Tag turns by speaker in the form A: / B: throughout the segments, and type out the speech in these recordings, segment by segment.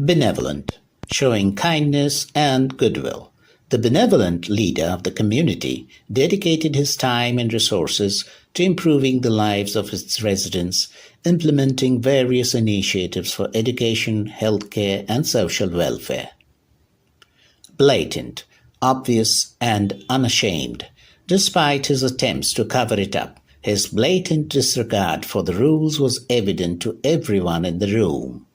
A: Benevolent, showing kindness and goodwill. The benevolent leader of the community dedicated his time and resources to improving the lives of its residents, implementing various initiatives for education, healthcare, and social welfare. Blatant, obvious, and unashamed. Despite his attempts to cover it up, his blatant disregard for the rules was evident to everyone in the room.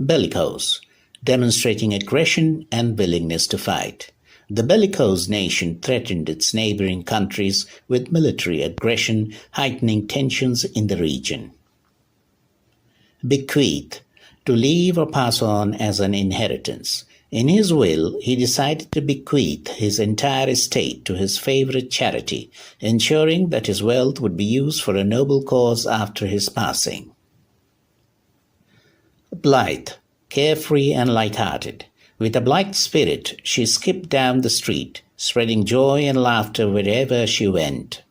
A: Bellicose, demonstrating aggression and willingness to fight. The bellicose nation threatened its neighboring countries with military aggression, heightening tensions in the region. Bequeath, to leave or pass on as an inheritance. In his will, he decided to bequeath his entire estate to his favorite charity, ensuring that his wealth would be used for a noble cause after his passing. Blithe, carefree and light-hearted. With a blithe spirit, she skipped down the street, spreading joy and laughter wherever she went.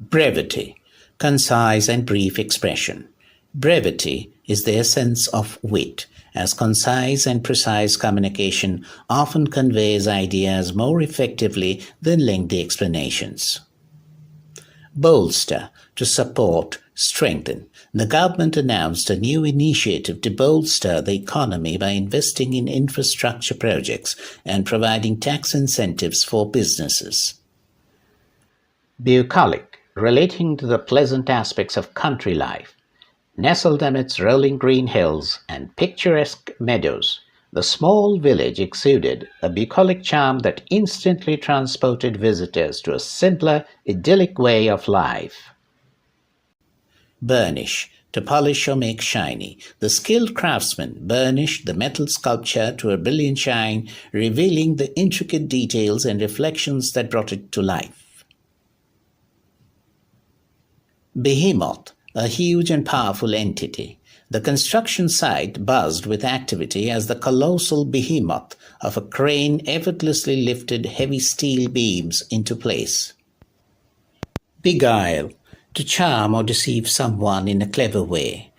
A: Brevity, concise and brief expression. Brevity is the essence of wit, as concise and precise communication often conveys ideas more effectively than lengthy explanations. Bolster, to support, strengthen. The government announced a new initiative to bolster the economy by investing in infrastructure projects and providing tax incentives for businesses. Bucolic, relating to the pleasant aspects of country life. Nestled amidst rolling green hills and picturesque meadows, the small village exuded a bucolic charm that instantly transported visitors to a simpler, idyllic way of life. Burnish, to polish or make shiny. The skilled craftsman burnished the metal sculpture to a brilliant shine, revealing the intricate details and reflections that brought it to life. Behemoth, a huge and powerful entity. The construction site buzzed with activity as the colossal behemoth of a crane effortlessly lifted heavy steel beams into place. Beguile, to charm or deceive someone in a clever way.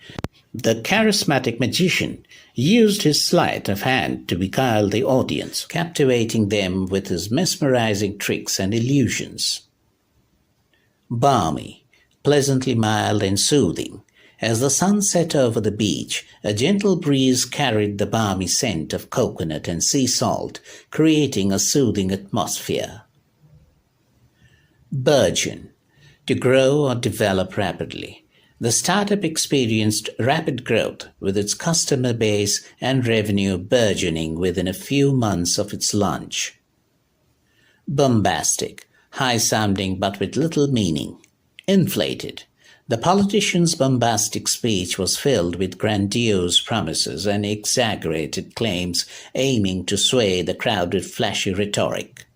A: The charismatic magician used his sleight of hand to beguile the audience, captivating them with his mesmerizing tricks and illusions. Balmy, pleasantly mild and soothing. As the sun set over the beach, a gentle breeze carried the balmy scent of coconut and sea salt, creating a soothing atmosphere. Burgeon, to grow or develop rapidly. The startup experienced rapid growth, with its customer base and revenue burgeoning within a few months of its launch. Bombastic, high-sounding but with little meaning. Inflated. The politician's bombastic speech was filled with grandiose promises and exaggerated claims aiming to sway the crowd with flashy rhetoric.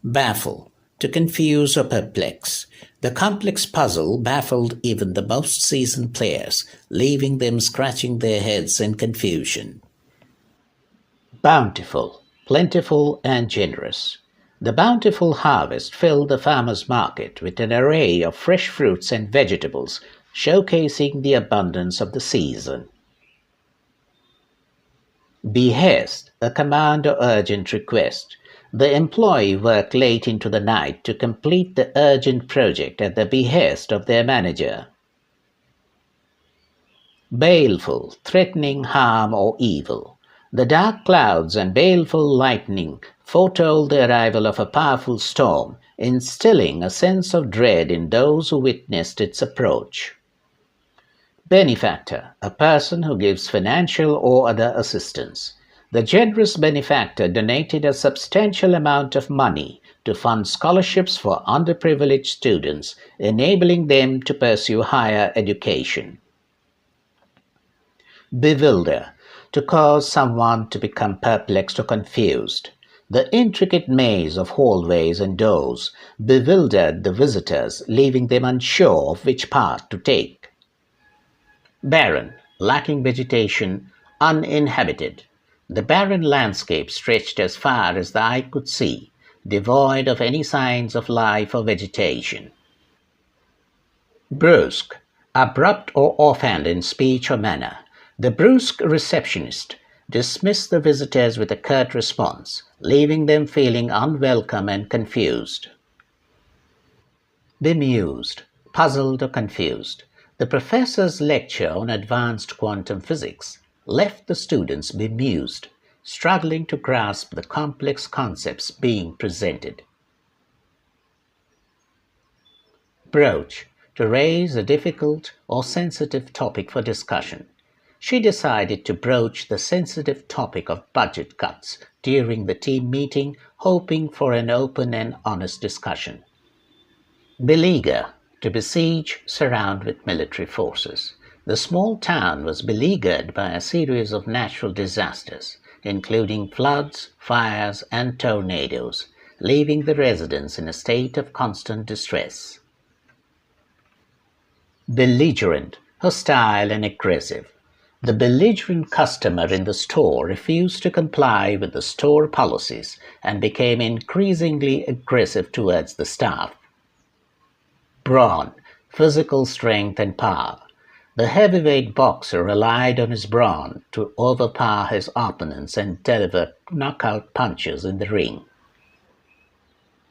A: Baffle, to confuse or perplex. The complex puzzle baffled even the most seasoned players, leaving them scratching their heads in confusion. Bountiful, plentiful and generous. The bountiful harvest filled the farmer's market with an array of fresh fruits and vegetables, showcasing the abundance of the season. Behest, a command or urgent request. The employee worked late into the night to complete the urgent project at the behest of their manager. Baleful, threatening harm or evil. The dark clouds and baleful lightning foretold the arrival of a powerful storm, instilling a sense of dread in those who witnessed its approach. Benefactor, a person who gives financial or other assistance. The generous benefactor donated a substantial amount of money to fund scholarships for underprivileged students, enabling them to pursue higher education. Bewilder, to cause someone to become perplexed or confused. The intricate maze of hallways and doors bewildered the visitors, leaving them unsure of which path to take. Barren, lacking vegetation, uninhabited. The barren landscape stretched as far as the eye could see, devoid of any signs of life or vegetation. Brusque, Abrupt or offhand in speech or manner, the brusque receptionist dismissed the visitors with a curt response, leaving them feeling unwelcome and confused. Bemused, puzzled or confused, the professor's lecture on advanced quantum physics left the students bemused, struggling to grasp the complex concepts being presented. Broach, to raise a difficult or sensitive topic for discussion. She decided to broach the sensitive topic of budget cuts during the team meeting, hoping for an open and honest discussion. Beleaguer, to besiege, surround with military forces. The small town was beleaguered by a series of natural disasters, including floods, fires, and tornadoes, leaving the residents in a state of constant distress. Belligerent, hostile, and aggressive. The belligerent customer in the store refused to comply with the store policies and became increasingly aggressive towards the staff. Brawn, physical strength and power. The heavyweight boxer relied on his brawn to overpower his opponents and deliver knockout punches in the ring.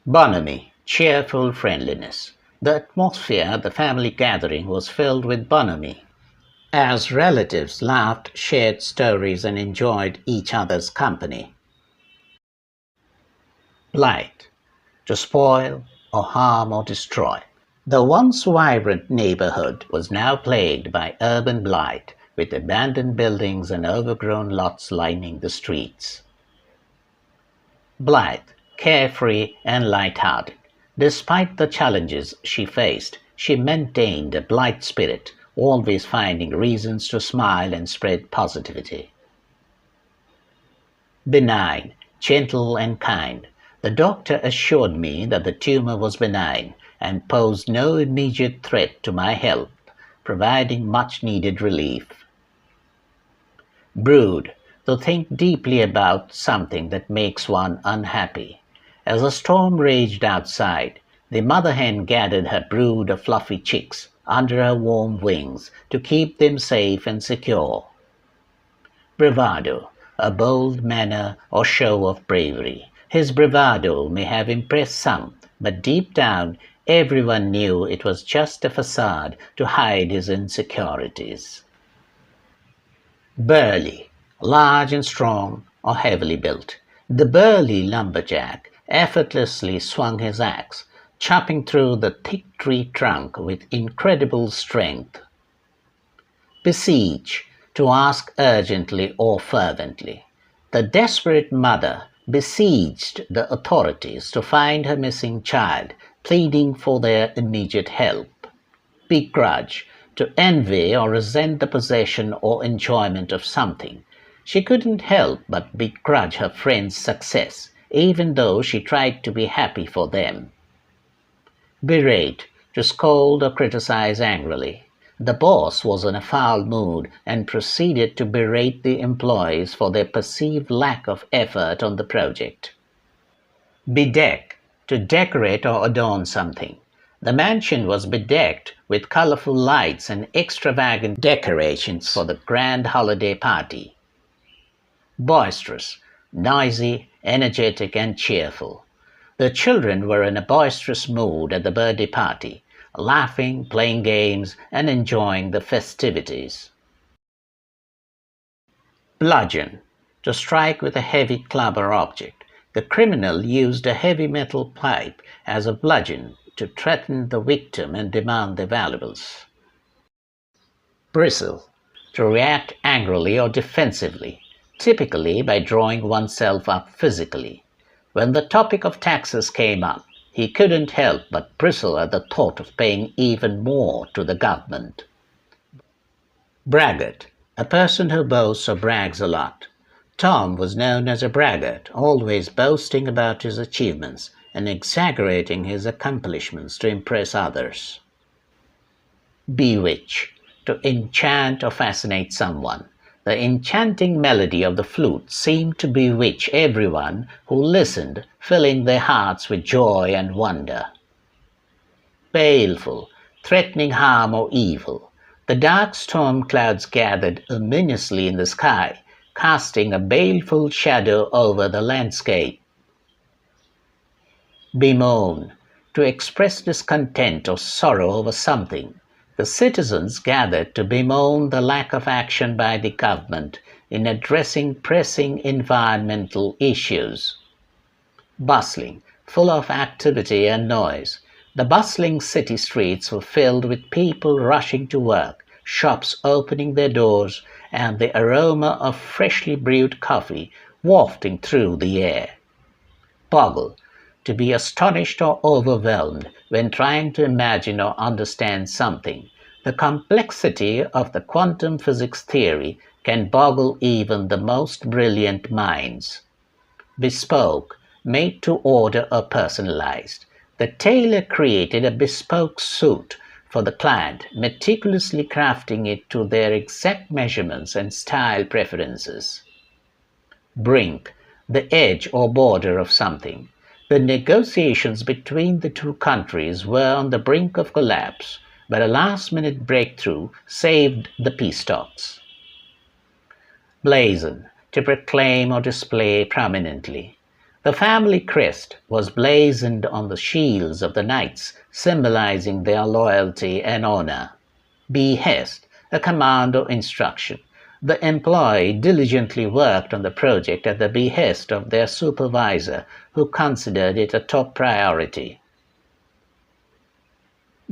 A: Bonhomie, cheerful friendliness. The atmosphere at the family gathering was filled with bonhomie, as relatives laughed, shared stories, and enjoyed each other's company. Blight, to spoil or harm or destroy. The once vibrant neighborhood was now plagued by urban blight, with abandoned buildings and overgrown lots lining the streets. Blythe, carefree and light-hearted. Despite the challenges she faced, she maintained a blithe spirit, always finding reasons to smile and spread positivity. Benign, gentle and kind. The doctor assured me that the tumor was benign and posed no immediate threat to my health, providing much-needed relief. Brood, to think deeply about something that makes one unhappy. As a storm raged outside, the mother hen gathered her brood of fluffy chicks under her warm wings to keep them safe and secure. Bravado, a bold manner or show of bravery. His bravado may have impressed some, but deep down everyone knew it was just a facade to hide his insecurities. Burly, large and strong or heavily built. The burly lumberjack effortlessly swung his axe, chopping through the thick tree trunk with incredible strength. Besiege, to ask urgently or fervently. The desperate mother besieged the authorities to find her missing child, pleading for their immediate help. Begrudge, to envy or resent the possession or enjoyment of something. She couldn't help but begrudge her friend's success, even though she tried to be happy for them. Berate, to scold or criticize angrily. The boss was in a foul mood and proceeded to berate the employees for their perceived lack of effort on the project. Bedeck, to decorate or adorn something. The mansion was bedecked with colorful lights and extravagant decorations for the grand holiday party. Boisterous, noisy, energetic, and cheerful. The children were in a boisterous mood at the birthday party, laughing, playing games, and enjoying the festivities. Bludgeon, to strike with a heavy club or object. The criminal used a heavy metal pipe as a bludgeon to threaten the victim and demand their valuables. Bristle, to react angrily or defensively, typically by drawing oneself up physically. When the topic of taxes came up, he couldn't help but bristle at the thought of paying even more to the government. Braggart, a person who boasts or brags a lot. Tom was known as a braggart, always boasting about his achievements and exaggerating his accomplishments to impress others. Bewitch, to enchant or fascinate someone. The enchanting melody of the flute seemed to bewitch everyone who listened, filling their hearts with joy and wonder. Baleful, threatening harm or evil. The dark storm clouds gathered ominously in the sky, casting a baleful shadow over the landscape. Bemoan, to express discontent or sorrow over something. The citizens gathered to bemoan the lack of action by the government in addressing pressing environmental issues. Bustling, full of activity and noise. The bustling city streets were filled with people rushing to work, shops opening their doors, and the aroma of freshly brewed coffee wafting through the air. Boggle, to be astonished or overwhelmed when trying to imagine or understand something. The complexity of the quantum physics theory can boggle even the most brilliant minds. Bespoke, made to order or personalized. The tailor created a bespoke suit for the client, meticulously crafting it to their exact measurements and style preferences. Brink, the edge or border of something. The negotiations between the two countries were on the brink of collapse, but a last-minute breakthrough saved the peace talks. Blazon, to proclaim or display prominently. The family crest was blazoned on the shields of the knights, symbolizing their loyalty and honor. Behest, a command or instruction. The employee diligently worked on the project at the behest of their supervisor, who considered it a top priority.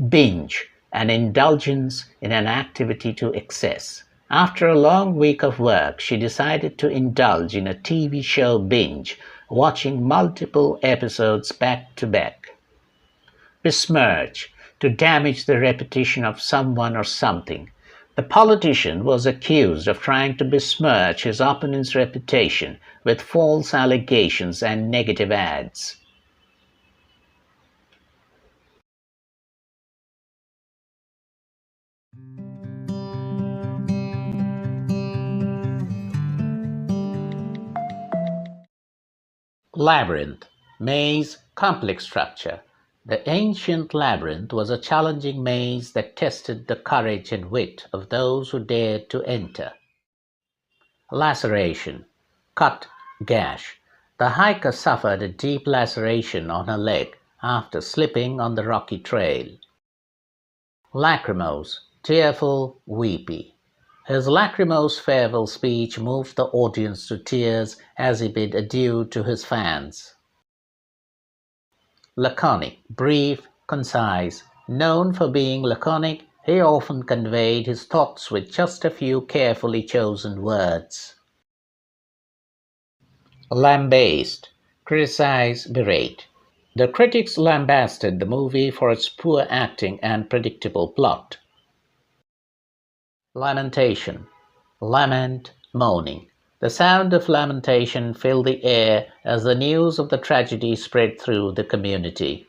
A: Binge, an indulgence in an activity to excess. After a long week of work, she decided to indulge in a TV show binge, watching multiple episodes back to back. Besmirch, to damage the reputation of someone or something. The politician was accused of trying to besmirch his opponent's reputation with false allegations and negative ads. Labyrinth, maze, complex structure. The ancient labyrinth was a challenging maze that tested the courage and wit of those who dared to enter. Laceration, cut, gash. The hiker suffered a deep laceration on her leg after slipping on the rocky trail. Lachrymose, tearful, weepy. His lachrymose farewell speech moved the audience to tears as he bid adieu to his fans. Laconic, brief, concise. Known for being laconic, he often conveyed his thoughts with just a few carefully chosen words. Lambaste, criticize, berate. The critics lambasted the movie for its poor acting and predictable plot. Lamentation, lament, moaning. The sound of lamentation filled the air as the news of the tragedy spread through the community.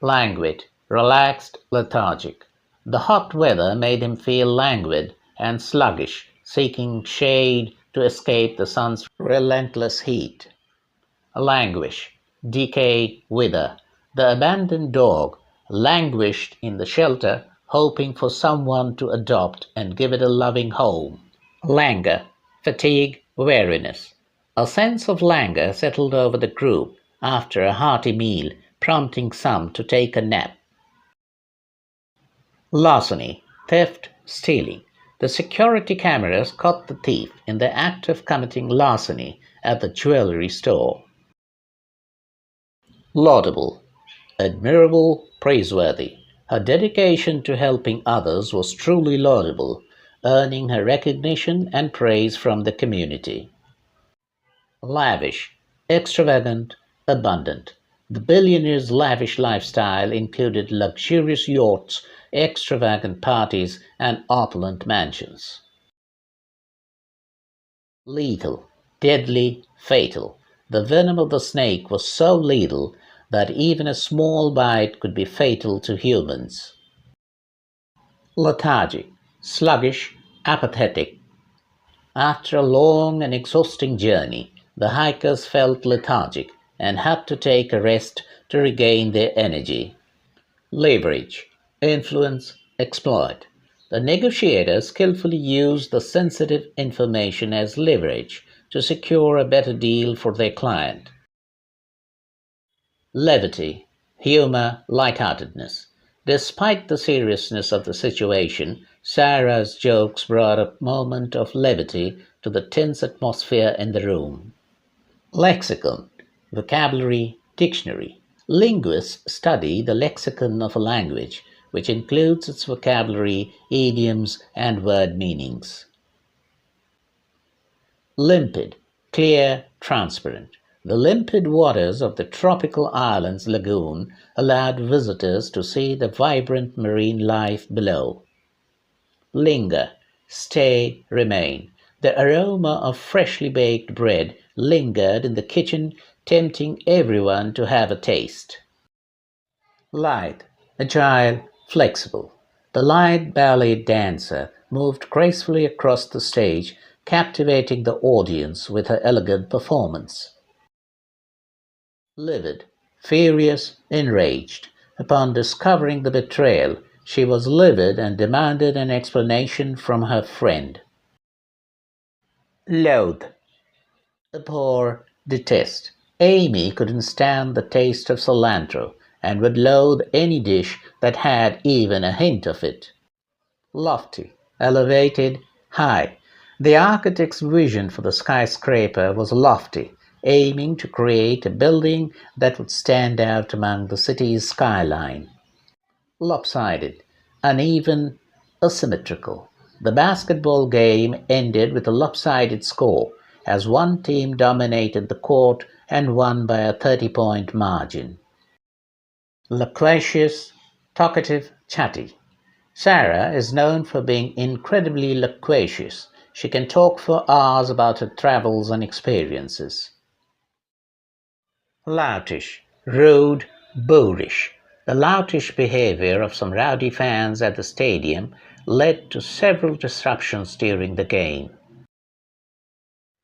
A: Languid, relaxed, lethargic. The hot weather made him feel languid and sluggish, seeking shade to escape the sun's relentless heat. Languish, decay, wither. The abandoned dog languished in the shelter, hoping for someone to adopt and give it a loving home. Languor, fatigue, weariness. A sense of languor settled over the group after a hearty meal, prompting some to take a nap. Larceny, theft, stealing. The security cameras caught the thief in the act of committing larceny at the jewelry store. Laudable, admirable, praiseworthy. Her dedication to helping others was truly laudable, earning her recognition and praise from the community. Lavish, extravagant, abundant. The billionaire's lavish lifestyle included luxurious yachts, extravagant parties, and opulent mansions. Lethal, deadly, fatal. The venom of the snake was so lethal that even a small bite could be fatal to humans. Lethargic, sluggish, apathetic. After a long and exhausting journey, the hikers felt lethargic and had to take a rest to regain their energy. Leverage, influence, exploit. The negotiator skillfully used the sensitive information as leverage to secure a better deal for their client. Levity, humor, lightheartedness. Despite the seriousness of the situation, Sarah's jokes brought a moment of levity to the tense atmosphere in the room. Lexicon, vocabulary, dictionary. Linguists study the lexicon of a language, which includes its vocabulary, idioms, and word meanings. Limpid, clear, transparent. The limpid waters of the tropical island's lagoon allowed visitors to see the vibrant marine life below. Linger, stay, remain. The aroma of freshly baked bread lingered in the kitchen, tempting everyone to have a taste. Lithe, agile, flexible. The light ballet dancer moved gracefully across the stage, captivating the audience with her elegant performance. Livid, furious, enraged. Upon discovering the betrayal, she was livid and demanded an explanation from her friend. Loathe, abhor, detest. Amy couldn't stand the taste of cilantro and would loathe any dish that had even a hint of it. Lofty, elevated, high. The architect's vision for the skyscraper was lofty, aiming to create a building that would stand out among the city's skyline. Lopsided, uneven, asymmetrical. The basketball game ended with a lopsided score, as one team dominated the court and won by a 30-point margin. Loquacious, talkative, chatty. Sarah is known for being incredibly loquacious. She can talk for hours about her travels and experiences. Loutish, rude, boorish. The loutish behavior of some rowdy fans at the stadium led to several disruptions during the game.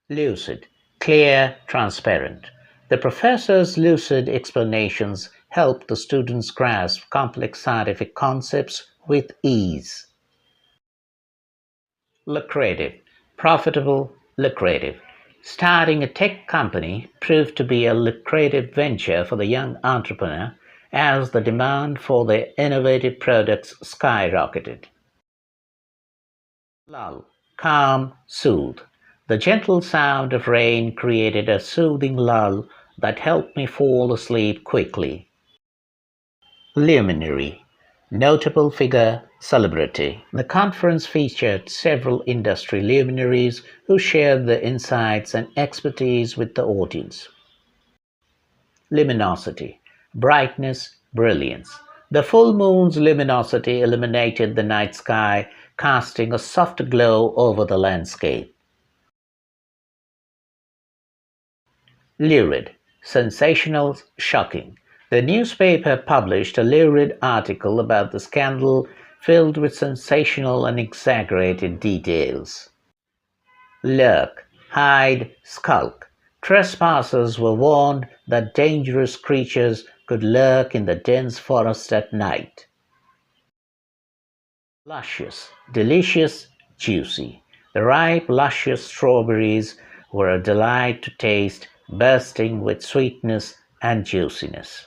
A: Lucid, clear, transparent. The professor's lucid explanations helped the students grasp complex scientific concepts with ease. Lucrative, profitable, lucrative. Starting a tech company proved to be a lucrative venture for the young entrepreneur as the demand for their innovative products skyrocketed. Lull, calm, soothe. The gentle sound of rain created a soothing lull that helped me fall asleep quickly. Luminary, notable figure, celebrity. The conference featured several industry luminaries who shared their insights and expertise with the audience. Luminosity, brightness, brilliance. The full moon's luminosity illuminated the night sky, casting a soft glow over the landscape. Lurid, sensational, shocking. The newspaper published a lurid article about the scandal filled with sensational and exaggerated details. Lurk, hide, skulk. Trespassers were warned that dangerous creatures could lurk in the dense forest at night. Luscious, delicious, juicy. The ripe, luscious strawberries were a delight to taste, bursting with sweetness and juiciness.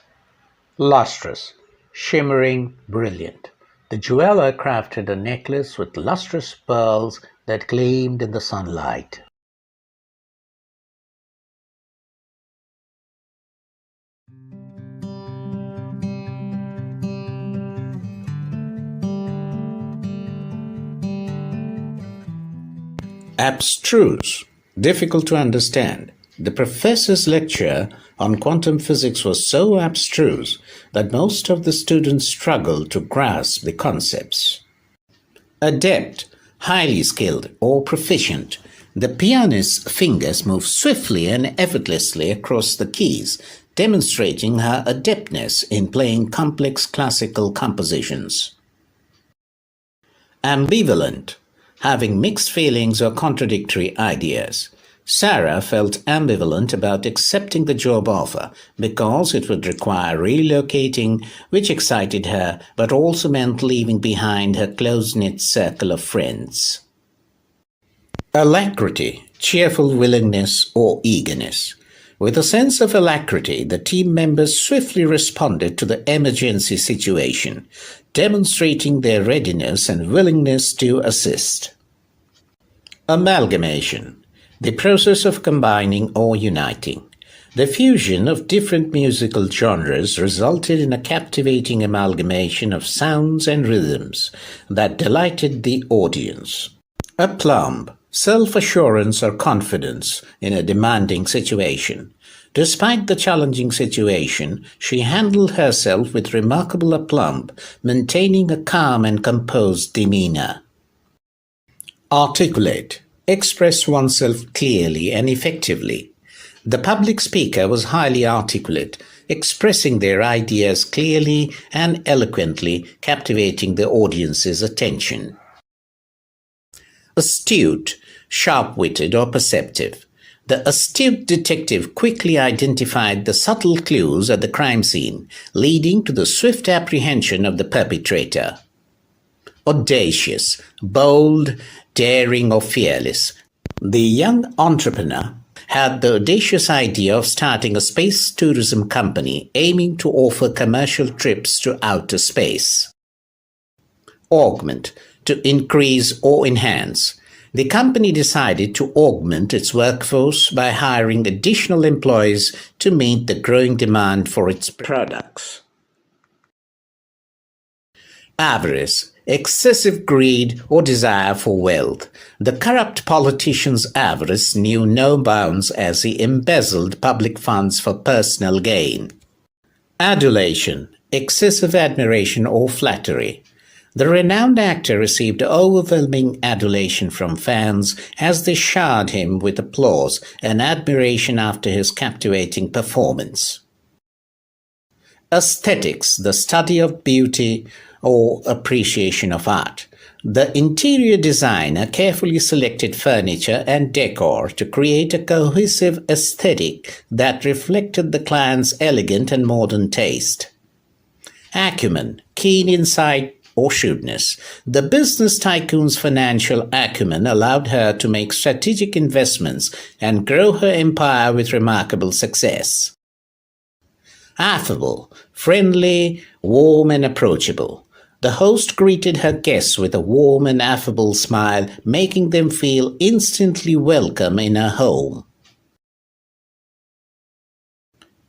A: Lustrous, shimmering, brilliant. The jeweler crafted a necklace with lustrous pearls that gleamed in the sunlight. Abstruse, difficult to understand. The professor's lecture on quantum physics was so abstruse that most of the students struggled to grasp the concepts. Adept, highly skilled or proficient. The pianist's fingers move swiftly and effortlessly across the keys, demonstrating her adeptness in playing complex classical compositions. Ambivalent, having mixed feelings or contradictory ideas. Sarah felt ambivalent about accepting the job offer because it would require relocating, which excited her but also meant leaving behind her close-knit circle of friends. Alacrity, cheerful willingness or eagerness. With a sense of alacrity, the team members swiftly responded to the emergency situation, demonstrating their readiness and willingness to assist. Amalgamation, the process of combining or uniting. The fusion of different musical genres resulted in a captivating amalgamation of sounds and rhythms that delighted the audience. Aplomb, self-assurance or confidence in a demanding situation. Despite the challenging situation, she handled herself with remarkable aplomb, maintaining a calm and composed demeanor. Articulate, express oneself clearly and effectively. The public speaker was highly articulate, expressing their ideas clearly and eloquently, captivating the audience's attention. Astute, sharp-witted or perceptive. The astute detective quickly identified the subtle clues at the crime scene, leading to the swift apprehension of the perpetrator. Audacious, bold, daring or fearless. The young entrepreneur had the audacious idea of starting a space tourism company aiming to offer commercial trips to outer space. Augment, to increase or enhance. The company decided to augment its workforce by hiring additional employees to meet the growing demand for its products. Avarice, excessive greed or desire for wealth. The corrupt politician's avarice knew no bounds as he embezzled public funds for personal gain. Adulation, excessive admiration or flattery. The renowned actor received overwhelming adulation from fans as they showered him with applause and admiration after his captivating performance. Aesthetics, the study of beauty or appreciation of art. The interior designer carefully selected furniture and decor to create a cohesive aesthetic that reflected the client's elegant and modern taste. Acumen, keen insight or shrewdness. The business tycoon's financial acumen allowed her to make strategic investments and grow her empire with remarkable success. Affable, friendly, warm and approachable. The host greeted her guests with a warm and affable smile, making them feel instantly welcome in her home.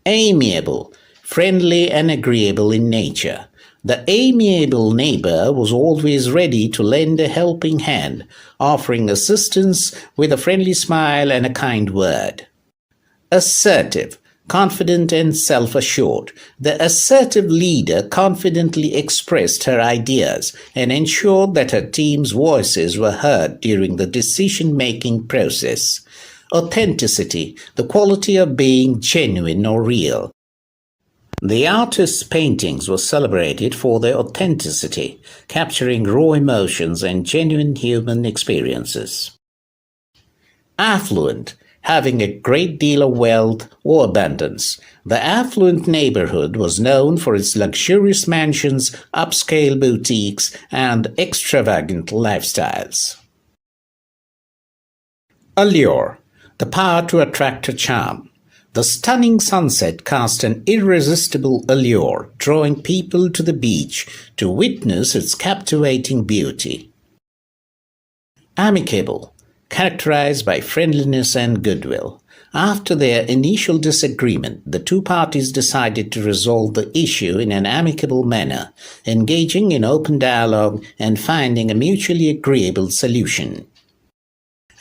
A: Amiable, friendly and agreeable in nature. The amiable neighbor was always ready to lend a helping hand, offering assistance with a friendly smile and a kind word. Assertive, confident and self-assured. The assertive leader confidently expressed her ideas and ensured that her team's voices were heard during the decision-making process. Authenticity, the quality of being genuine or real. The artist's paintings were celebrated for their authenticity, capturing raw emotions and genuine human experiences. Affluent, having a great deal of wealth or abundance. The affluent neighborhood was known for its luxurious mansions, upscale boutiques, and extravagant lifestyles. Allure, the power to attract or charm. The stunning sunset cast an irresistible allure, drawing people to the beach to witness its captivating beauty. Amicable, characterized by friendliness and goodwill. After their initial disagreement, the two parties decided to resolve the issue in an amicable manner, engaging in open dialogue and finding a mutually agreeable solution.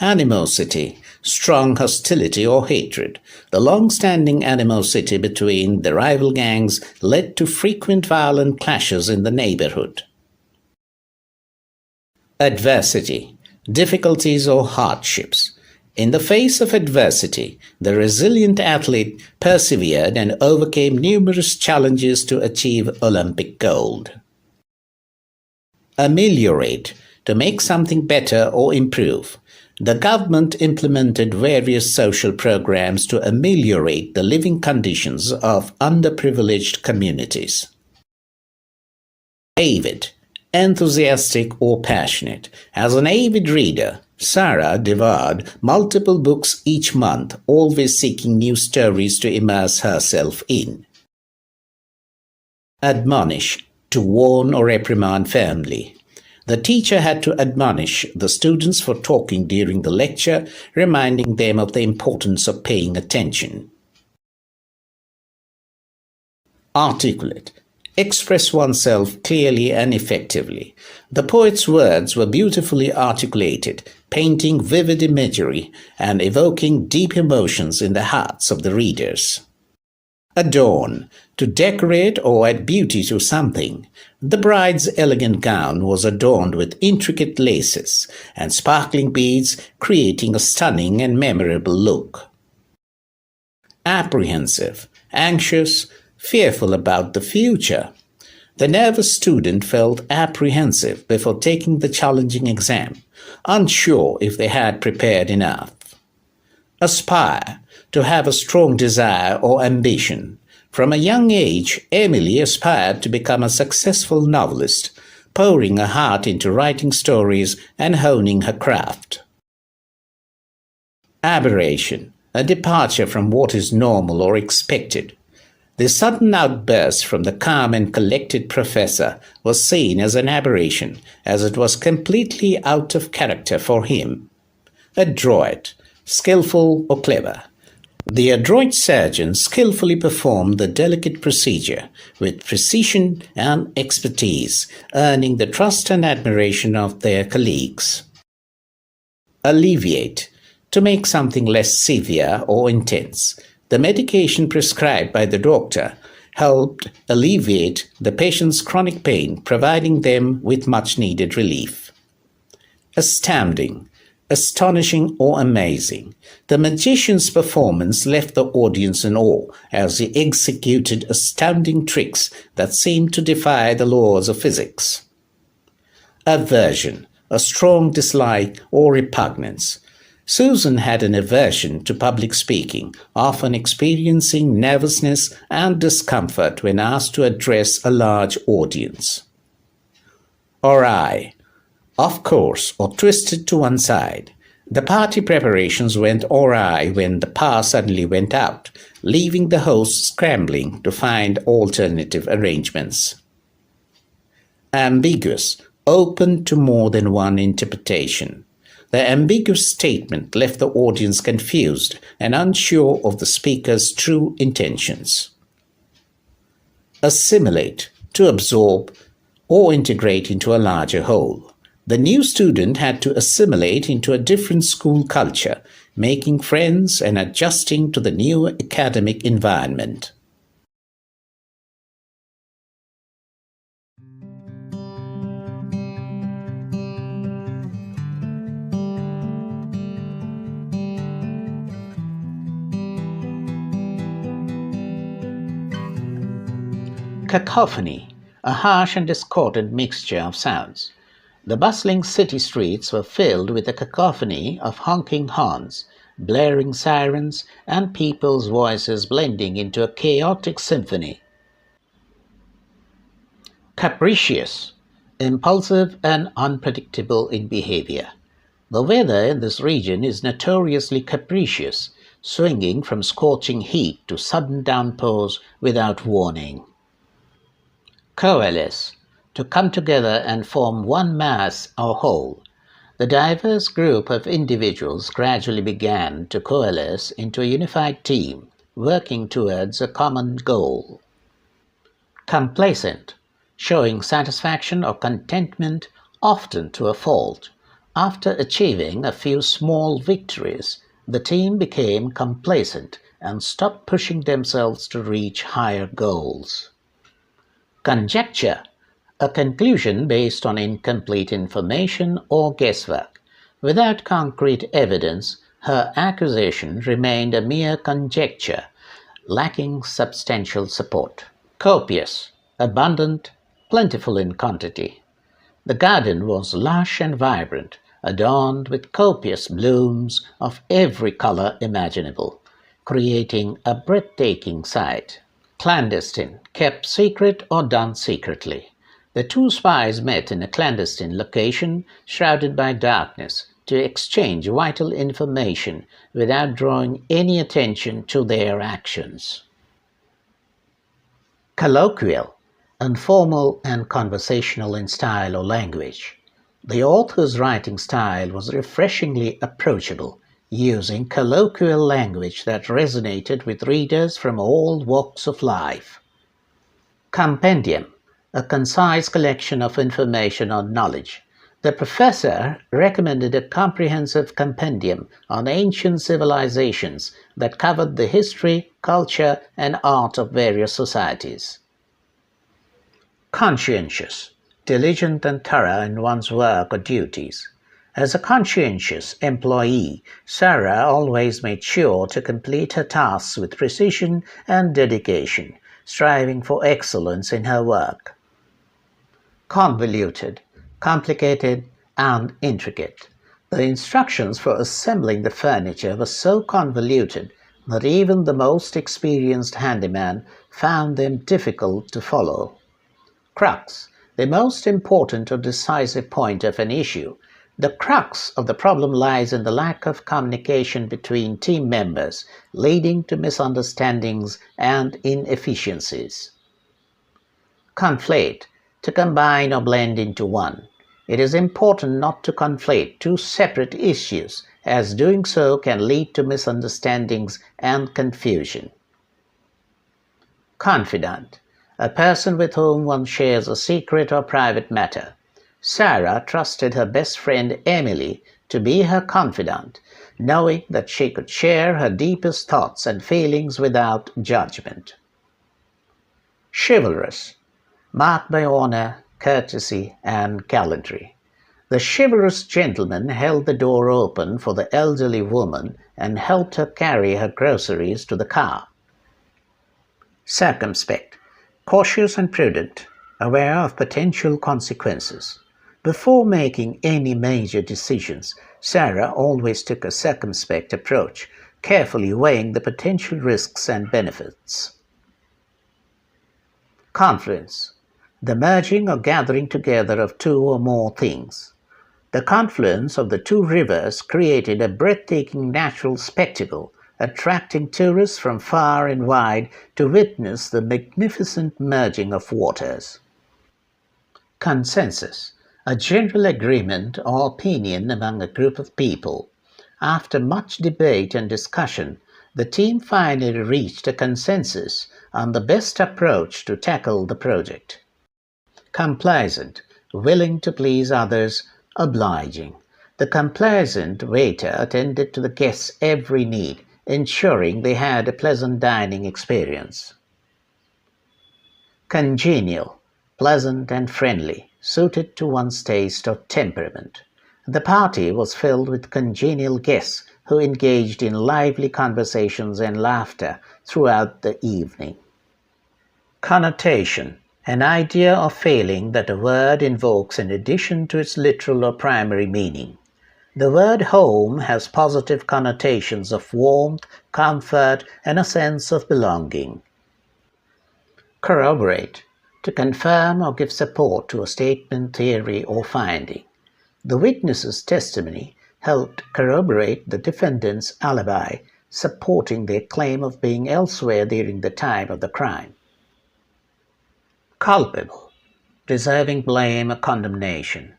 A: Animosity, strong hostility or hatred. The long-standing animosity between the rival gangs led to frequent violent clashes in the neighborhood. Adversity, difficulties or hardships. In the face of adversity, the resilient athlete persevered and overcame numerous challenges to achieve Olympic gold. Ameliorate, to make something better or improve. The government implemented various social programs to ameliorate the living conditions of underprivileged communities. Avid, enthusiastic or passionate. As an avid reader, Sarah devoured multiple books each month, always seeking new stories to immerse herself in. Admonish, to warn or reprimand firmly. The teacher had to admonish the students for talking during the lecture, reminding them of the importance of paying attention. Articulate, express oneself clearly and effectively. The poet's words were beautifully articulated, painting vivid imagery and evoking deep emotions in the hearts of the readers. Adorn, to decorate or add beauty to something. The bride's elegant gown was adorned with intricate laces and sparkling beads, creating a stunning and memorable look. Apprehensive, anxious, fearful about the future. The nervous student felt apprehensive before taking the challenging exam, unsure if they had prepared enough. Aspire, to have a strong desire or ambition. From a young age, Emily aspired to become a successful novelist, pouring her heart into writing stories and honing her craft. Aberration, a departure from what is normal or expected. This sudden outburst from the calm and collected professor was seen as an aberration, as it was completely out of character for him. Adroit, skillful or clever. The adroit surgeon skillfully performed the delicate procedure with precision and expertise, earning the trust and admiration of their colleagues. Alleviate, to make something less severe or intense. The medication prescribed by the doctor helped alleviate the patient's chronic pain, providing them with much-needed relief. Astounding, astonishing or amazing. The magician's performance left the audience in awe as he executed astounding tricks that seemed to defy the laws of physics. Aversion, a strong dislike or repugnance. Susan had an aversion to public speaking, often experiencing nervousness and discomfort when asked to address a large audience. Awry, off course or twisted to one side. The party preparations went awry when the power suddenly went out, leaving the hosts scrambling to find alternative arrangements. Ambiguous, open to more than one interpretation. The ambiguous statement left the audience confused and unsure of the speaker's true intentions. Assimilate, to absorb or integrate into a larger whole. The new student had to assimilate into a different school culture, making friends and adjusting to the new academic environment. Cacophony, a harsh and discordant mixture of sounds. The bustling city streets were filled with a cacophony of honking horns, blaring sirens, and people's voices blending into a chaotic symphony. Capricious, impulsive and unpredictable in behavior. The weather in this region is notoriously capricious, swinging from scorching heat to sudden downpours without warning. Coalesce, to come together and form one mass or whole. The diverse group of individuals gradually began to coalesce into a unified team, working towards a common goal. Complacent, showing satisfaction or contentment, often to a fault. After achieving a few small victories, the team became complacent and stopped pushing themselves to reach higher goals. Conjecture, a conclusion based on incomplete information or guesswork. Without concrete evidence, her accusation remained a mere conjecture, lacking substantial support. Copious, abundant, plentiful in quantity. The garden was lush and vibrant, adorned with copious blooms of every color imaginable, creating a breathtaking sight. Clandestine, kept secret or done secretly. The two spies met in a clandestine location shrouded by darkness to exchange vital information without drawing any attention to their actions. Colloquial, informal and conversational in style or language. The author's writing style was refreshingly approachable, using colloquial language that resonated with readers from all walks of life. Compendium, a concise collection of information or knowledge. The professor recommended a comprehensive compendium on ancient civilizations that covered the history, culture, and art of various societies. Conscientious, diligent and thorough in one's work or duties. As a conscientious employee, Sarah always made sure to complete her tasks with precision and dedication, striving for excellence in her work. Convoluted, complicated, and intricate. The instructions for assembling the furniture were so convoluted that even the most experienced handyman found them difficult to follow. Crux, the most important or decisive point of an issue. The crux of the problem lies in the lack of communication between team members, leading to misunderstandings and inefficiencies. Conflate, to combine or blend into one. It is important not to conflate two separate issues, as doing so can lead to misunderstandings and confusion. Confidant, a person with whom one shares a secret or private matter. Sarah trusted her best friend Emily to be her confidant, knowing that she could share her deepest thoughts and feelings without judgment. Chivalrous, marked by honor, courtesy, and gallantry. The chivalrous gentleman held the door open for the elderly woman and helped her carry her groceries to the car. Circumspect, cautious and prudent, aware of potential consequences. Before making any major decisions, Sarah always took a circumspect approach, carefully weighing the potential risks and benefits. Confluence, the merging or gathering together of two or more things. The confluence of the two rivers created a breathtaking natural spectacle, attracting tourists from far and wide to witness the magnificent merging of waters. Consensus, a general agreement or opinion among a group of people. After much debate and discussion, the team finally reached a consensus on the best approach to tackle the project. Complacent, willing to please others, obliging. The complacent waiter attended to the guests' every need, ensuring they had a pleasant dining experience. Congenial, pleasant and friendly, suited to one's taste or temperament. The party was filled with congenial guests who engaged in lively conversations and laughter throughout the evening. Connotation, an idea or feeling that a word invokes in addition to its literal or primary meaning. The word home has positive connotations of warmth, comfort, and a sense of belonging. Corroborate, to confirm or give support to a statement, theory, or finding. The witness's testimony helped corroborate the defendant's alibi, supporting their claim of being elsewhere during the time of the crime. Culpable, deserving blame or condemnation.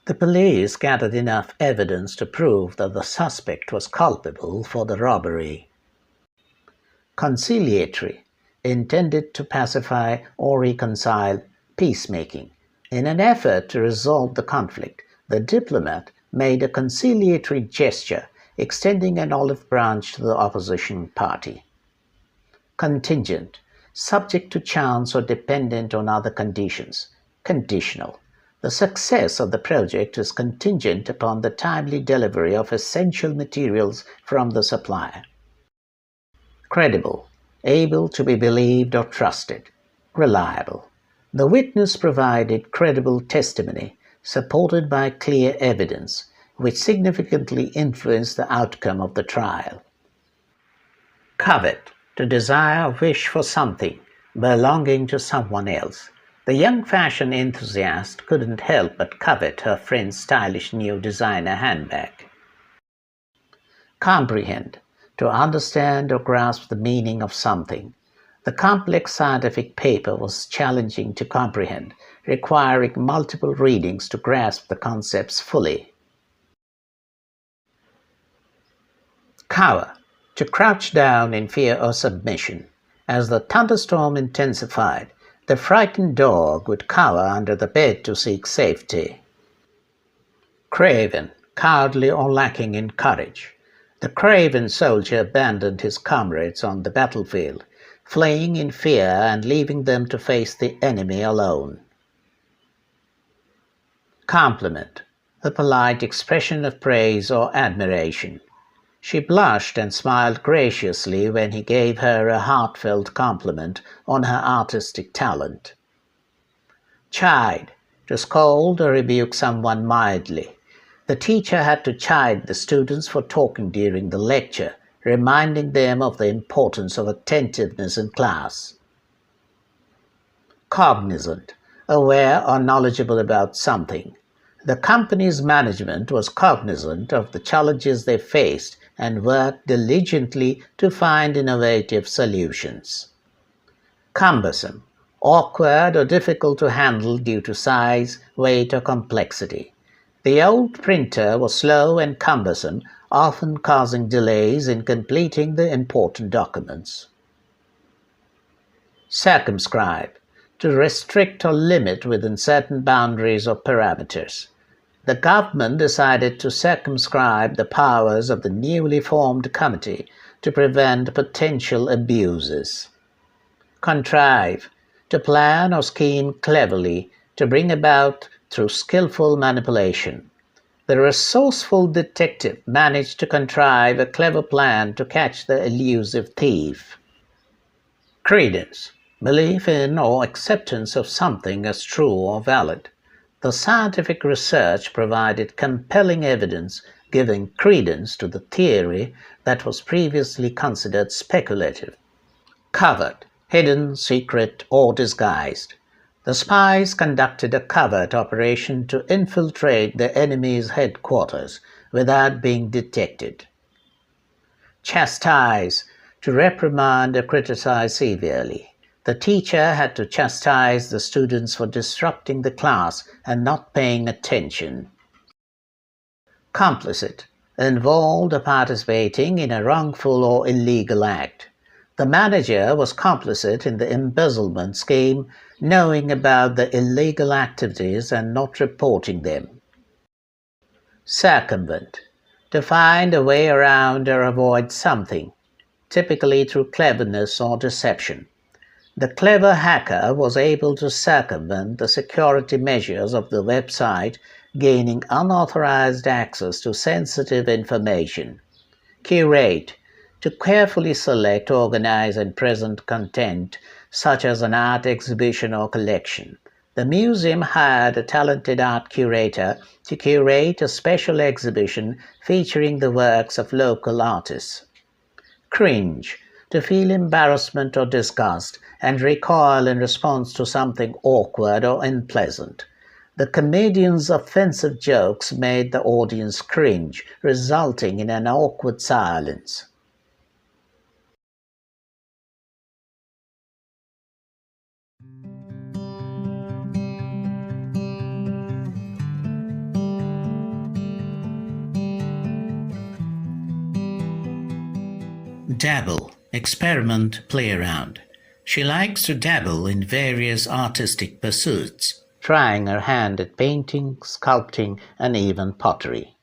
A: The police gathered enough evidence to prove that the suspect was culpable for the robbery. Conciliatory, intended to pacify or reconcile, peacemaking. In an effort to resolve the conflict, the diplomat made a conciliatory gesture, extending an olive branch to the opposition party. Contingent, subject to chance or dependent on other conditions. Conditional. The success of the project is contingent upon the timely delivery of essential materials from the supplier. Credible, able to be believed or trusted. Reliable. The witness provided credible testimony, supported by clear evidence, which significantly influenced the outcome of the trial. Covet, to desire or wish for something belonging to someone else. The young fashion enthusiast couldn't help but covet her friend's stylish new designer handbag. Comprehend, to understand or grasp the meaning of something. The complex scientific paper was challenging to comprehend, requiring multiple readings to grasp the concepts fully. Cower, to crouch down in fear or submission. As the thunderstorm intensified, the frightened dog would cower under the bed to seek safety. Craven, cowardly or lacking in courage. The craven soldier abandoned his comrades on the battlefield, fleeing in fear and leaving them to face the enemy alone. Compliment, a polite expression of praise or admiration. She blushed and smiled graciously when he gave her a heartfelt compliment on her artistic talent. Chide, to scold or rebuke someone mildly. The teacher had to chide the students for talking during the lecture, reminding them of the importance of attentiveness in class. Cognizant, aware or knowledgeable about something. The company's management was cognizant of the challenges they faced and worked diligently to find innovative solutions. Cumbersome, awkward or difficult to handle due to size, weight or complexity. The old printer was slow and cumbersome, often causing delays in completing the important documents. Circumscribe, to restrict or limit within certain boundaries or parameters. The government decided to circumscribe the powers of the newly formed committee to prevent potential abuses. Contrive, to plan or scheme cleverly, to bring about through skillful manipulation. The resourceful detective managed to contrive a clever plan to catch the elusive thief. Credence, belief in or acceptance of something as true or valid. The scientific research provided compelling evidence giving credence to the theory that was previously considered speculative. Covert, hidden, secret, or disguised. The spies conducted a covert operation to infiltrate the enemy's headquarters without being detected. Chastise, to reprimand or criticize severely. The teacher had to chastise the students for disrupting the class and not paying attention. Complicit, involved or participating in a wrongful or illegal act. The manager was complicit in the embezzlement scheme, knowing about the illegal activities and not reporting them. Circumvent, to find a way around or avoid something, typically through cleverness or deception. The clever hacker was able to circumvent the security measures of the website, gaining unauthorized access to sensitive information. Curate, to carefully select, organize, and present content, such as an art exhibition or collection. The museum hired a talented art curator to curate a special exhibition featuring the works of local artists. Cringe, to feel embarrassment or disgust and recoil in response to something awkward or unpleasant. The comedian's offensive jokes made the audience cringe, resulting in an awkward silence. Dabble, experiment, play around. She likes to dabble in various artistic pursuits, trying her hand at painting, sculpting, and even pottery.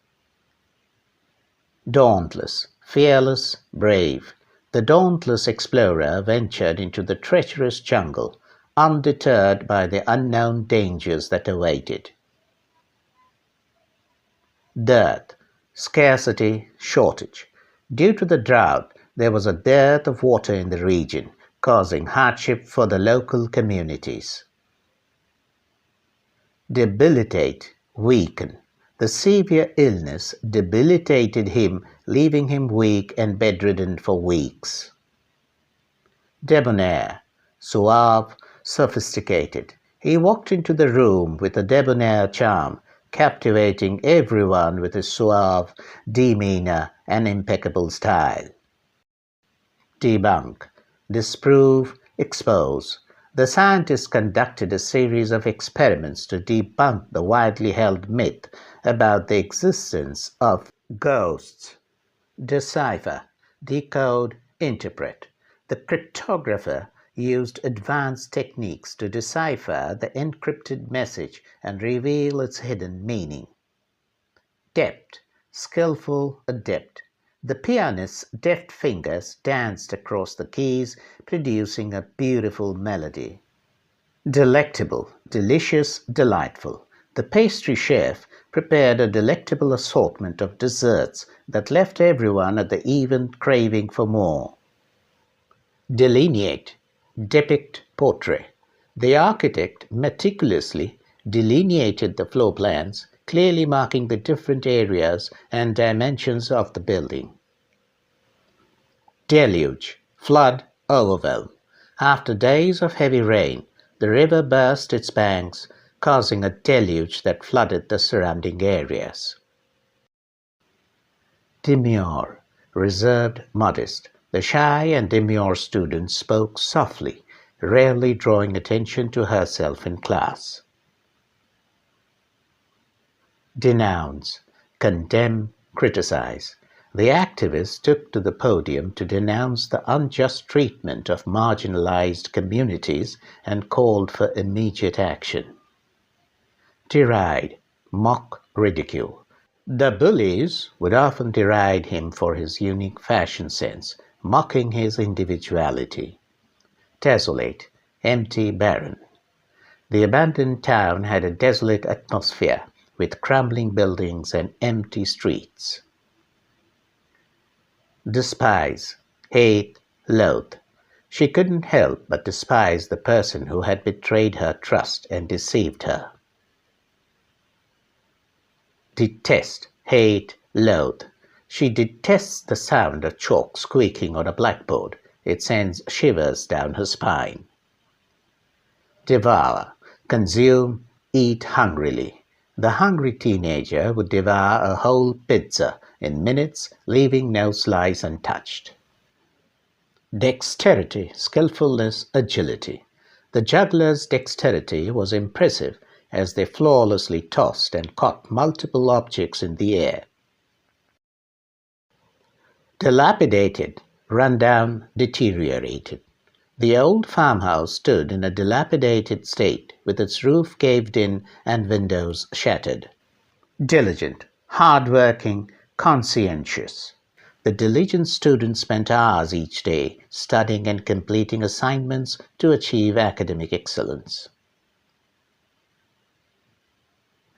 A: Dauntless, fearless, brave. The dauntless explorer ventured into the treacherous jungle, undeterred by the unknown dangers that awaited. Dearth, scarcity, shortage. Due to the drought, there was a dearth of water in the region, causing hardship for the local communities. Debilitate, weaken. The A severe illness debilitated him, leaving him weak and bedridden for weeks. Debonair, suave, sophisticated. He walked into the room with a debonair charm, captivating everyone with his suave demeanor and impeccable style. Debunk, disprove, expose. The scientists conducted a series of experiments to debunk the widely held myth about the existence of ghosts. Decipher, decode, interpret. The cryptographer used advanced techniques to decipher the encrypted message and reveal its hidden meaning. Deft, skillful, adept. The pianist's deft fingers danced across the keys, producing a beautiful melody. Delectable, delicious, delightful. The pastry chef prepared a delectable assortment of desserts that left everyone at the event craving for more. Delineate, depict, portray. The architect meticulously delineated the floor plans, clearly marking the different areas and dimensions of the building. Deluge, flood, overwhelm. After days of heavy rain, the river burst its banks, causing a deluge that flooded the surrounding areas. Demure, reserved, modest. The shy and demure student spoke softly, rarely drawing attention to herself in class. Denounce, condemn, criticize. The activists took to the podium to denounce the unjust treatment of marginalized communities and called for immediate action. Deride, mock, ridicule. The bullies would often deride him for his unique fashion sense, mocking his individuality. Desolate, empty, barren. The abandoned town had a desolate atmosphere, with crumbling buildings and empty streets. Despise, hate, loathe. She couldn't help but despise the person who had betrayed her trust and deceived her. Detest, hate, loathe. She detests the sound of chalk squeaking on a blackboard. It sends shivers down her spine. Devour, consume, eat hungrily. The hungry teenager would devour a whole pizza in minutes, leaving no slice untouched. Dexterity, skillfulness, agility. The jugglers' dexterity was impressive as they flawlessly tossed and caught multiple objects in the air. Dilapidated, run down, deteriorated. The old farmhouse stood in a dilapidated state, with its roof caved in and windows shattered. Diligent, hard-working, conscientious. The diligent student spent hours each day studying and completing assignments to achieve academic excellence.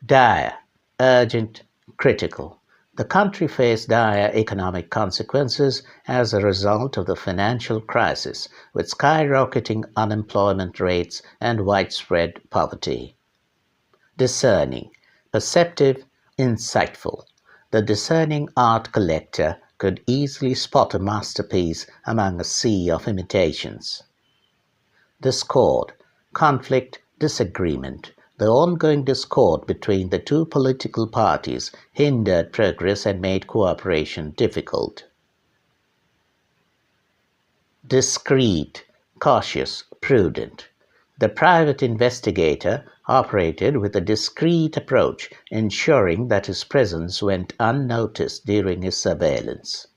A: Dire, urgent, critical. The country faced dire economic consequences as a result of the financial crisis, with skyrocketing unemployment rates and widespread poverty. Discerning, perceptive, insightful. The discerning art collector could easily spot a masterpiece among a sea of imitations. Discord, conflict, disagreement. The ongoing discord between the two political parties hindered progress and made cooperation difficult. Discreet, cautious, prudent. The private investigator operated with a discreet approach, ensuring that his presence went unnoticed during his surveillance.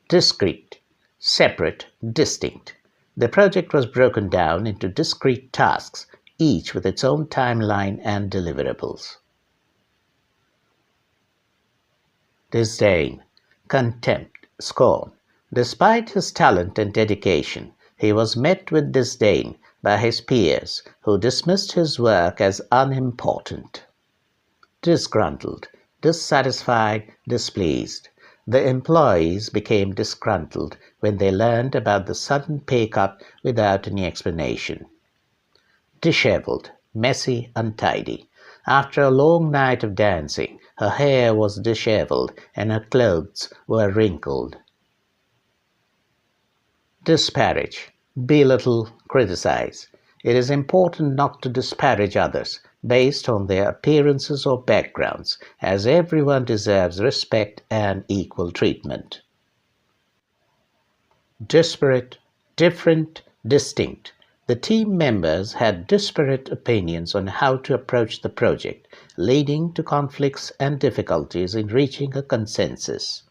A: Discrete, separate, distinct. The project was broken down into discrete tasks, each with its own timeline and deliverables. Disdain, contempt, scorn. Despite his talent and dedication, he was met with disdain by his peers, who dismissed his work as unimportant. Disgruntled, dissatisfied, displeased. The employees became disgruntled when they learned about the sudden pay cut without any explanation. Disheveled, messy, untidy. After a long night of dancing, her hair was disheveled and her clothes were wrinkled. Disparage, belittle, criticize. It is important not to disparage others based on their appearances or backgrounds, as everyone deserves respect and equal treatment. Disparate, different, distinct. The team members had disparate opinions on how to approach the project, leading to conflicts and difficulties in reaching a consensus.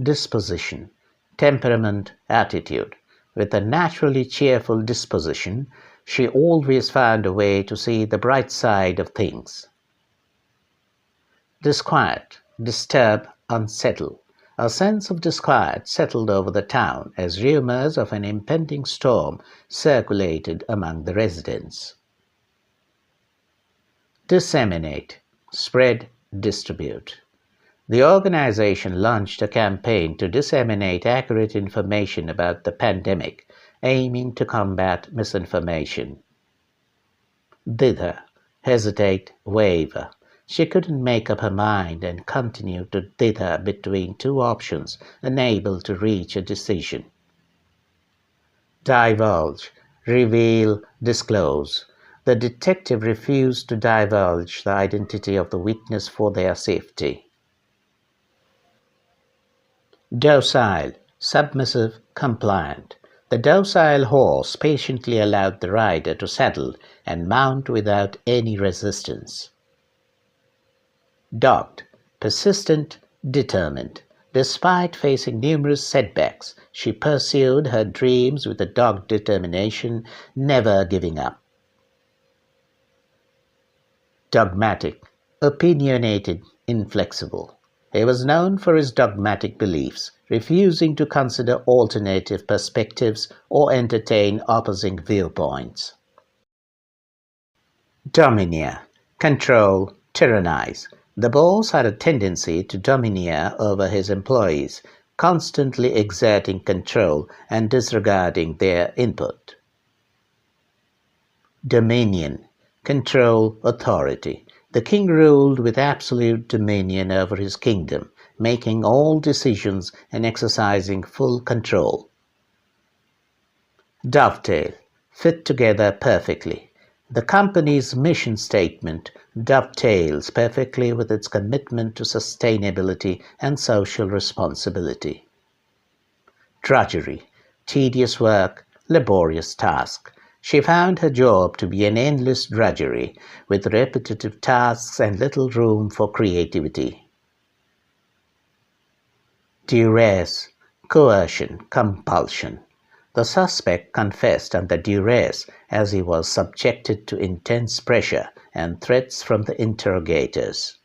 A: Disposition, temperament, attitude. With a naturally cheerful disposition, she always found a way to see the bright side of things. Disquiet, disturb, unsettle. A sense of disquiet settled over the town as rumors of an impending storm circulated among the residents. Disseminate, spread, distribute. The organization launched a campaign to disseminate accurate information about the pandemic, aiming to combat misinformation. Dither, hesitate, waver. She couldn't make up her mind and continued to dither between two options, unable to reach a decision. Divulge, reveal, disclose. The detective refused to divulge the identity of the witness for their safety. Docile, submissive, compliant. The docile horse patiently allowed the rider to saddle and mount without any resistance. Dogged, persistent, determined. Despite facing numerous setbacks, she pursued her dreams with a dogged determination, never giving up. Dogmatic, opinionated, inflexible. He was known for his dogmatic beliefs, refusing to consider alternative perspectives or entertain opposing viewpoints. Domineer, control, tyrannize. The boss had a tendency to domineer over his employees, constantly exerting control and disregarding their input. Dominion, control, authority. The king ruled with absolute dominion over his kingdom, making all decisions and exercising full control. Dovetail, fit together perfectly. The company's mission statement dovetails perfectly with its commitment to sustainability and social responsibility. Drudgery, tedious work, laborious task. She found her job to be an endless drudgery with repetitive tasks and little room for creativity. Duress, coercion, compulsion. The suspect confessed under duress as he was subjected to intense pressure and threats from the interrogators.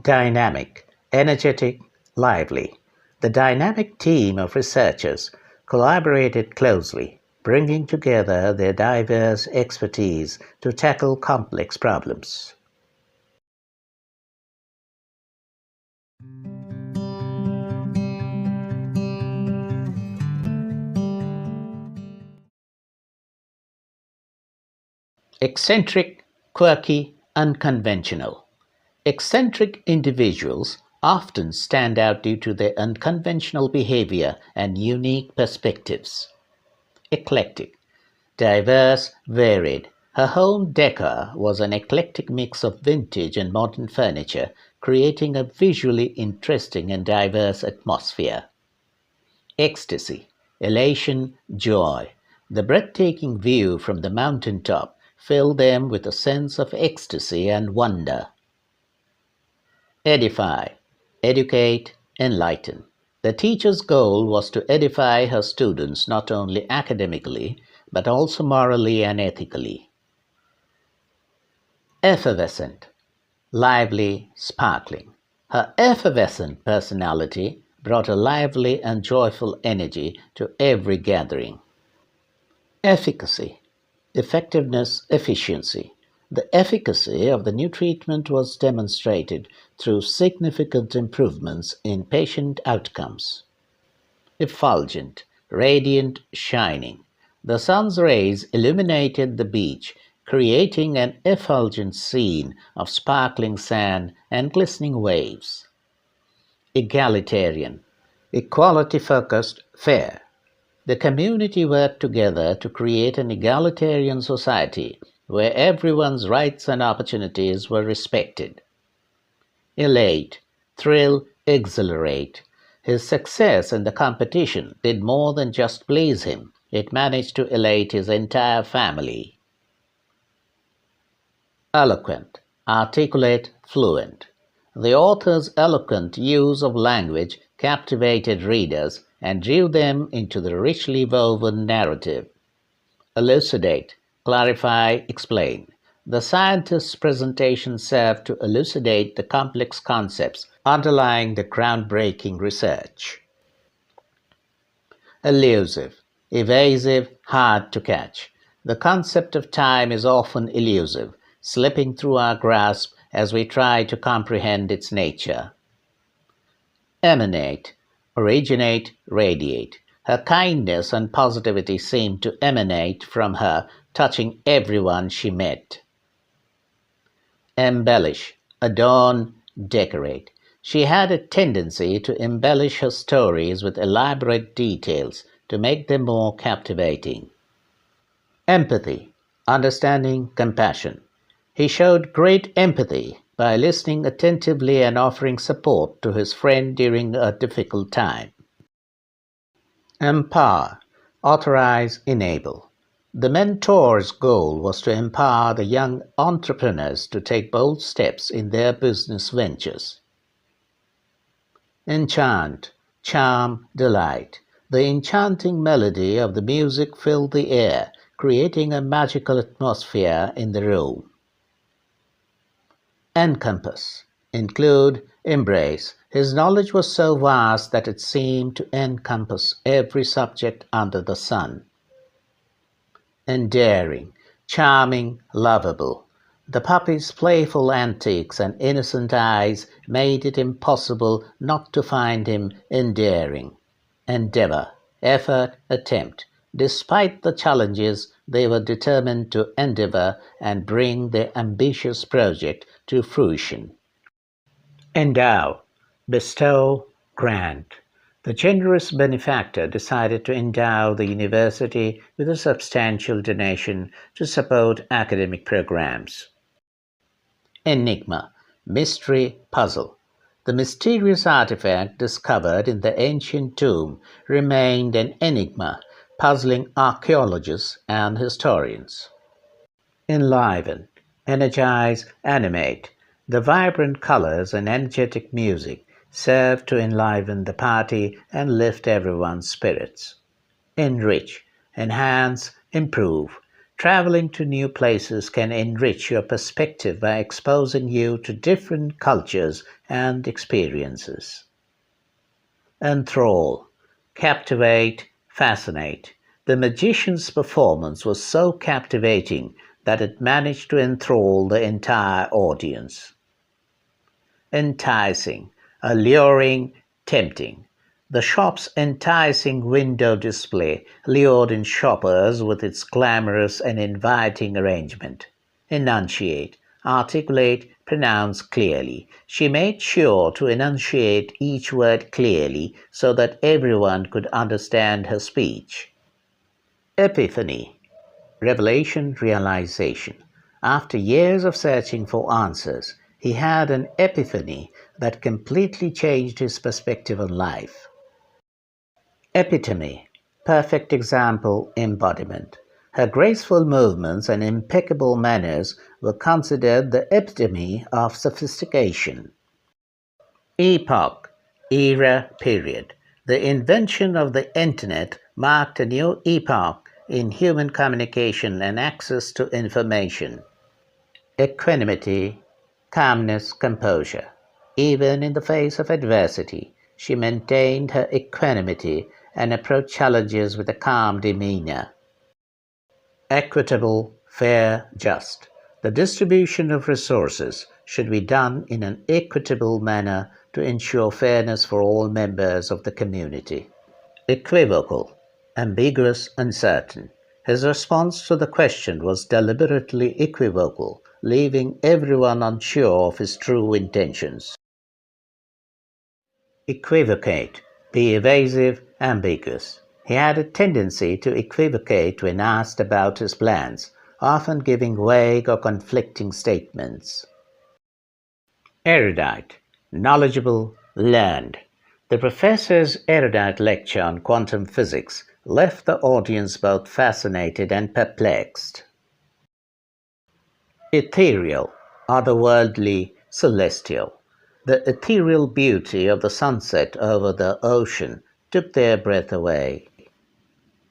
A: Dynamic, energetic, lively. The dynamic team of researchers collaborated closely, bringing together their diverse expertise to tackle complex problems. Eccentric, quirky, unconventional. Eccentric individuals often stand out due to their unconventional behavior and unique perspectives. Eclectic, diverse, varied. Her home decor was an eclectic mix of vintage and modern furniture, creating a visually interesting and diverse atmosphere. Ecstasy, elation, joy. The breathtaking view from the mountaintop filled them with a sense of ecstasy and wonder. Edify, educate, enlighten. The teacher's goal was to edify her students not only academically, but also morally and ethically. Effervescent, lively, sparkling. Her effervescent personality brought a lively and joyful energy to every gathering. Efficacy, effectiveness, efficiency. The efficacy of the new treatment was demonstrated through significant improvements in patient outcomes. Effulgent, radiant, shining. The sun's rays illuminated the beach, creating an effulgent scene of sparkling sand and glistening waves. Egalitarian, equality focused, fair. The community worked together to create an egalitarian society where everyone's rights and opportunities were respected. Elate, thrill, exhilarate. His success in the competition did more than just please him, it managed to elate his entire family. Eloquent, articulate, fluent. The author's eloquent use of language captivated readers and drew them into the richly woven narrative. Elucidate, clarify, explain. The scientist's presentation served to elucidate the complex concepts underlying the groundbreaking research. Elusive, evasive, hard to catch. The concept of time is often elusive, slipping through our grasp as we try to comprehend its nature. Emanate, originate, radiate. Her kindness and positivity seemed to emanate from her, touching everyone she met. Embellish, adorn, decorate. She had a tendency to embellish her stories with elaborate details to make them more captivating. Empathy, understanding, compassion. He showed great empathy by listening attentively and offering support to his friend during a difficult time. Empower, authorize, enable. The mentor's goal was to empower the young entrepreneurs to take bold steps in their business ventures. Enchant, charm, delight. The enchanting melody of the music filled the air, creating a magical atmosphere in the room. Encompass, include, embrace. His knowledge was so vast that it seemed to encompass every subject under the sun. Endearing, charming, lovable. The puppy's playful antics and innocent eyes made it impossible not to find him endearing. Endeavor, effort, attempt. Despite the challenges, they were determined to endeavor and bring their ambitious project to fruition. Endow, bestow, grant. The generous benefactor decided to endow the university with a substantial donation to support academic programs. Enigma, mystery, puzzle. The mysterious artifact discovered in the ancient tomb remained an enigma, puzzling archaeologists and historians. Enliven, energize, animate. The vibrant colors and energetic music serve to enliven the party and lift everyone's spirits. Enrich, enhance, improve. Traveling to new places can enrich your perspective by exposing you to different cultures and experiences. Enthrall, captivate, fascinate. The magician's performance was so captivating that it managed to enthrall the entire audience. Enticing, alluring, tempting. The shop's enticing window display lured in shoppers with its glamorous and inviting arrangement. Enunciate, articulate, pronounce clearly. She made sure to enunciate each word clearly so that everyone could understand her speech. Epiphany, revelation, realization. After years of searching for answers, he had an epiphany that completely changed his perspective on life. Epitome, perfect example, embodiment. Her graceful movements and impeccable manners were considered the epitome of sophistication. Epoch, era, period. The invention of the Internet marked a new epoch in human communication and access to information. Equanimity, calmness, composure. Even in the face of adversity, she maintained her equanimity and approached challenges with a calm demeanor. Equitable, fair, just. The distribution of resources should be done in an equitable manner to ensure fairness for all members of the community. Equivocal, ambiguous, uncertain. His response to the question was deliberately equivocal, leaving everyone unsure of his true intentions. Equivocate. Be evasive, ambiguous. He had a tendency to equivocate when asked about his plans, often giving vague or conflicting statements. Erudite. Knowledgeable, learned. The professor's erudite lecture on quantum physics left the audience both fascinated and perplexed. Ethereal, otherworldly, celestial. The ethereal beauty of the sunset over the ocean took their breath away.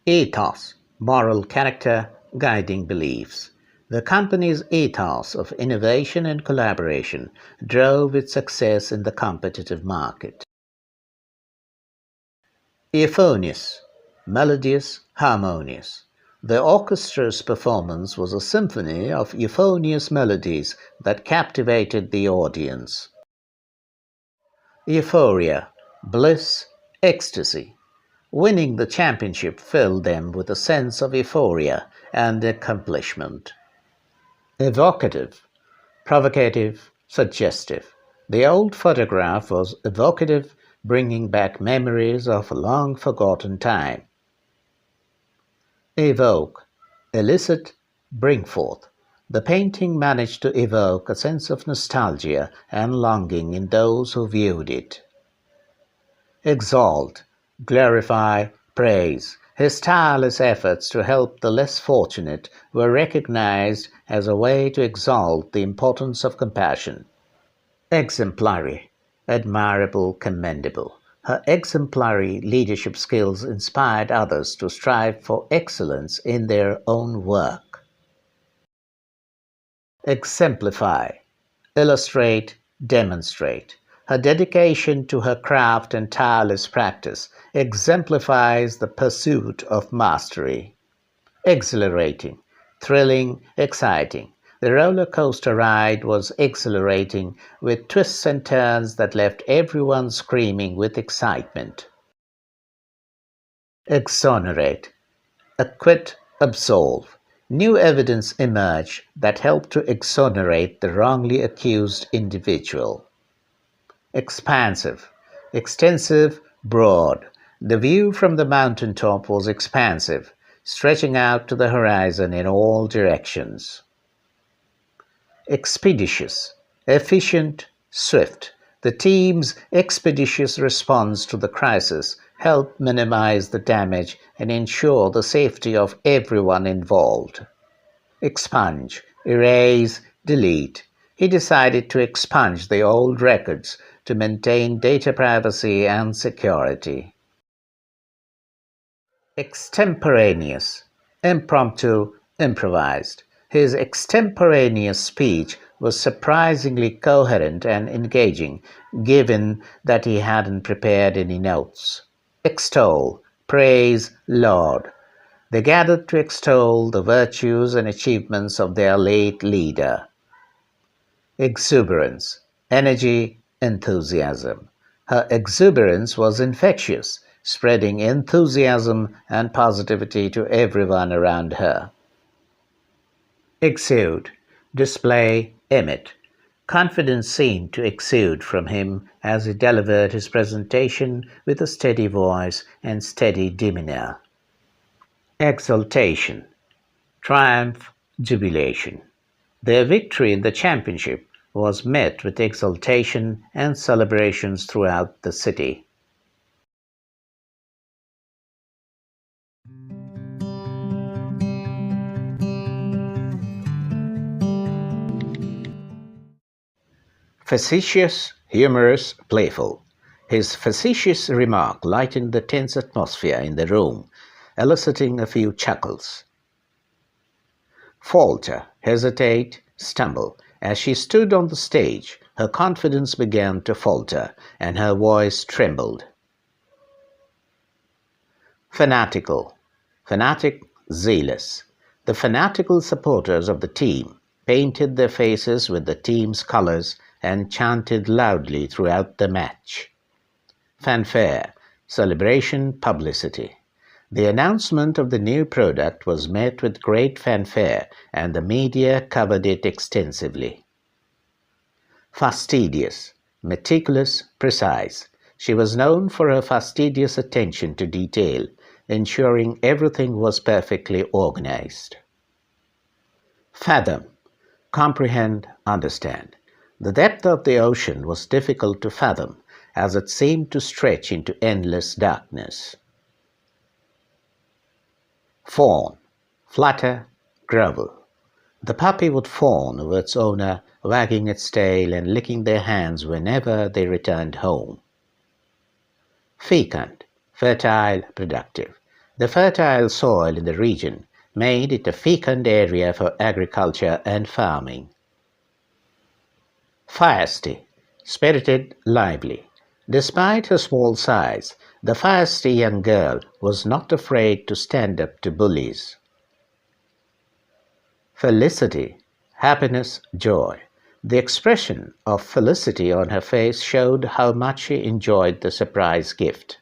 A: Ethos, moral character, guiding beliefs. The company's ethos of innovation and collaboration drove its success in the competitive market. Euphonious, melodious, harmonious. The orchestra's performance was a symphony of euphonious melodies that captivated the audience. Euphoria, bliss, ecstasy. Winning the championship filled them with a sense of euphoria and accomplishment. Evocative, provocative, suggestive. The old photograph was evocative, bringing back memories of a long forgotten time. Evoke, elicit, bring forth. The painting managed to evoke a sense of nostalgia and longing in those who viewed it. Exalt, glorify, praise. His tireless efforts to help the less fortunate were recognized as a way to exalt the importance of compassion. Exemplary, admirable, commendable. Her exemplary leadership skills inspired others to strive for excellence in their own work. Exemplify, illustrate, demonstrate. Her dedication to her craft and tireless practice exemplifies the pursuit of mastery. Exhilarating, thrilling, exciting. The roller coaster ride was exhilarating, with twists and turns that left everyone screaming with excitement. Exonerate, acquit, absolve. New evidence emerged that helped to exonerate the wrongly accused individual. Expansive, extensive, broad. The view from the mountaintop was expansive, stretching out to the horizon in all directions. Expeditious, efficient, swift. The team's expeditious response to the crisis helped minimize the damage and ensure the safety of everyone involved. Expunge, erase, delete. He decided to expunge the old records to maintain data privacy and security. Extemporaneous, impromptu, improvised. His extemporaneous speech was surprisingly coherent and engaging, given that he hadn't prepared any notes. Extol, praise, laud. They gathered to extol the virtues and achievements of their late leader. Exuberance, energy, enthusiasm. Her exuberance was infectious, spreading enthusiasm and positivity to everyone around her. Exude, display, emit. Confidence seemed to exude from him as he delivered his presentation with a steady voice and steady demeanor. Exultation, triumph, jubilation. Their victory in the championship was met with exultation and celebrations throughout the city. Facetious, humorous, playful. His facetious remark lightened the tense atmosphere in the room, eliciting a few chuckles. Falter, hesitate, stumble. As she stood on the stage, her confidence began to falter and her voice trembled. Fanatical, fanatic, zealous. The fanatical supporters of the team painted their faces with the team's colors and chanted loudly throughout the match. Fanfare, celebration, publicity. The announcement of the new product was met with great fanfare, and the media covered it extensively. Fastidious, meticulous, precise. She was known for her fastidious attention to detail, ensuring everything was perfectly organized. Fathom, comprehend, understand. The depth of the ocean was difficult to fathom, as it seemed to stretch into endless darkness. Fawn, flutter, grovel. The puppy would fawn over its owner, wagging its tail and licking their hands whenever they returned home. Fecund, fertile, productive. The fertile soil in the region made it a fecund area for agriculture and farming. Feisty, spirited, lively. Despite her small size, the feisty young girl was not afraid to stand up to bullies. Felicity, happiness, joy. The expression of felicity on her face showed how much she enjoyed the surprise gift.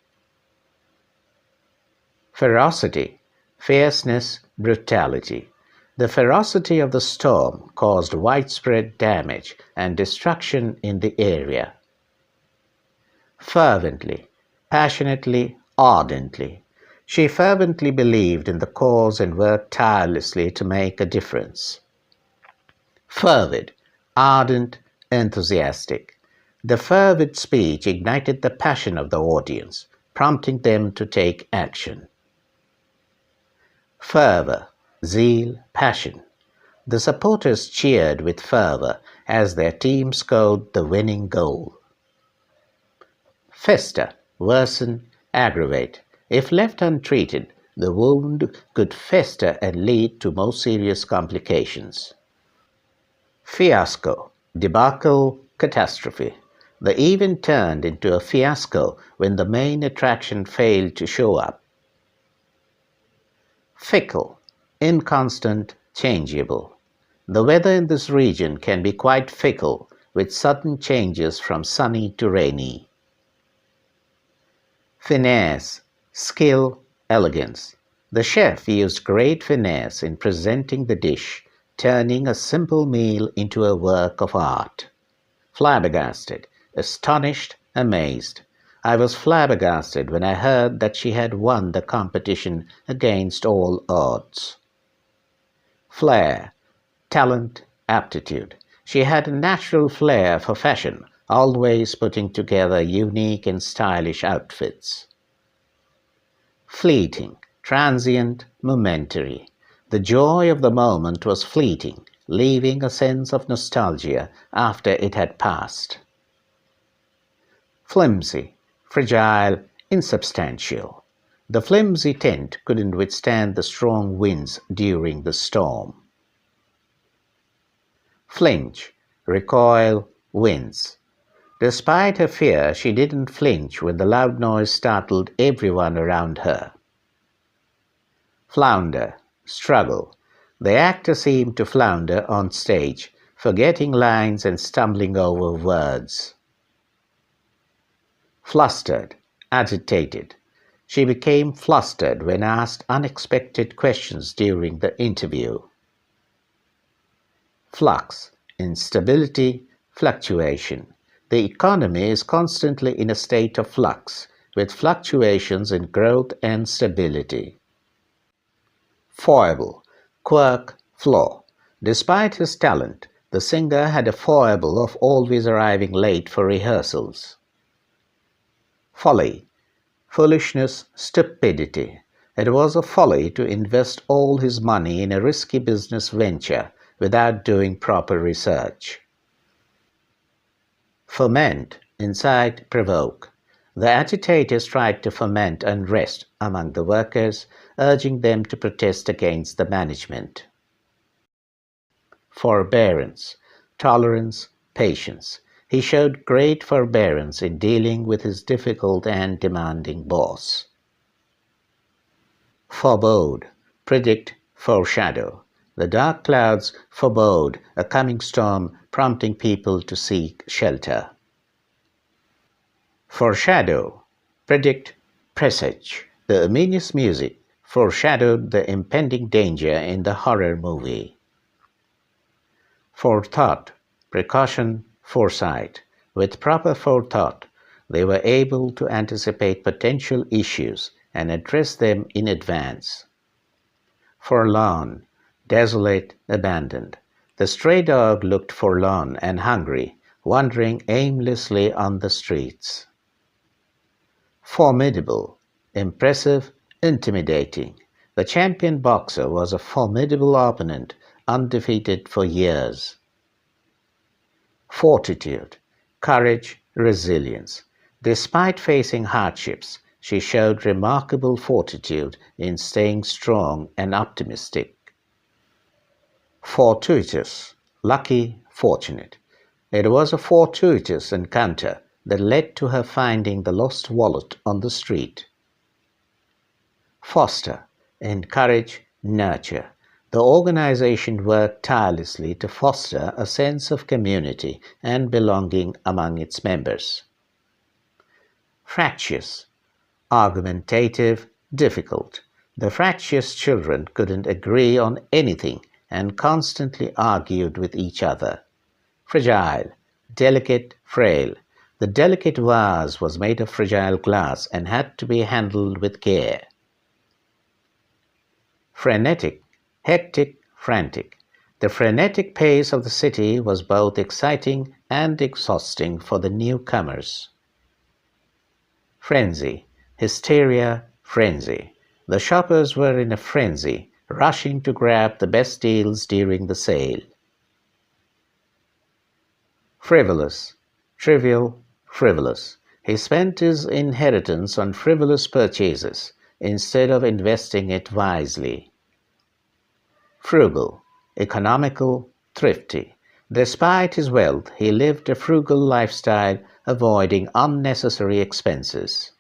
A: Ferocity, fierceness, brutality. The ferocity of the storm caused widespread damage and destruction in the area. Fervently, passionately, ardently. She fervently believed in the cause and worked tirelessly to make a difference. Fervid, ardent, enthusiastic. The fervid speech ignited the passion of the audience, prompting them to take action. Fervor, zeal, passion. The supporters cheered with fervor as their team scored the winning goal. Fester, worsen, aggravate. If left untreated, the wound could fester and lead to more serious complications. Fiasco, debacle, catastrophe. The event turned into a fiasco when the main attraction failed to show up. Fickle, inconstant, changeable. The weather in this region can be quite fickle, with sudden changes from sunny to rainy. Finesse, skill, elegance. The chef used great finesse in presenting the dish, turning a simple meal into a work of art. Flabbergasted, astonished, amazed. I was flabbergasted when I heard that she had won the competition against all odds. Flair, talent, aptitude. She had a natural flair for fashion, always putting together unique and stylish outfits. Fleeting, transient, momentary. The joy of the moment was fleeting, leaving a sense of nostalgia after it had passed. Flimsy, fragile, insubstantial. The flimsy tent couldn't withstand the strong winds during the storm. Flinch, recoil, wince. Despite her fear, she didn't flinch when the loud noise startled everyone around her. Flounder, struggle. The actor seemed to flounder on stage, forgetting lines and stumbling over words. Flustered, agitated. She became flustered when asked unexpected questions during the interview. Flux, instability, fluctuation. The economy is constantly in a state of flux, with fluctuations in growth and stability. Foible, quirk, flaw. Despite his talent, the singer had a foible of always arriving late for rehearsals. Folly, foolishness, stupidity. It was a folly to invest all his money in a risky business venture without doing proper research. Foment, incite, provoke. The agitators tried to foment unrest among the workers, urging them to protest against the management. Forbearance, tolerance, patience. He showed great forbearance in dealing with his difficult and demanding boss. Forebode, predict, foreshadow. The dark clouds forebode a coming storm, prompting people to seek shelter. Foreshadow, predict, presage. The ominous music foreshadowed the impending danger in the horror movie. Forethought, precaution, foresight. With proper forethought, they were able to anticipate potential issues and address them in advance. Forlorn, desolate, abandoned. The stray dog looked forlorn and hungry, wandering aimlessly on the streets. Formidable, impressive, intimidating. The champion boxer was a formidable opponent, undefeated for years. Fortitude, courage, resilience. Despite facing hardships, she showed remarkable fortitude in staying strong and optimistic. Fortuitous, lucky, fortunate. It was a fortuitous encounter that led to her finding the lost wallet on the street. Foster, encourage, nurture. The organization worked tirelessly to foster a sense of community and belonging among its members. Fractious, argumentative, difficult. The fractious children couldn't agree on anything and constantly argued with each other. Fragile, delicate, frail. The delicate vase was made of fragile glass and had to be handled with care. Frenetic, hectic, frantic. The frenetic pace of the city was both exciting and exhausting for the newcomers. Frenzy, hysteria, frenzy. The shoppers were in a frenzy, rushing to grab the best deals during the sale. Frivolous, trivial, frivolous. He spent his inheritance on frivolous purchases instead of investing it wisely. Frugal, economical, thrifty. Despite his wealth, he lived a frugal lifestyle, avoiding unnecessary expenses.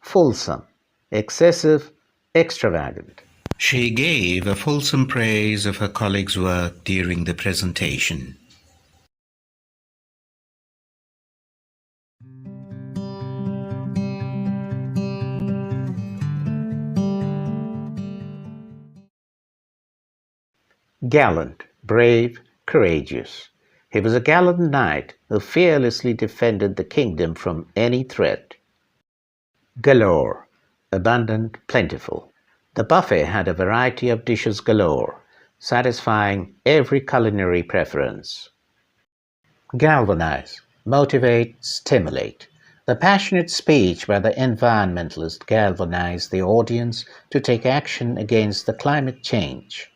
A: Fulsome, excessive, extravagant. She gave a fulsome praise of her colleague's work during the presentation. Gallant, brave, courageous. He was a gallant knight who fearlessly defended the kingdom from any threat. Galore, abundant, plentiful. The buffet had a variety of dishes galore, satisfying every culinary preference. Galvanize, motivate, stimulate. The passionate speech by the environmentalist galvanized the audience to take action against the climate change.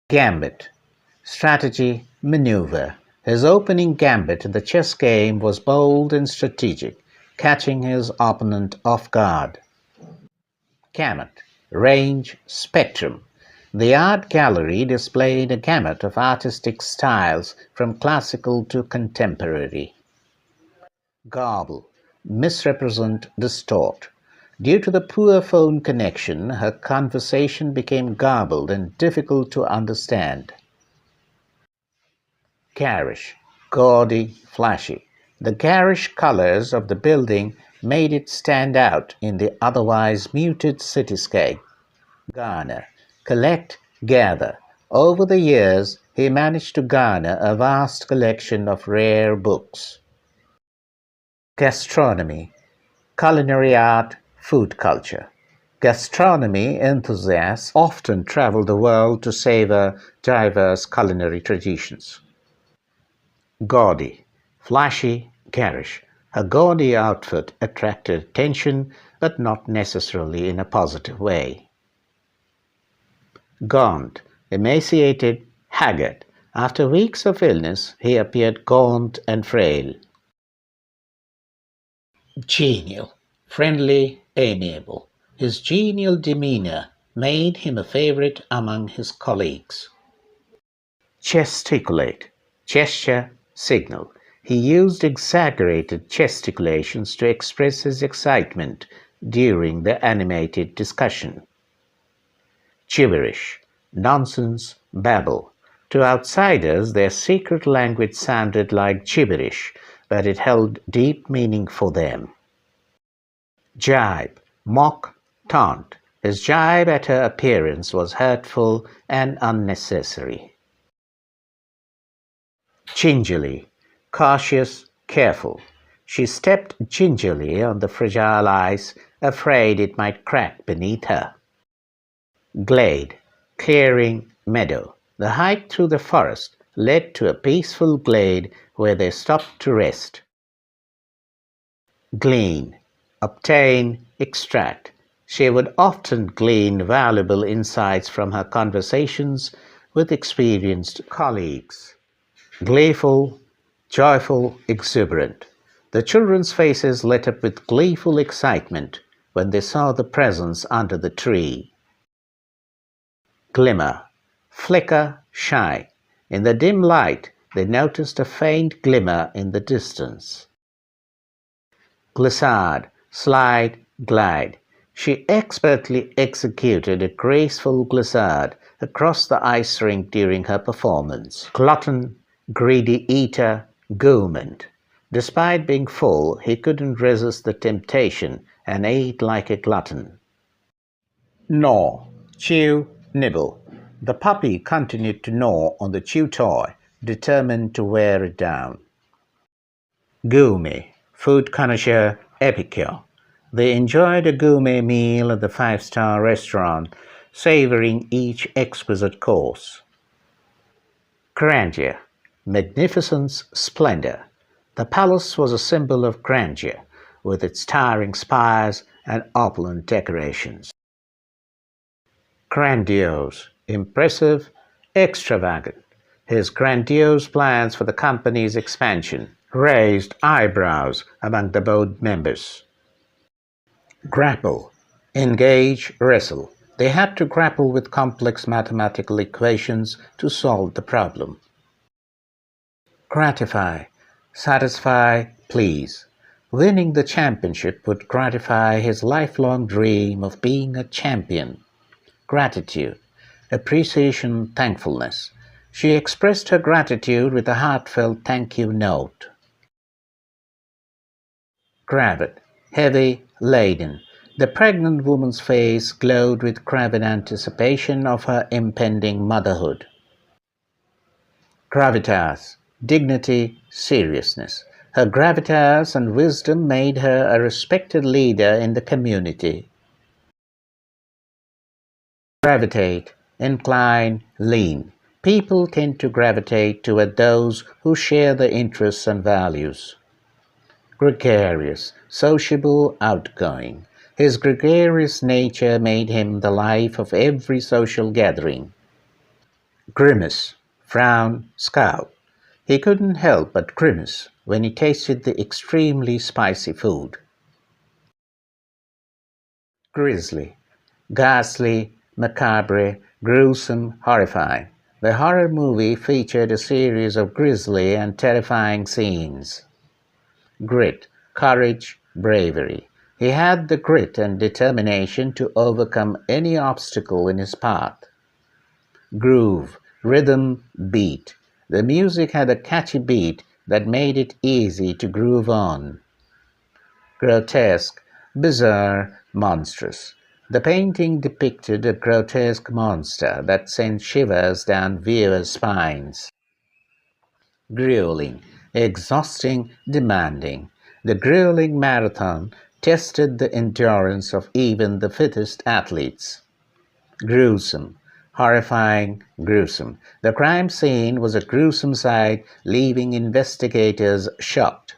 A: Gambit, strategy, maneuver. His opening gambit in the chess game was bold and strategic, catching his opponent off guard. Gamut, range, spectrum. The art gallery displayed a gamut of artistic styles from classical to contemporary. Garble, misrepresent, distort. Due to the poor phone connection, her conversation became garbled and difficult to understand. Garish, gaudy, flashy. The garish colors of the building made it stand out in the otherwise muted cityscape. Garner, collect, gather. Over the years, he managed to garner a vast collection of rare books. Gastronomy, culinary art, food culture. Gastronomy enthusiasts often travel the world to savor diverse culinary traditions. Gaudy, flashy, garish. Her gaudy outfit attracted attention, but not necessarily in a positive way. Gaunt, emaciated, haggard. After weeks of illness, he appeared gaunt and frail. Genial, friendly, amiable. His genial demeanor made him a favorite among his colleagues. Gesticulate, gesture, signal. He used exaggerated gesticulations to express his excitement during the animated discussion. Gibberish, nonsense, babble. To outsiders, their secret language sounded like gibberish, but it held deep meaning for them. Jibe, mock, taunt. His jibe at her appearance was hurtful and unnecessary. Gingerly, cautious, careful. She stepped gingerly on the fragile ice, afraid it might crack beneath her. Glade, clearing, meadow. The hike through the forest led to a peaceful glade where they stopped to rest. Glean, obtain, extract. She would often glean valuable insights from her conversations with experienced colleagues. Gleeful, joyful, exuberant. The children's faces lit up with gleeful excitement when they saw the presents under the tree. Glimmer, flicker, shine. In the dim light, they noticed a faint glimmer in the distance. Glissade, slide, glide. She expertly executed a graceful glissade across the ice rink during her performance. Glutton, greedy eater, gourmand. Despite being full, he couldn't resist the temptation and ate like a glutton. Gnaw, chew, nibble. The puppy continued to gnaw on the chew toy, determined to wear it down. Gourmet, food connoisseur, epicure. They enjoyed a gourmet meal at the five-star restaurant, savoring each exquisite course. Grandeur, magnificence, splendor. The palace was a symbol of grandeur, with its towering spires and opulent decorations. Grandiose, impressive, extravagant. His grandiose plans for the company's expansion raised eyebrows among the board members. Grapple, engage, wrestle. They had to grapple with complex mathematical equations to solve the problem. Gratify, satisfy, please. Winning the championship would gratify his lifelong dream of being a champion. Gratitude, appreciation, thankfulness. She expressed her gratitude with a heartfelt thank you note. Cravat, heavy, laden. The pregnant woman's face glowed with cravat anticipation of her impending motherhood. Gravitas, dignity, seriousness. Her gravitas and wisdom made her a respected leader in the community. Gravitate, incline, lean. People tend to gravitate toward those who share their interests and values. Gregarious, sociable, outgoing. His gregarious nature made him the life of every social gathering. Grimace, frown, scowl. He couldn't help but grimace when he tasted the extremely spicy food. Grisly, ghastly, macabre, gruesome, horrifying. The horror movie featured a series of grisly and terrifying scenes. Grit, courage, bravery. He had the grit and determination to overcome any obstacle in his path. Groove, rhythm, beat. The music had a catchy beat that made it easy to groove on. Grotesque, bizarre, monstrous. The painting depicted a grotesque monster that sent shivers down viewers' spines. Grueling, exhausting, demanding. The grueling marathon tested the endurance of even the fittest athletes. Gruesome, horrifying, gruesome. The crime scene was a gruesome sight, leaving investigators shocked.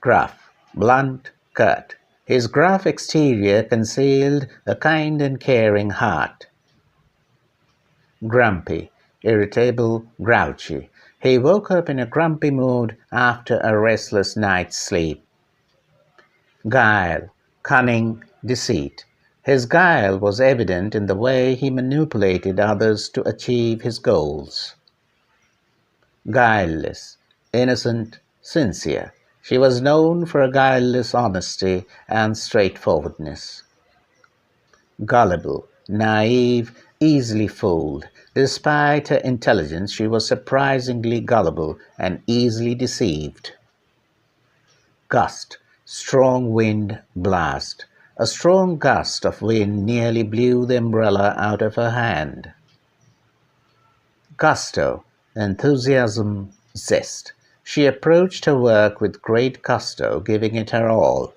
A: Gruff, blunt, curt. His gruff exterior concealed a kind and caring heart. Grumpy, irritable, grouchy. He woke up in a grumpy mood after a restless night's sleep. Guile, cunning, deceit. His guile was evident in the way he manipulated others to achieve his goals. Guileless, innocent, sincere. She was known for a guileless honesty and straightforwardness. Gullible, naive, easily fooled. Despite her intelligence, she was surprisingly gullible and easily deceived. Gust, Strong wind blast. A strong gust of wind nearly blew the umbrella out of her hand. Gusto, enthusiasm, zest. She approached her work with great gusto, giving it her all.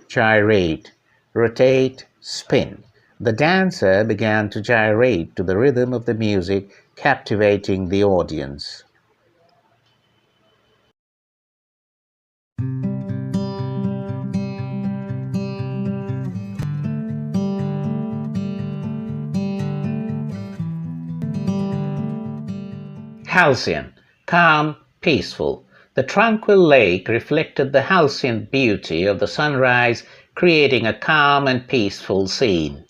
A: Gyrate, rotate, spin. The dancer began to gyrate to the rhythm of the music, captivating the audience. Halcyon, calm, peaceful. The tranquil lake reflected the halcyon beauty of the sunrise, creating a calm and peaceful scene.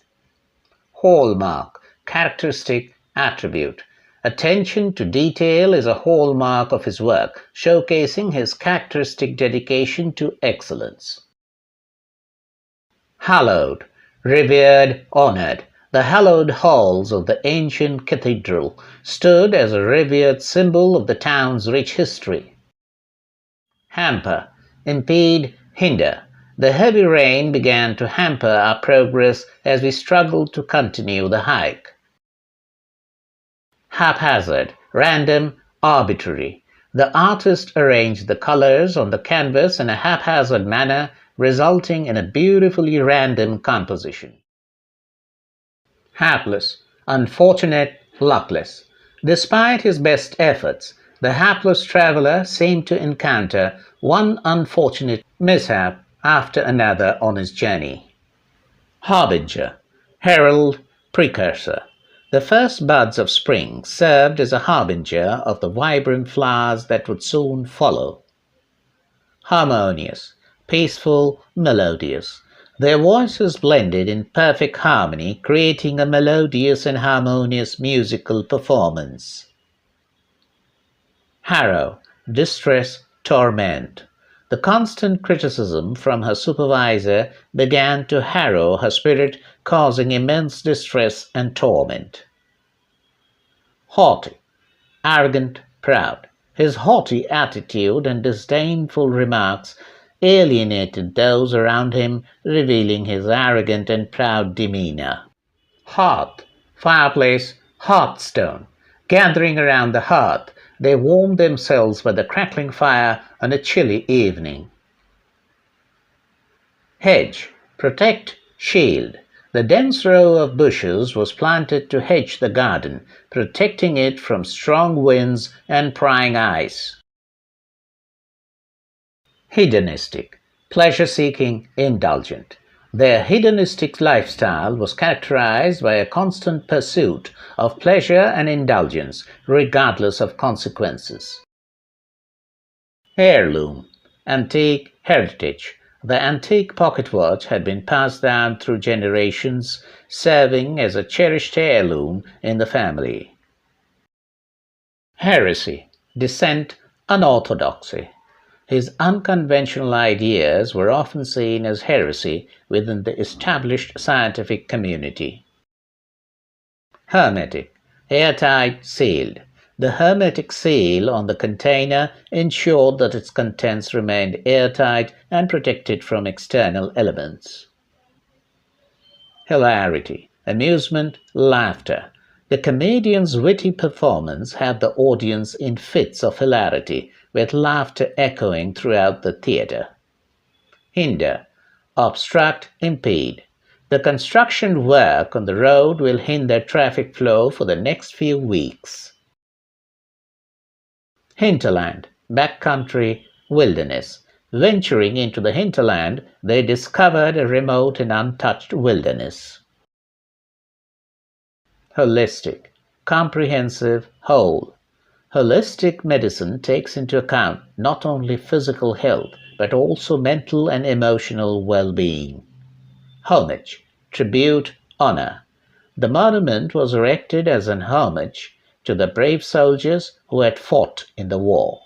A: Hallmark, characteristic, attribute. Attention to detail is a hallmark of his work, showcasing his characteristic dedication to excellence. Hallowed, revered, honored. The hallowed halls of the ancient cathedral stood as a revered symbol of the town's rich history. Hamper, impede, hinder. The heavy rain began to hamper our progress as we struggled to continue the hike. Haphazard, random, arbitrary. The artist arranged the colors on the canvas in a haphazard manner, resulting in a beautifully random composition. Hapless, unfortunate, luckless. Despite his best efforts, the hapless traveler seemed to encounter one unfortunate mishap after another on his journey. Harbinger, herald, precursor. The first buds of spring served as a harbinger of the vibrant flowers that would soon follow. Harmonious, peaceful, melodious. Their voices blended in perfect harmony, creating a melodious and harmonious musical performance. Harrow, distress, torment. The constant criticism from her supervisor began to harrow her spirit, causing immense distress and torment. Haughty, arrogant, proud. His haughty attitude and disdainful remarks alienated those around him, revealing his arrogant and proud demeanor. Hearth, fireplace, hearthstone. Gathering around the hearth, they warmed themselves by the crackling fire on a chilly evening. Hedge, protect, shield. The dense row of bushes was planted to hedge the garden, protecting it from strong winds and prying eyes. Hedonistic, pleasure-seeking, indulgent. Their hedonistic lifestyle was characterized by a constant pursuit of pleasure and indulgence, regardless of consequences. Heirloom, antique, heritage. The antique pocket watch had been passed down through generations, serving as a cherished heirloom in the family. Heresy, dissent, unorthodoxy. His unconventional ideas were often seen as heresy within the established scientific community. Hermetic, airtight, sealed. The hermetic seal on the container ensured that its contents remained airtight and protected from external elements. Hilarity, amusement, laughter. The comedian's witty performance had the audience in fits of hilarity, with laughter echoing throughout the theater. Hinder, obstruct, impede. The construction work on the road will hinder traffic flow for the next few weeks. Hinterland, backcountry, wilderness. Venturing into the hinterland, they discovered a remote and untouched wilderness. Holistic, comprehensive, whole. Holistic medicine takes into account not only physical health, but also mental and emotional well-being. Homage, tribute, honor. The monument was erected as an homage to the brave soldiers who had fought in the war.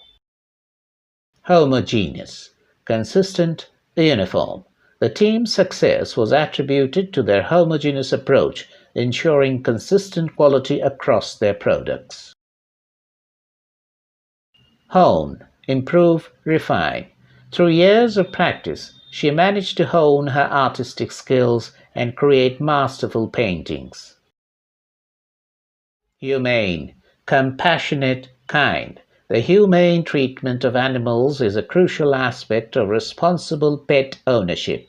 A: Homogeneous, consistent, uniform. The team's success was attributed to their homogeneous approach, ensuring consistent quality across their products. Hone, improve, refine. Through years of practice, she managed to hone her artistic skills and create masterful paintings. Humane, compassionate, kind. The humane treatment of animals is a crucial aspect of responsible pet ownership.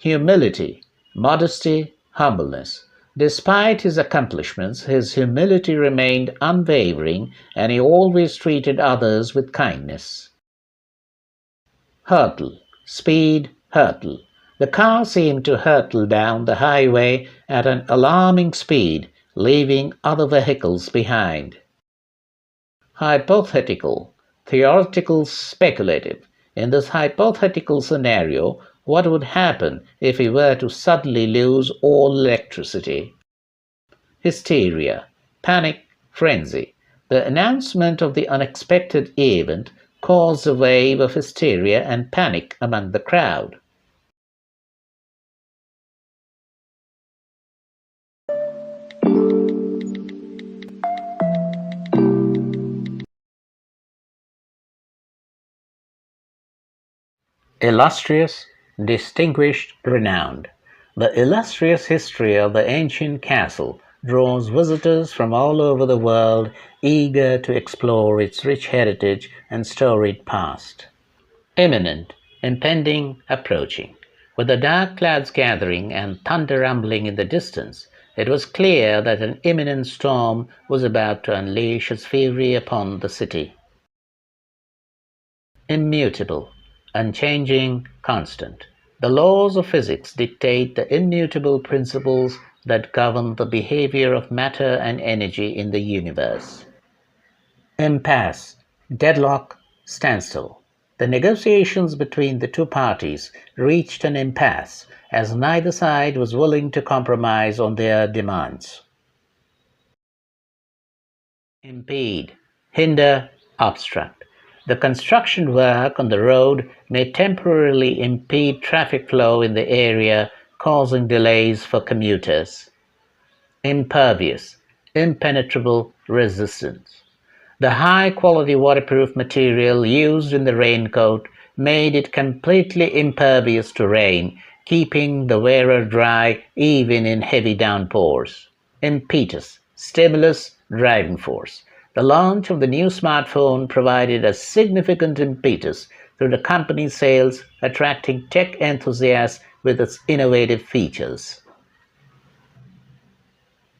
A: Humility, modesty, humbleness. Despite his accomplishments, his humility remained unwavering and he always treated others with kindness. Hurtle, speed, hurtle. The car seemed to hurtle down the highway at an alarming speed, leaving other vehicles behind. Hypothetical, theoretical, speculative. In this hypothetical scenario, what would happen if we were to suddenly lose all electricity? Hysteria, panic, frenzy. The announcement of the unexpected event caused a wave of hysteria and panic among the crowd. Illustrious, distinguished, renowned. The illustrious history of the ancient castle draws visitors from all over the world eager to explore its rich heritage and storied past. Imminent, impending, approaching. With the dark clouds gathering and thunder rumbling in the distance, it was clear that an imminent storm was about to unleash its fury upon the city. Immutable, unchanging, constant. The laws of physics dictate the immutable principles that govern the behavior of matter and energy in the universe. Impasse, deadlock, standstill. The negotiations between the two parties reached an impasse as neither side was willing to compromise on their demands. Impede, hinder, obstruct. The construction work on the road may temporarily impede traffic flow in the area, causing delays for commuters. Impervious, impenetrable, resistant. The high-quality waterproof material used in the raincoat made it completely impervious to rain, keeping the wearer dry even in heavy downpours. Impetus, stimulus, driving force. The launch of the new smartphone provided a significant impetus to the company's sales, attracting tech enthusiasts with its innovative features.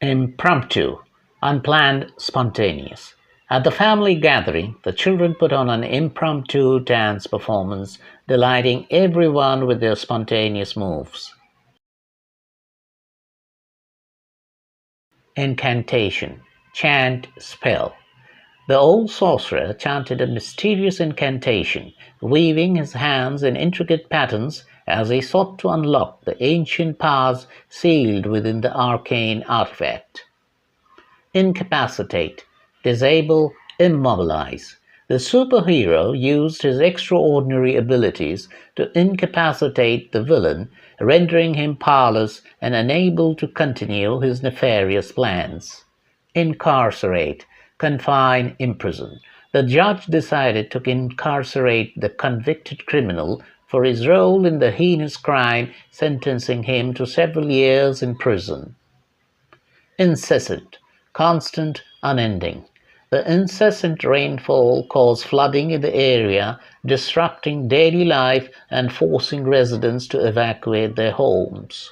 A: Impromptu, unplanned, spontaneous. At the family gathering, the children put on an impromptu dance performance, delighting everyone with their spontaneous moves. Incantation, chant, spell. The old sorcerer chanted a mysterious incantation, weaving his hands in intricate patterns as he sought to unlock the ancient powers sealed within the arcane artifact. Incapacitate, disable, immobilize. The superhero used his extraordinary abilities to incapacitate the villain, rendering him powerless and unable to continue his nefarious plans. Incarcerate, confine, imprison. The judge decided to incarcerate the convicted criminal for his role in the heinous crime, sentencing him to several years in prison. Incessant, constant, unending. The incessant rainfall caused flooding in the area, disrupting daily life and forcing residents to evacuate their homes.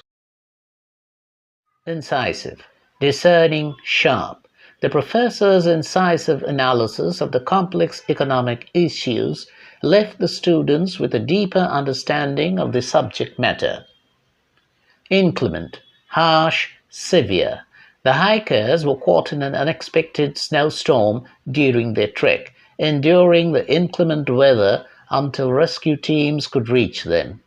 A: Incisive, discerning, sharp. The professor's incisive analysis of the complex economic issues left the students with a deeper understanding of the subject matter. Inclement, harsh, severe. The hikers were caught in an unexpected snowstorm during their trek, enduring the inclement weather until rescue teams could reach them.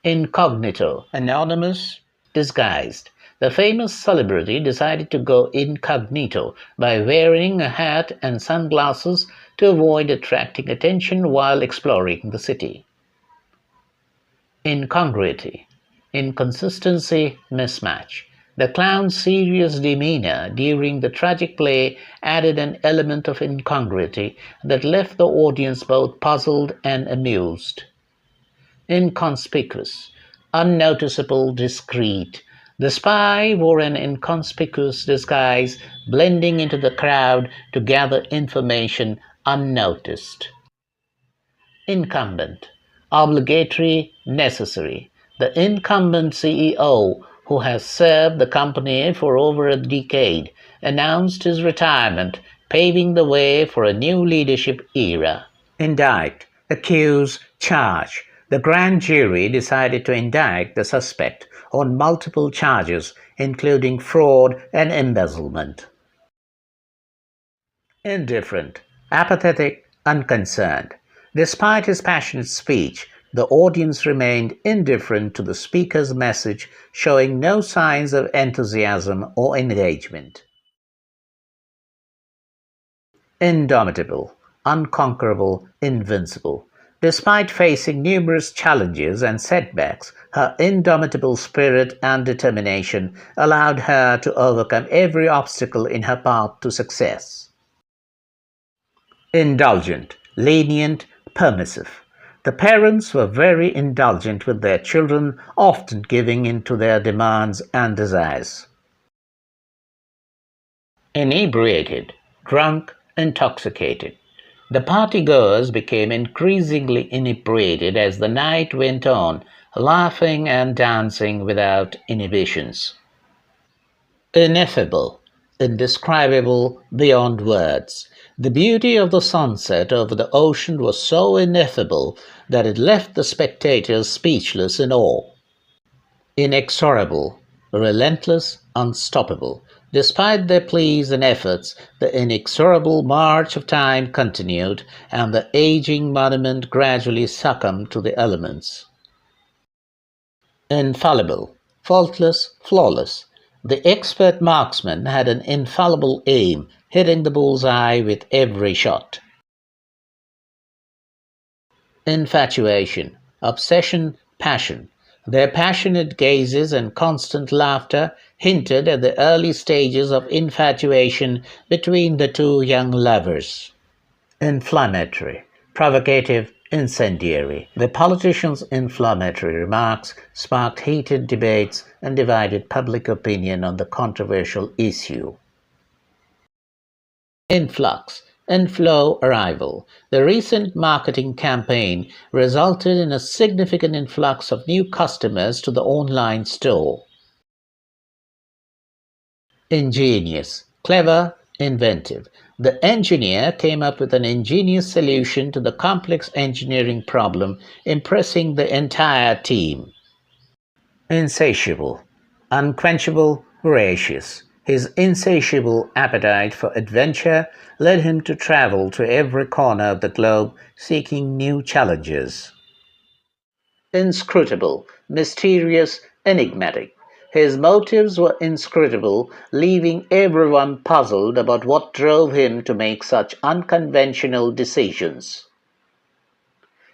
A: Incognito, anonymous, disguised. The famous celebrity decided to go incognito by wearing a hat and sunglasses to avoid attracting attention while exploring the city. Incongruity, inconsistency, mismatch. The clown's serious demeanor during the tragic play added an element of incongruity that left the audience both puzzled and amused. Inconspicuous, unnoticeable, discreet. The spy wore an inconspicuous disguise, blending into the crowd to gather information unnoticed. Incumbent, obligatory, necessary. The incumbent CEO, who has served the company for over a decade, announced his retirement, paving the way for a new leadership era. Indict, accuse, charge. The grand jury decided to indict the suspect on multiple charges, including fraud and embezzlement. Indifferent, apathetic, unconcerned. Despite his passionate speech, the audience remained indifferent to the speaker's message, showing no signs of enthusiasm or engagement. Indomitable, unconquerable, invincible. Despite facing numerous challenges and setbacks, her indomitable spirit and determination allowed her to overcome every obstacle in her path to success. Indulgent, lenient, permissive. The parents were very indulgent with their children, often giving in to their demands and desires. Inebriated, drunk, intoxicated. The partygoers became increasingly inebriated as the night went on, laughing and dancing without inhibitions. Ineffable, indescribable beyond words. The beauty of the sunset over the ocean was so ineffable that it left the spectators speechless in awe. Inexorable, relentless, unstoppable. Despite their pleas and efforts, the inexorable march of time continued, and the aging monument gradually succumbed to the elements. Infallible, faultless, flawless. The expert marksman had an infallible aim, hitting the bull's-eye with every shot. Infatuation, obsession, passion. Their passionate gazes and constant laughter hinted at the early stages of infatuation between the two young lovers. Inflammatory, provocative, incendiary. The politicians' inflammatory remarks sparked heated debates and divided public opinion on the controversial issue. Influx, inflow, arrival. The recent marketing campaign resulted in a significant influx of new customers to the online store. Ingenious, clever, inventive. The engineer came up with an ingenious solution to the complex engineering problem, impressing the entire team. Insatiable, unquenchable, voracious. His insatiable appetite for adventure led him to travel to every corner of the globe seeking new challenges. Inscrutable, mysterious, enigmatic. His motives were inscrutable, leaving everyone puzzled about what drove him to make such unconventional decisions.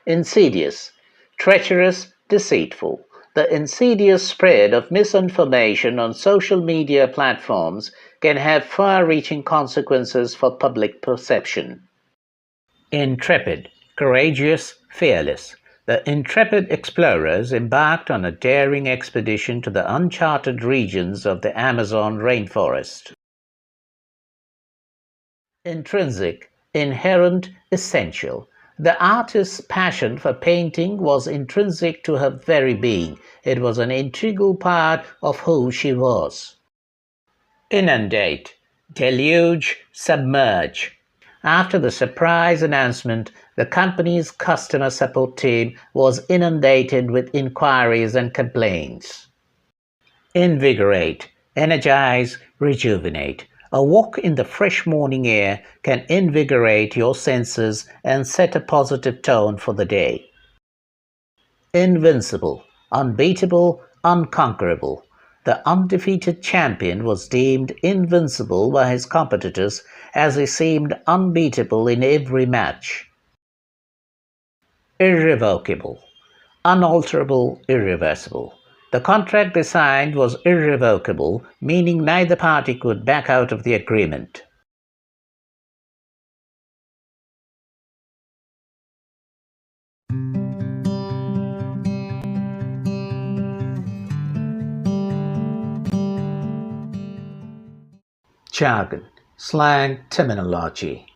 A: Insidious, treacherous, deceitful. The insidious spread of misinformation on social media platforms can have far-reaching consequences for public perception. Intrepid, courageous, fearless. The intrepid explorers embarked on a daring expedition to the uncharted regions of the Amazon rainforest. Intrinsic, inherent, essential. The artist's passion for painting was intrinsic to her very being. It was an integral part of who she was. Inundate, deluge, submerge. After the surprise announcement, the company's customer support team was inundated with inquiries and complaints. Invigorate, energize, rejuvenate. A walk in the fresh morning air can invigorate your senses and set a positive tone for the day. Invincible, unbeatable, unconquerable. The undefeated champion was deemed invincible by his competitors as he seemed unbeatable in every match. Irrevocable, unalterable, irreversible. The contract they signed was irrevocable, meaning neither party could back out of the agreement. Jargon, slang, terminology.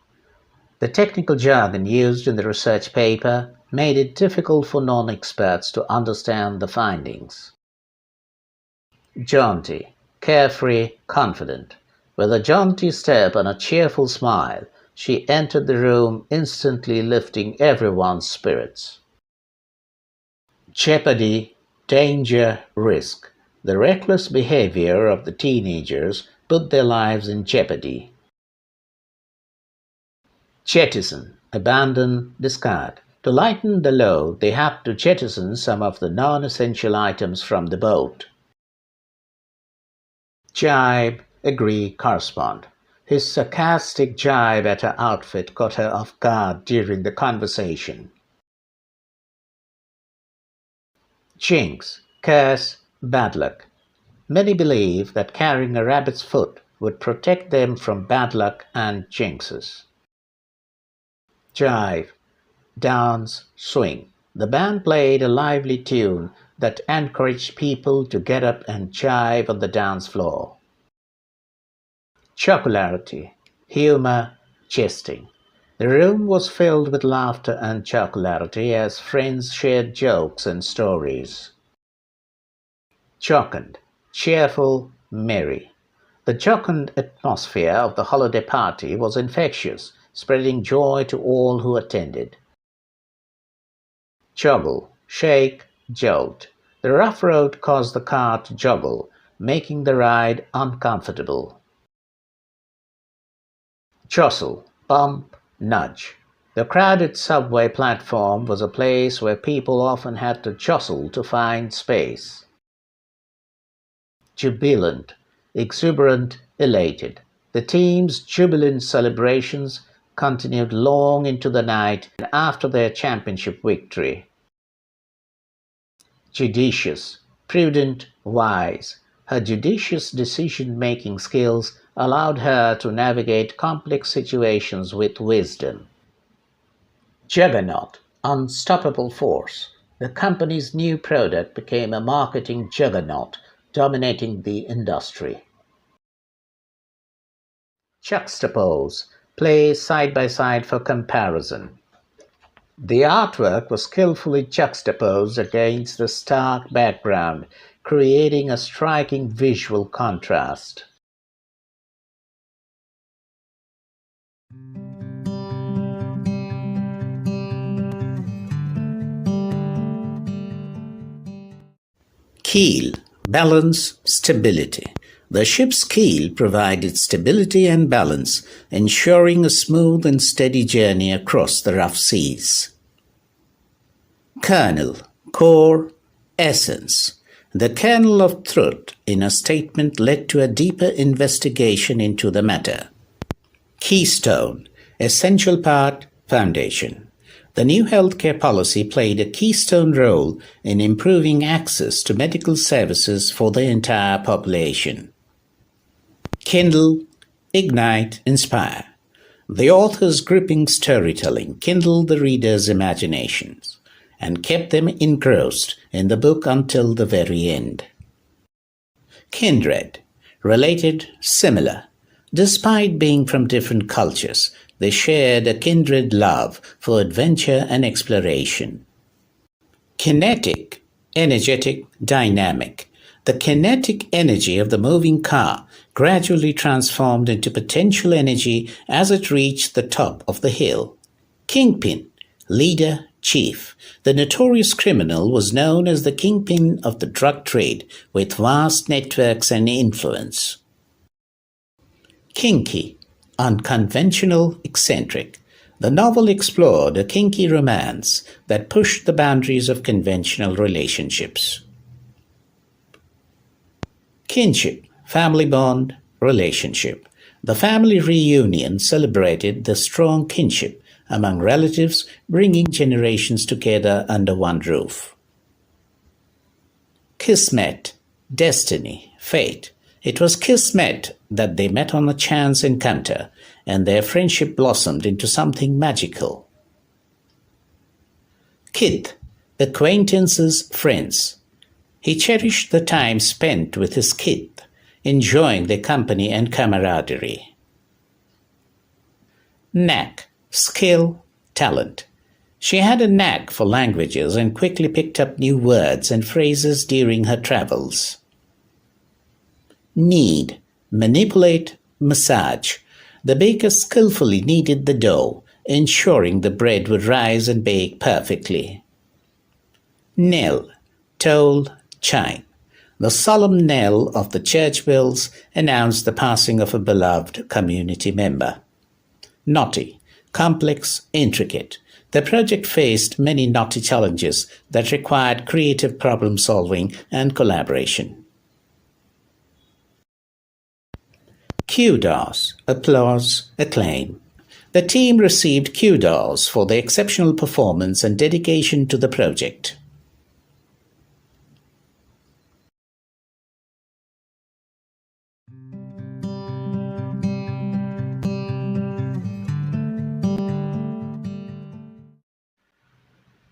A: The technical jargon used in the research paper made it difficult for non-experts to understand the findings. Jaunty, carefree, confident. With a jaunty step and a cheerful smile, she entered the room, instantly lifting everyone's spirits. Jeopardy, danger, risk. The reckless behavior of the teenagers put their lives in jeopardy. Jettison, abandon, discard. To lighten the load, they had to jettison some of the non-essential items from the boat. Jibe, agree, correspond. His sarcastic jibe at her outfit caught her off guard during the conversation. Jinx, curse, bad luck. Many believe that carrying a rabbit's foot would protect them from bad luck and jinxes. Jive, dance, swing. The band played a lively tune that encouraged people to get up and jive on the dance floor. Jocularity, humor, jesting. The room was filled with laughter and jocularity as friends shared jokes and stories. Jocund, cheerful, merry. The jocund atmosphere of the holiday party was infectious, spreading joy to all who attended. Joggle, shake, jolt. The rough road caused the car to joggle, making the ride uncomfortable. Jostle, bump, nudge. The crowded subway platform was a place where people often had to jostle to find space. Jubilant, exuberant, elated. The team's jubilant celebrations continued long into the night and after their championship victory. Judicious, prudent, wise. Her judicious decision-making skills allowed her to navigate complex situations with wisdom. Juggernaut, unstoppable force. The company's new product became a marketing juggernaut, dominating the industry. Juxtapose, place side by side for comparison. The artwork was skillfully juxtaposed against the stark background, creating a striking visual contrast. Keel, balance, stability. The ship's keel provided stability and balance, ensuring a smooth and steady journey across the rough seas. Kernel, core, essence. The kernel of truth in a statement led to a deeper investigation into the matter. Keystone, essential part, foundation. The new healthcare policy played a keystone role in improving access to medical services for the entire population. Kindle, ignite, inspire. The author's gripping storytelling kindled the reader's imaginations and kept them engrossed in the book until the very end. Kindred, related, similar. Despite being from different cultures, they shared a kindred love for adventure and exploration. Kinetic, energetic, dynamic. The kinetic energy of the moving car gradually transformed into potential energy as it reached the top of the hill. Kingpin, leader, chief. The notorious criminal was known as the kingpin of the drug trade with vast networks and influence. Kinky, unconventional, eccentric. The novel explored a kinky romance that pushed the boundaries of conventional relationships. Kinship, family bond, relationship. The family reunion celebrated the strong kinship among relatives, bringing generations together under one roof. Kismet, destiny, fate. It was Kismet that they met on a chance encounter, and their friendship blossomed into something magical. Kith, acquaintances, friends. He cherished the time spent with his kith, enjoying their company and camaraderie. Knack, skill, talent. She had a knack for languages and quickly picked up new words and phrases during her travels. Knead, manipulate, massage. The baker skillfully kneaded the dough, ensuring the bread would rise and bake perfectly. Knell, toll, chime. The solemn knell of the church bells announced the passing of a beloved community member. Knotty, complex, intricate. The project faced many knotty challenges that required creative problem solving and collaboration. Kudos, applause, acclaim. The team received kudos for their exceptional performance and dedication to the project.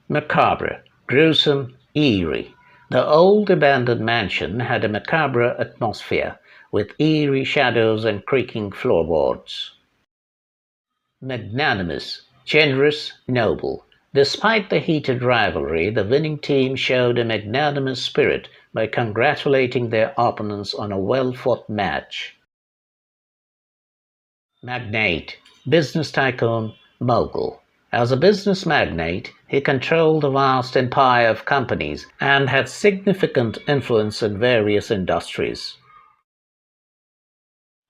A: Macabre, gruesome, eerie. The old abandoned mansion had a macabre atmosphere, with eerie shadows and creaking floorboards. Magnanimous, generous, noble. Despite the heated rivalry, the winning team showed a magnanimous spirit by congratulating their opponents on a well-fought match. Magnate, business tycoon, mogul. As a business magnate, he controlled a vast empire of companies and had significant influence in various industries.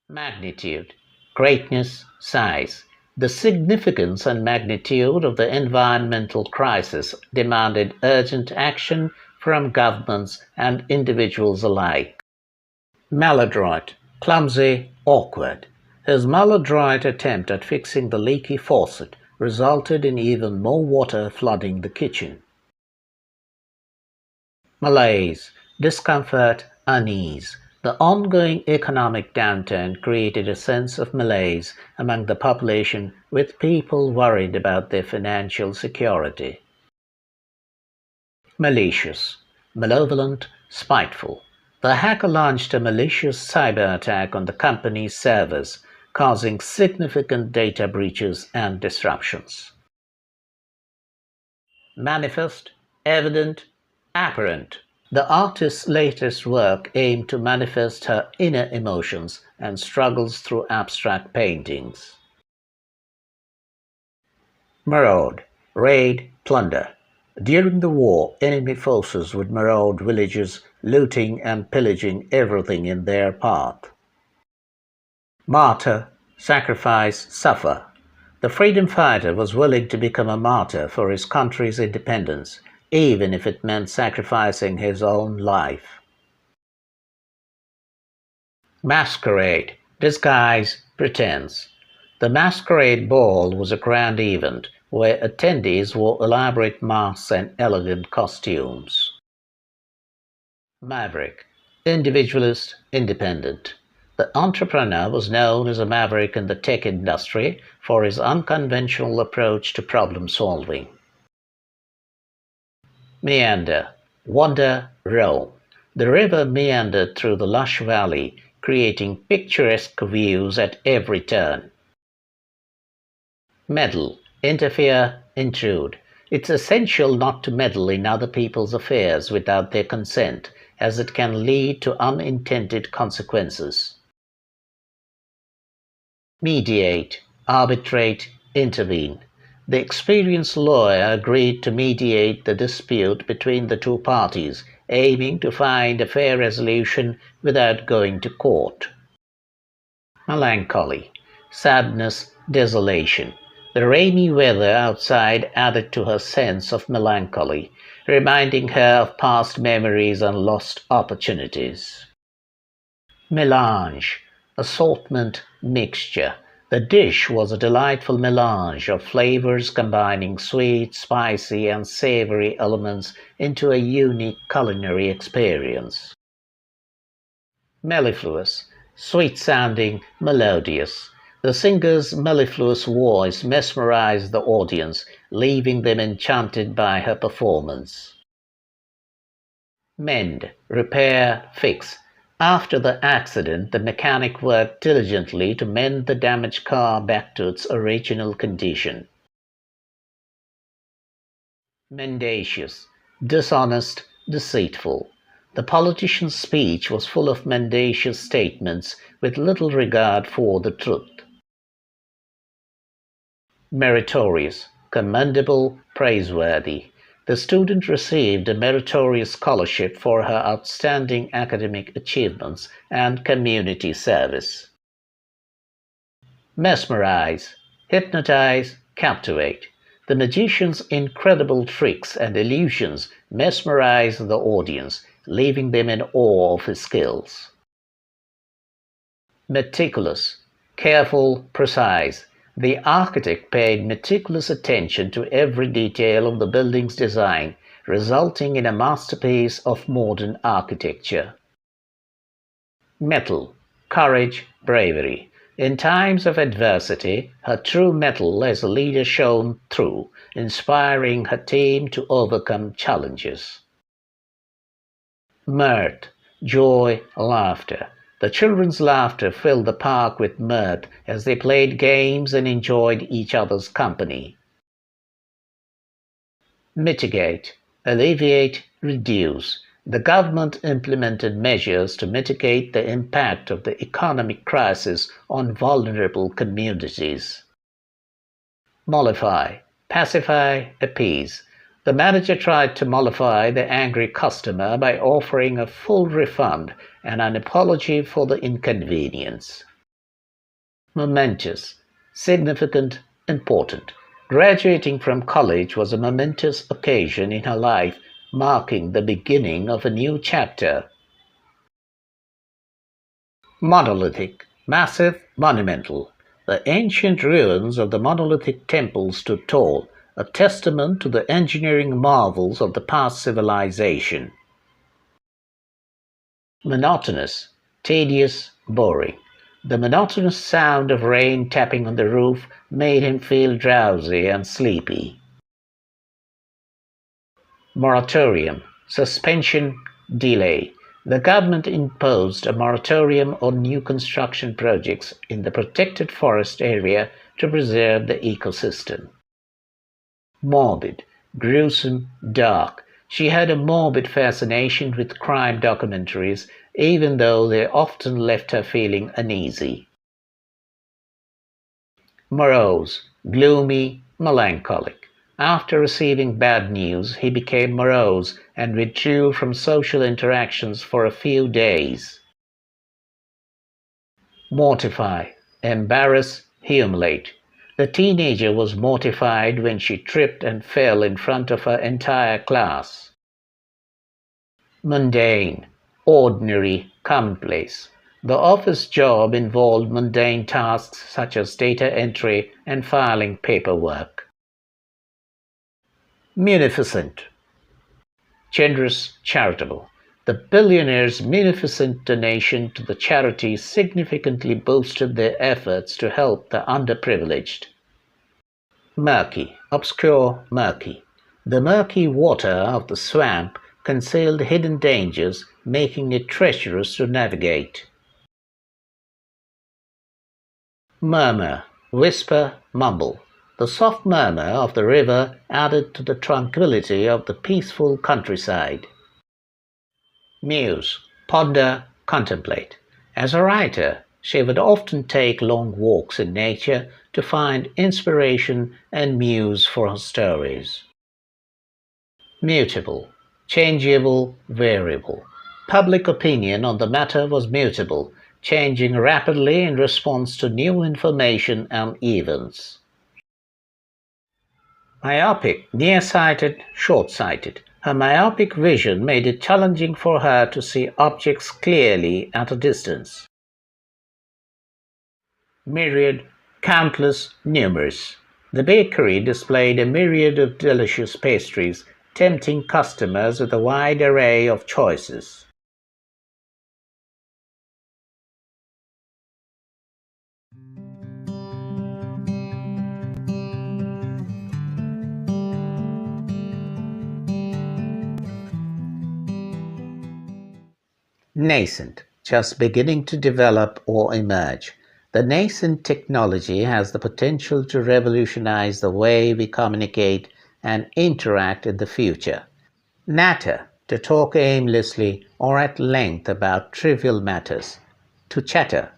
A: Magnitude, greatness, size. The significance and magnitude of the environmental crisis demanded urgent action from governments and individuals alike. Maladroit, clumsy, awkward. His maladroit attempt at fixing the leaky faucet resulted in even more water flooding the kitchen. Malaise, discomfort, unease. The ongoing economic downturn created a sense of malaise among the population, with people worried about their financial security. Malicious, malevolent, spiteful. The hacker launched a malicious cyber attack on the company's servers, causing significant data breaches and disruptions. Manifest, evident, apparent. The artist's latest work aimed to manifest her inner emotions and struggles through abstract paintings. Maraud, raid, plunder. During the war, enemy forces would maraud villages, looting and pillaging everything in their path. Martyr, sacrifice, suffer. The freedom fighter was willing to become a martyr for his country's independence, even if it meant sacrificing his own life. Masquerade, disguise, pretense. The masquerade ball was a grand event where attendees wore elaborate masks and elegant costumes. Maverick, individualist, independent. The entrepreneur was known as a maverick in the tech industry for his unconventional approach to problem solving. Meander, wander, roam. The river meandered through the lush valley, creating picturesque views at every turn. Meddle, interfere, intrude. It's essential not to meddle in other people's affairs without their consent, as it can lead to unintended consequences. Mediate, arbitrate, intervene. The experienced lawyer agreed to mediate the dispute between the two parties, aiming to find a fair resolution without going to court. Melancholy, sadness, desolation. The rainy weather outside added to her sense of melancholy, reminding her of past memories and lost opportunities. Melange, assortment, mixture. The dish was a delightful melange of flavors combining sweet, spicy, and savory elements into a unique culinary experience. Mellifluous, sweet-sounding, melodious. The singer's mellifluous voice mesmerized the audience, leaving them enchanted by her performance. Mend, repair, fix. After the accident, the mechanic worked diligently to mend the damaged car back to its original condition. Mendacious, dishonest, deceitful. The politician's speech was full of mendacious statements with little regard for the truth. Meritorious, commendable, praiseworthy. The student received a meritorious scholarship for her outstanding academic achievements and community service. Mesmerize, hypnotize, captivate. The magician's incredible tricks and illusions mesmerize the audience, leaving them in awe of his skills. Meticulous, careful, precise. The architect paid meticulous attention to every detail of the building's design, resulting in a masterpiece of modern architecture. Mettle, courage, bravery. In times of adversity, her true mettle as a leader shone through, inspiring her team to overcome challenges. Mirth, joy, laughter. The children's laughter filled the park with mirth as they played games and enjoyed each other's company. Mitigate, alleviate, reduce. The government implemented measures to mitigate the impact of the economic crisis on vulnerable communities. Mollify, pacify, appease. The manager tried to mollify the angry customer by offering a full refund and an apology for the inconvenience. Momentous, significant, important. Graduating from college was a momentous occasion in her life, marking the beginning of a new chapter. Monolithic, massive, monumental. The ancient ruins of the monolithic temple stood tall, a testament to the engineering marvels of the past civilization. Monotonous, tedious, boring. The monotonous sound of rain tapping on the roof made him feel drowsy and sleepy. Moratorium, suspension, delay. The government imposed a moratorium on new construction projects in the protected forest area to preserve the ecosystem. Morbid, gruesome, dark. She had a morbid fascination with crime documentaries, even though they often left her feeling uneasy. Morose, gloomy, melancholic. After receiving bad news, he became morose and withdrew from social interactions for a few days. Mortify, embarrass, humiliate. The teenager was mortified when she tripped and fell in front of her entire class. Mundane, ordinary, commonplace. The office job involved mundane tasks such as data entry and filing paperwork. Munificent, generous, charitable. The billionaire's munificent donation to the charity significantly boosted their efforts to help the underprivileged. Murky, obscure, murky. The murky water of the swamp concealed hidden dangers, making it treacherous to navigate. Murmur, whisper, mumble. The soft murmur of the river added to the tranquility of the peaceful countryside. Muse, ponder, contemplate. As a writer, she would often take long walks in nature to find inspiration and muse for her stories. Mutable, changeable, variable. Public opinion on the matter was mutable, changing rapidly in response to new information and events. Myopic, nearsighted, short-sighted. Her myopic vision made it challenging for her to see objects clearly at a distance. Myriad, Countless, numerous. The bakery displayed a myriad of delicious pastries, tempting customers with a wide array of choices. Nascent, just beginning to develop or emerge. The nascent technology has the potential to revolutionize the way we communicate and interact in the future. Natter, to talk aimlessly or at length about trivial matters. To chatter.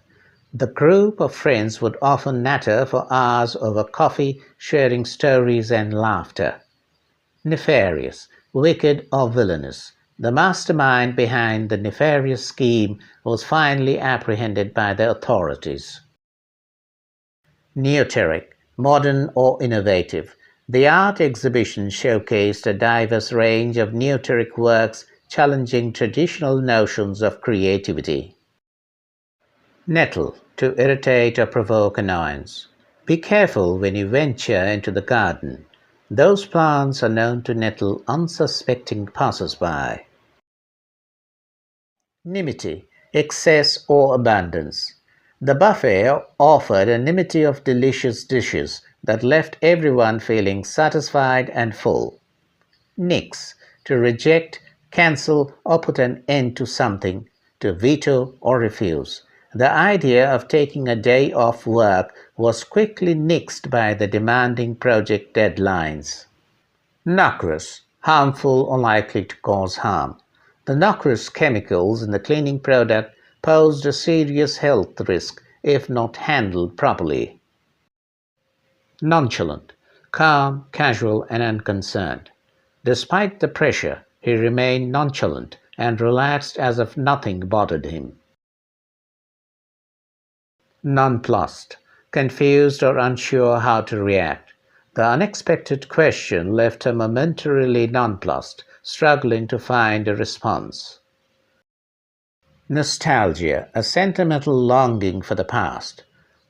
A: The group of friends would often natter for hours over coffee, sharing stories and laughter. Nefarious, wicked or villainous. The mastermind behind the nefarious scheme was finally apprehended by the authorities. Neoteric, modern or innovative. The art exhibition showcased a diverse range of neoteric works challenging traditional notions of creativity. Nettle, to irritate or provoke annoyance. Be careful when you venture into the garden. Those plants are known to nettle unsuspecting passers-by. Nimity, excess or abundance. The buffet offered a nimity of delicious dishes that left everyone feeling satisfied and full. Nix, to reject, cancel, or put an end to something, to veto or refuse. The idea of taking a day off work was quickly nixed by the demanding project deadlines. Nocrous, harmful or likely to cause harm. The nocrous chemicals in the cleaning product posed a serious health risk if not handled properly. Nonchalant, calm, casual, and unconcerned. Despite the pressure, he remained nonchalant and relaxed as if nothing bothered him. Nonplussed, confused or unsure how to react. The unexpected question left her momentarily nonplussed, struggling to find a response. Nostalgia, a sentimental longing for the past.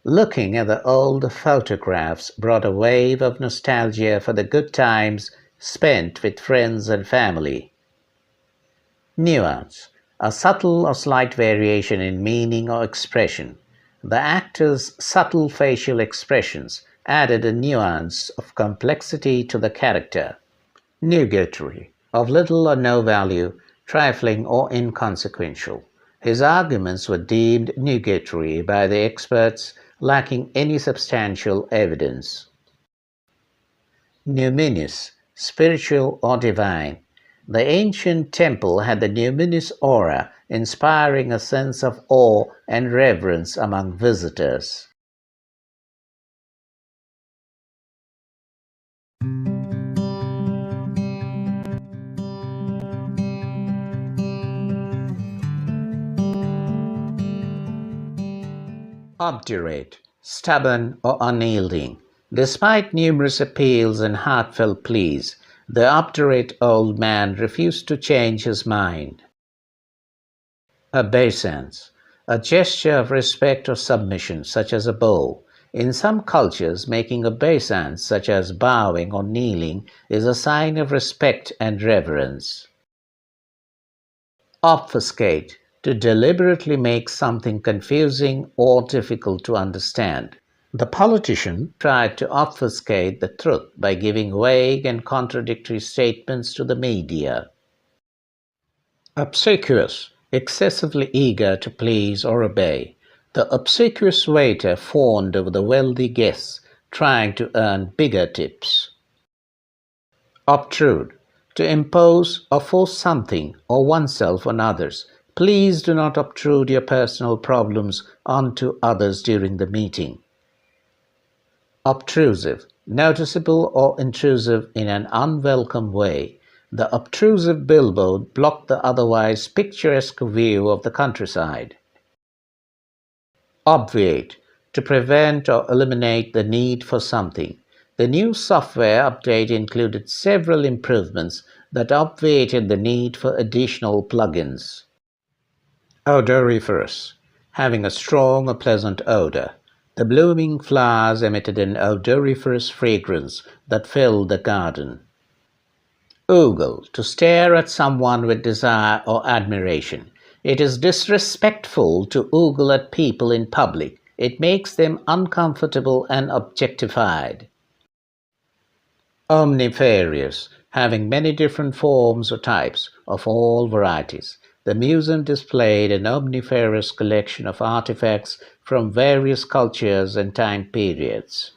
A: Looking at the old photographs brought a wave of nostalgia for the good times spent with friends and family. Nuance, a subtle or slight variation in meaning or expression. The actor's subtle facial expressions added a nuance of complexity to the character. Nugatory, of little or no value, trifling or inconsequential. His arguments were deemed nugatory by the experts, lacking any substantial evidence. Numinous, spiritual or divine. The ancient temple had the numinous aura, inspiring a sense of awe and reverence among visitors. Obdurate, stubborn or unyielding. Despite numerous appeals and heartfelt pleas, the obdurate old man refused to change his mind. Obeisance, a gesture of respect or submission, such as a bow. In some cultures, making obeisance, such as bowing or kneeling, is a sign of respect and reverence. Obfuscate, to deliberately make something confusing or difficult to understand. The politician tried to obfuscate the truth by giving vague and contradictory statements to the media. Obsequious, excessively eager to please or obey. The obsequious waiter fawned over the wealthy guests, trying to earn bigger tips. Obtrude, to impose or force something or oneself on others. Please do not obtrude your personal problems onto others during the meeting. Obtrusive, noticeable or intrusive in an unwelcome way. The obtrusive billboard blocked the otherwise picturesque view of the countryside. Obviate, to prevent or eliminate the need for something. The new software update included several improvements that obviated the need for additional plugins. Odoriferous, having a strong or pleasant odor. The blooming flowers emitted an odoriferous fragrance that filled the garden. Ogle, to stare at someone with desire or admiration. It is disrespectful to ogle at people in public. It makes them uncomfortable and objectified. Omnifarious, having many different forms or types of all varieties. The museum displayed an omnivorous collection of artifacts from various cultures and time periods.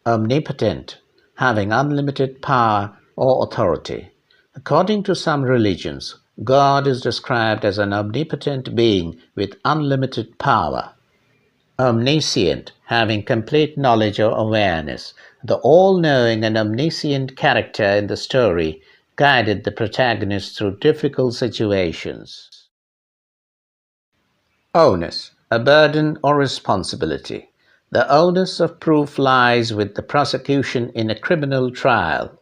A: Omnipotent, having unlimited power or authority. According to some religions, God is described as an omnipotent being with unlimited power. Omniscient, having complete knowledge or awareness. The all-knowing and omniscient character in the story guided the protagonist through difficult situations. Onus, a burden or responsibility. The onus of proof lies with the prosecution in a criminal trial.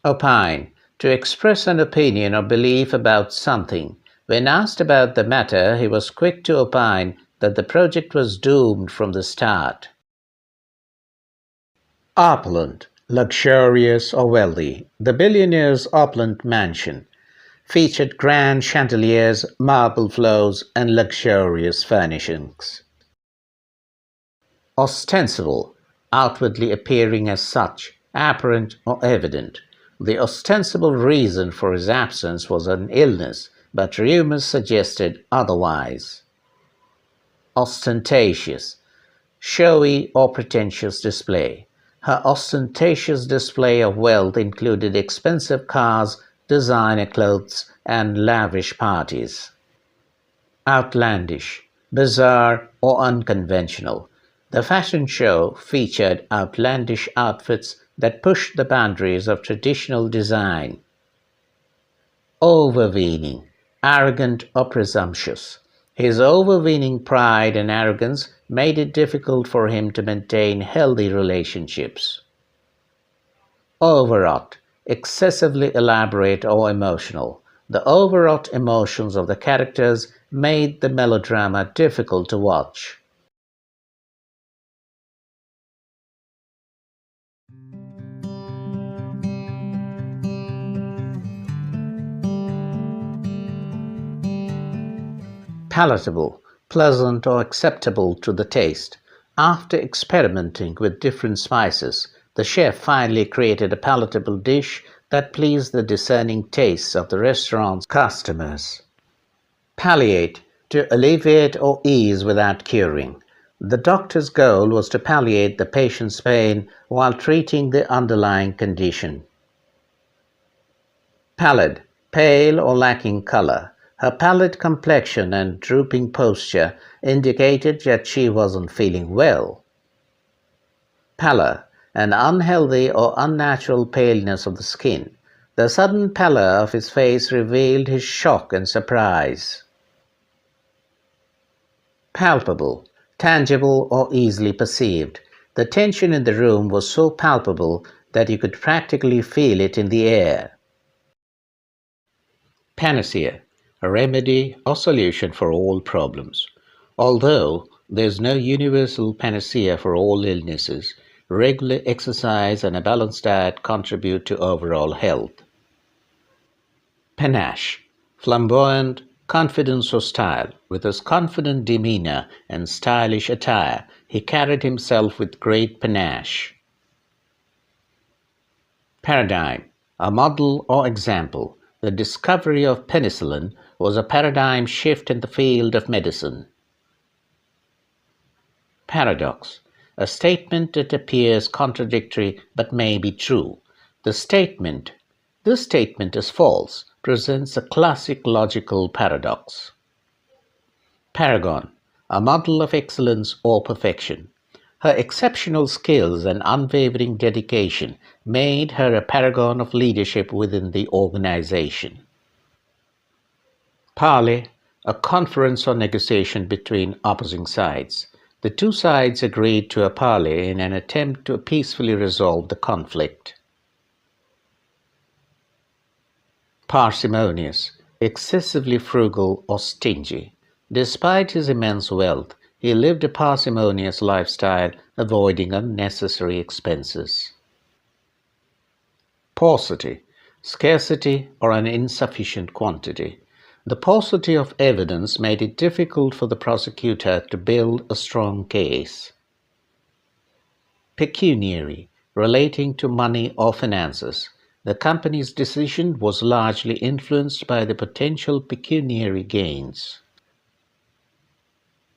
A: Opine, to express an opinion or belief about something. When asked about the matter, he was quick to opine that the project was doomed from the start. Opulent, luxurious or wealthy. The billionaire's opulent mansion featured grand chandeliers, marble floors, and luxurious furnishings. Ostensible, outwardly appearing as such, apparent or evident. The ostensible reason for his absence was an illness, but rumors suggested otherwise. Ostentatious, showy or pretentious display. Her ostentatious display of wealth included expensive cars, designer clothes, and lavish parties. Outlandish, bizarre or unconventional. The fashion show featured outlandish outfits that pushed the boundaries of traditional design. Overweening, arrogant or presumptuous. His overweening pride and arrogance made it difficult for him to maintain healthy relationships. Overwrought, excessively elaborate or emotional. The overwrought emotions of the characters made the melodrama difficult to watch. Palatable, pleasant or acceptable to the taste. After experimenting with different spices, the chef finally created a palatable dish that pleased the discerning tastes of the restaurant's customers. Palliate, to alleviate or ease without curing. The doctor's goal was to palliate the patient's pain while treating the underlying condition. Pallid, pale or lacking color. Her pallid complexion and drooping posture indicated that she wasn't feeling well. Pallor, an unhealthy or unnatural paleness of the skin. The sudden pallor of his face revealed his shock and surprise. Palpable, tangible or easily perceived. The tension in the room was so palpable that you could practically feel it in the air. Panacea, a remedy or solution for all problems. Although there is no universal panacea for all illnesses, regular exercise and a balanced diet contribute to overall health. Panache, flamboyant, confidence or style. With his confident demeanor and stylish attire, he carried himself with great panache. Paradigm, a model or example. The discovery of penicillin was a paradigm shift in the field of medicine. Paradox, a statement that appears contradictory but may be true. The statement, "This statement is false," presents a classic logical paradox. Paragon, a model of excellence or perfection. Her exceptional skills and unwavering dedication made her a paragon of leadership within the organization. Parley, a conference or negotiation between opposing sides. The two sides agreed to a parley in an attempt to peacefully resolve the conflict. Parsimonious, excessively frugal or stingy. Despite his immense wealth, He lived a parsimonious lifestyle, avoiding unnecessary expenses. Paucity, scarcity or an insufficient quantity. The paucity of evidence made it difficult for the prosecutor to build a strong case. Pecuniary, relating to money or finances. The company's decision was largely influenced by the potential pecuniary gains.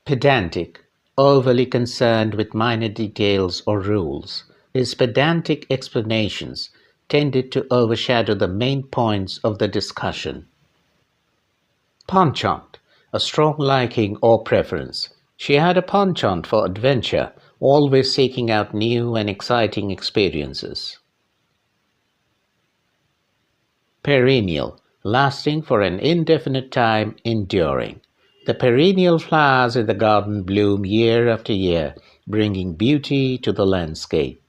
A: Pedantic, overly concerned with minor details or rules. His pedantic explanations tended to overshadow the main points of the discussion. Penchant, a strong liking or preference. She had a penchant for adventure, always seeking out new and exciting experiences. Perennial, lasting for an indefinite time, enduring. The perennial flowers in the garden bloom year after year, bringing beauty to the landscape.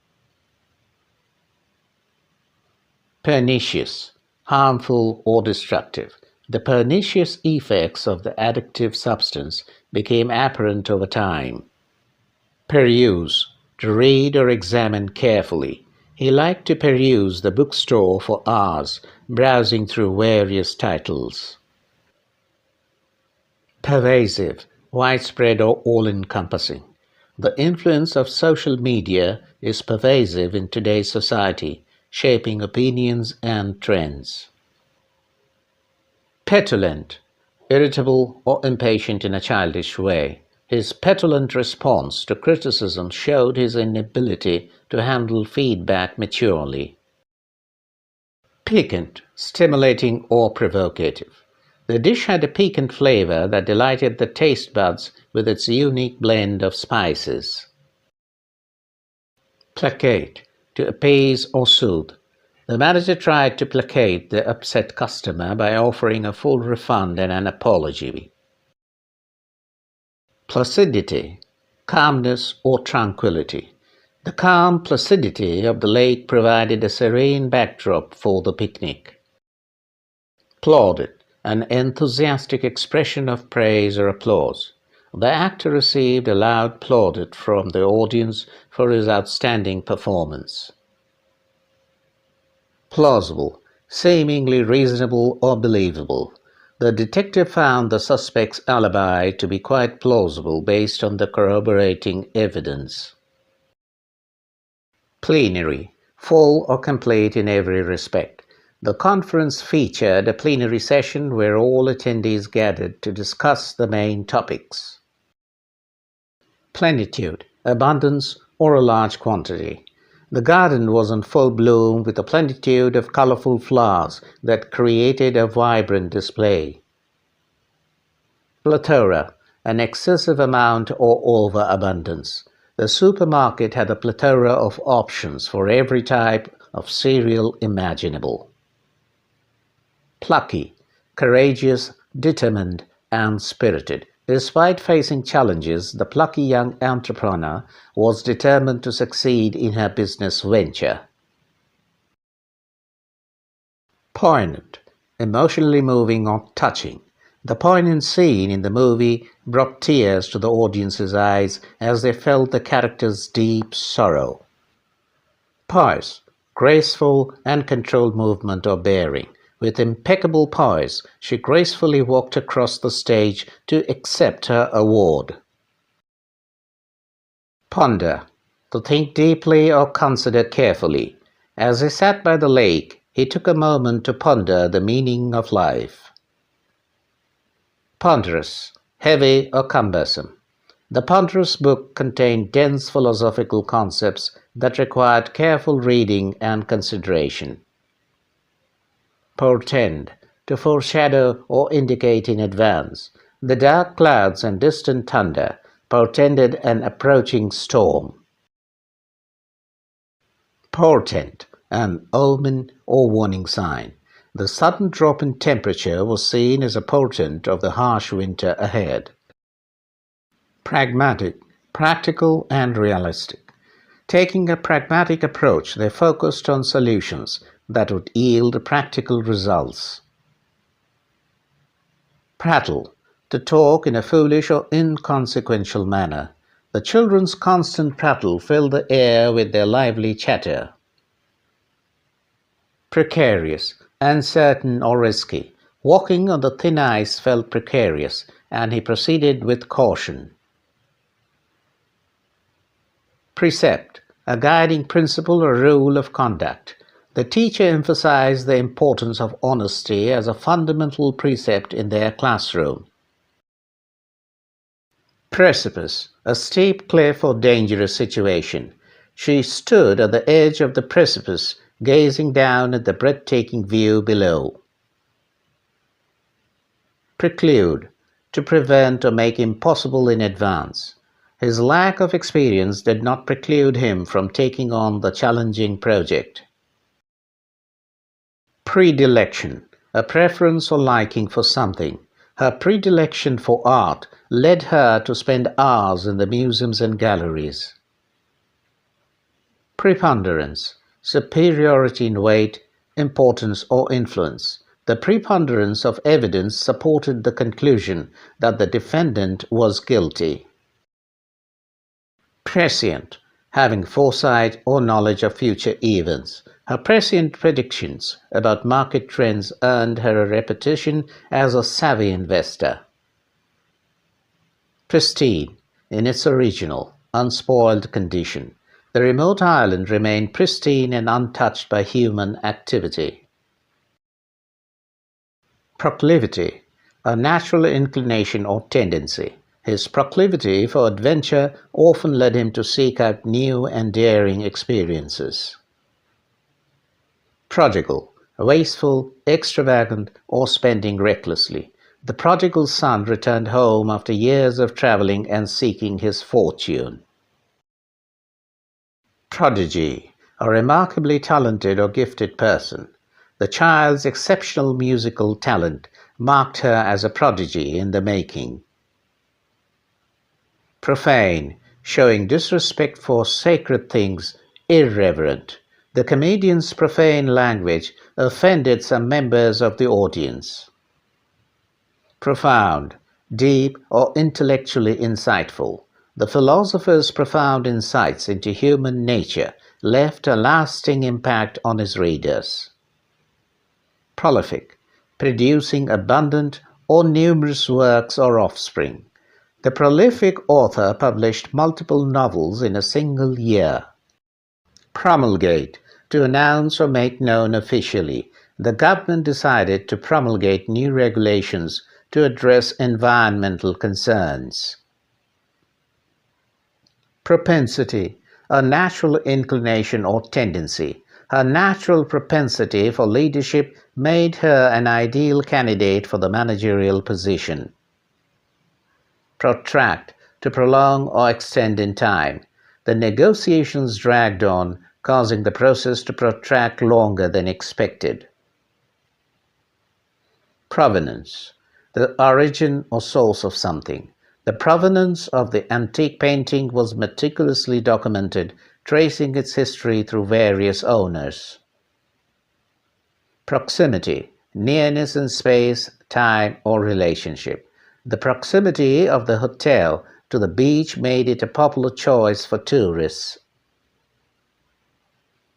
A: Pernicious, harmful or destructive. The pernicious effects of the addictive substance became apparent over time. Peruse, to read or examine carefully. He liked to peruse the bookstore for hours, browsing through various titles. Pervasive, widespread or all-encompassing. The influence of social media is pervasive in today's society, shaping opinions and trends. Petulant, irritable or impatient in a childish way. His petulant response to criticism showed his inability to handle feedback maturely. Piquant, stimulating or provocative. The dish had a piquant flavor that delighted the taste buds with its unique blend of spices. Placate, to appease or soothe. The manager tried to placate the upset customer by offering a full refund and an apology. Placidity, calmness or tranquility. The calm placidity of the lake provided a serene backdrop for the picnic. Plaudit, an enthusiastic expression of praise or applause. The actor received a loud plaudit from the audience for his outstanding performance. Plausible, seemingly reasonable or believable. The detective found the suspect's alibi to be quite plausible based on the corroborating evidence. Plenary, full or complete in every respect. The conference featured a plenary session where all attendees gathered to discuss the main topics. Plenitude, abundance or a large quantity. The garden was in full bloom with a plenitude of colorful flowers that created a vibrant display. Plethora, an excessive amount or overabundance. The supermarket had a plethora of options for every type of cereal imaginable. Plucky, courageous, determined, and spirited. Despite facing challenges, the plucky young entrepreneur was determined to succeed in her business venture. Poignant, emotionally moving or touching. The poignant scene in the movie brought tears to the audience's eyes as they felt the character's deep sorrow. Poise, graceful and controlled movement or bearing. With impeccable poise, she gracefully walked across the stage to accept her award. Ponder, to think deeply or consider carefully. As he sat by the lake, he took a moment to ponder the meaning of life. Ponderous, heavy or cumbersome. The ponderous book contained dense philosophical concepts that required careful reading and consideration. Portend, to foreshadow or indicate in advance. The dark clouds and distant thunder portended an approaching storm. Portent, an omen or warning sign. The sudden drop in temperature was seen as a portent of the harsh winter ahead. Pragmatic, practical and realistic. Taking a pragmatic approach, they focused on solutions that would yield practical results. Prattle, to talk in a foolish or inconsequential manner. The children's constant prattle filled the air with their lively chatter. Precarious, uncertain or risky. Walking on the thin ice felt precarious, and he proceeded with caution. Precept, a guiding principle or rule of conduct. The teacher emphasized the importance of honesty as a fundamental precept in their classroom. Precipice, a steep cliff or dangerous situation. She stood at the edge of the precipice, gazing down at the breathtaking view below. Preclude, to prevent or make impossible in advance. His lack of experience did not preclude him from taking on the challenging project. Predilection, a preference or liking for something. Her predilection for art led her to spend hours in the museums and galleries. Preponderance, superiority in weight, importance or influence. The preponderance of evidence supported the conclusion that the defendant was guilty. Prescient, having foresight or knowledge of future events. Her prescient predictions about market trends earned her a reputation as a savvy investor. Pristine, in its original, unspoiled condition. The remote island remained pristine and untouched by human activity. Proclivity, a natural inclination or tendency. His proclivity for adventure often led him to seek out new and daring experiences. Prodigal, wasteful, extravagant, or spending recklessly. The prodigal son returned home after years of traveling and seeking his fortune. Prodigy, a remarkably talented or gifted person. The child's exceptional musical talent marked her as a prodigy in the making. Profane, showing disrespect for sacred things, irreverent. The comedian's profane language offended some members of the audience. Profound, deep, or intellectually insightful. The philosopher's profound insights into human nature left a lasting impact on his readers. Prolific, producing abundant or numerous works or offspring. The prolific author published multiple novels in a single year. Promulgate, to announce or make known officially. The government decided to promulgate new regulations to address environmental concerns. Propensity, a natural inclination or tendency. Her natural propensity for leadership made her an ideal candidate for the managerial position. Protract, to prolong or extend in time. The negotiations dragged on, causing the process to protract longer than expected. Provenance, the origin or source of something. The provenance of the antique painting was meticulously documented, tracing its history through various owners. Proximity, nearness in space, time, or relationship. The proximity of the hotel to the beach made it a popular choice for tourists.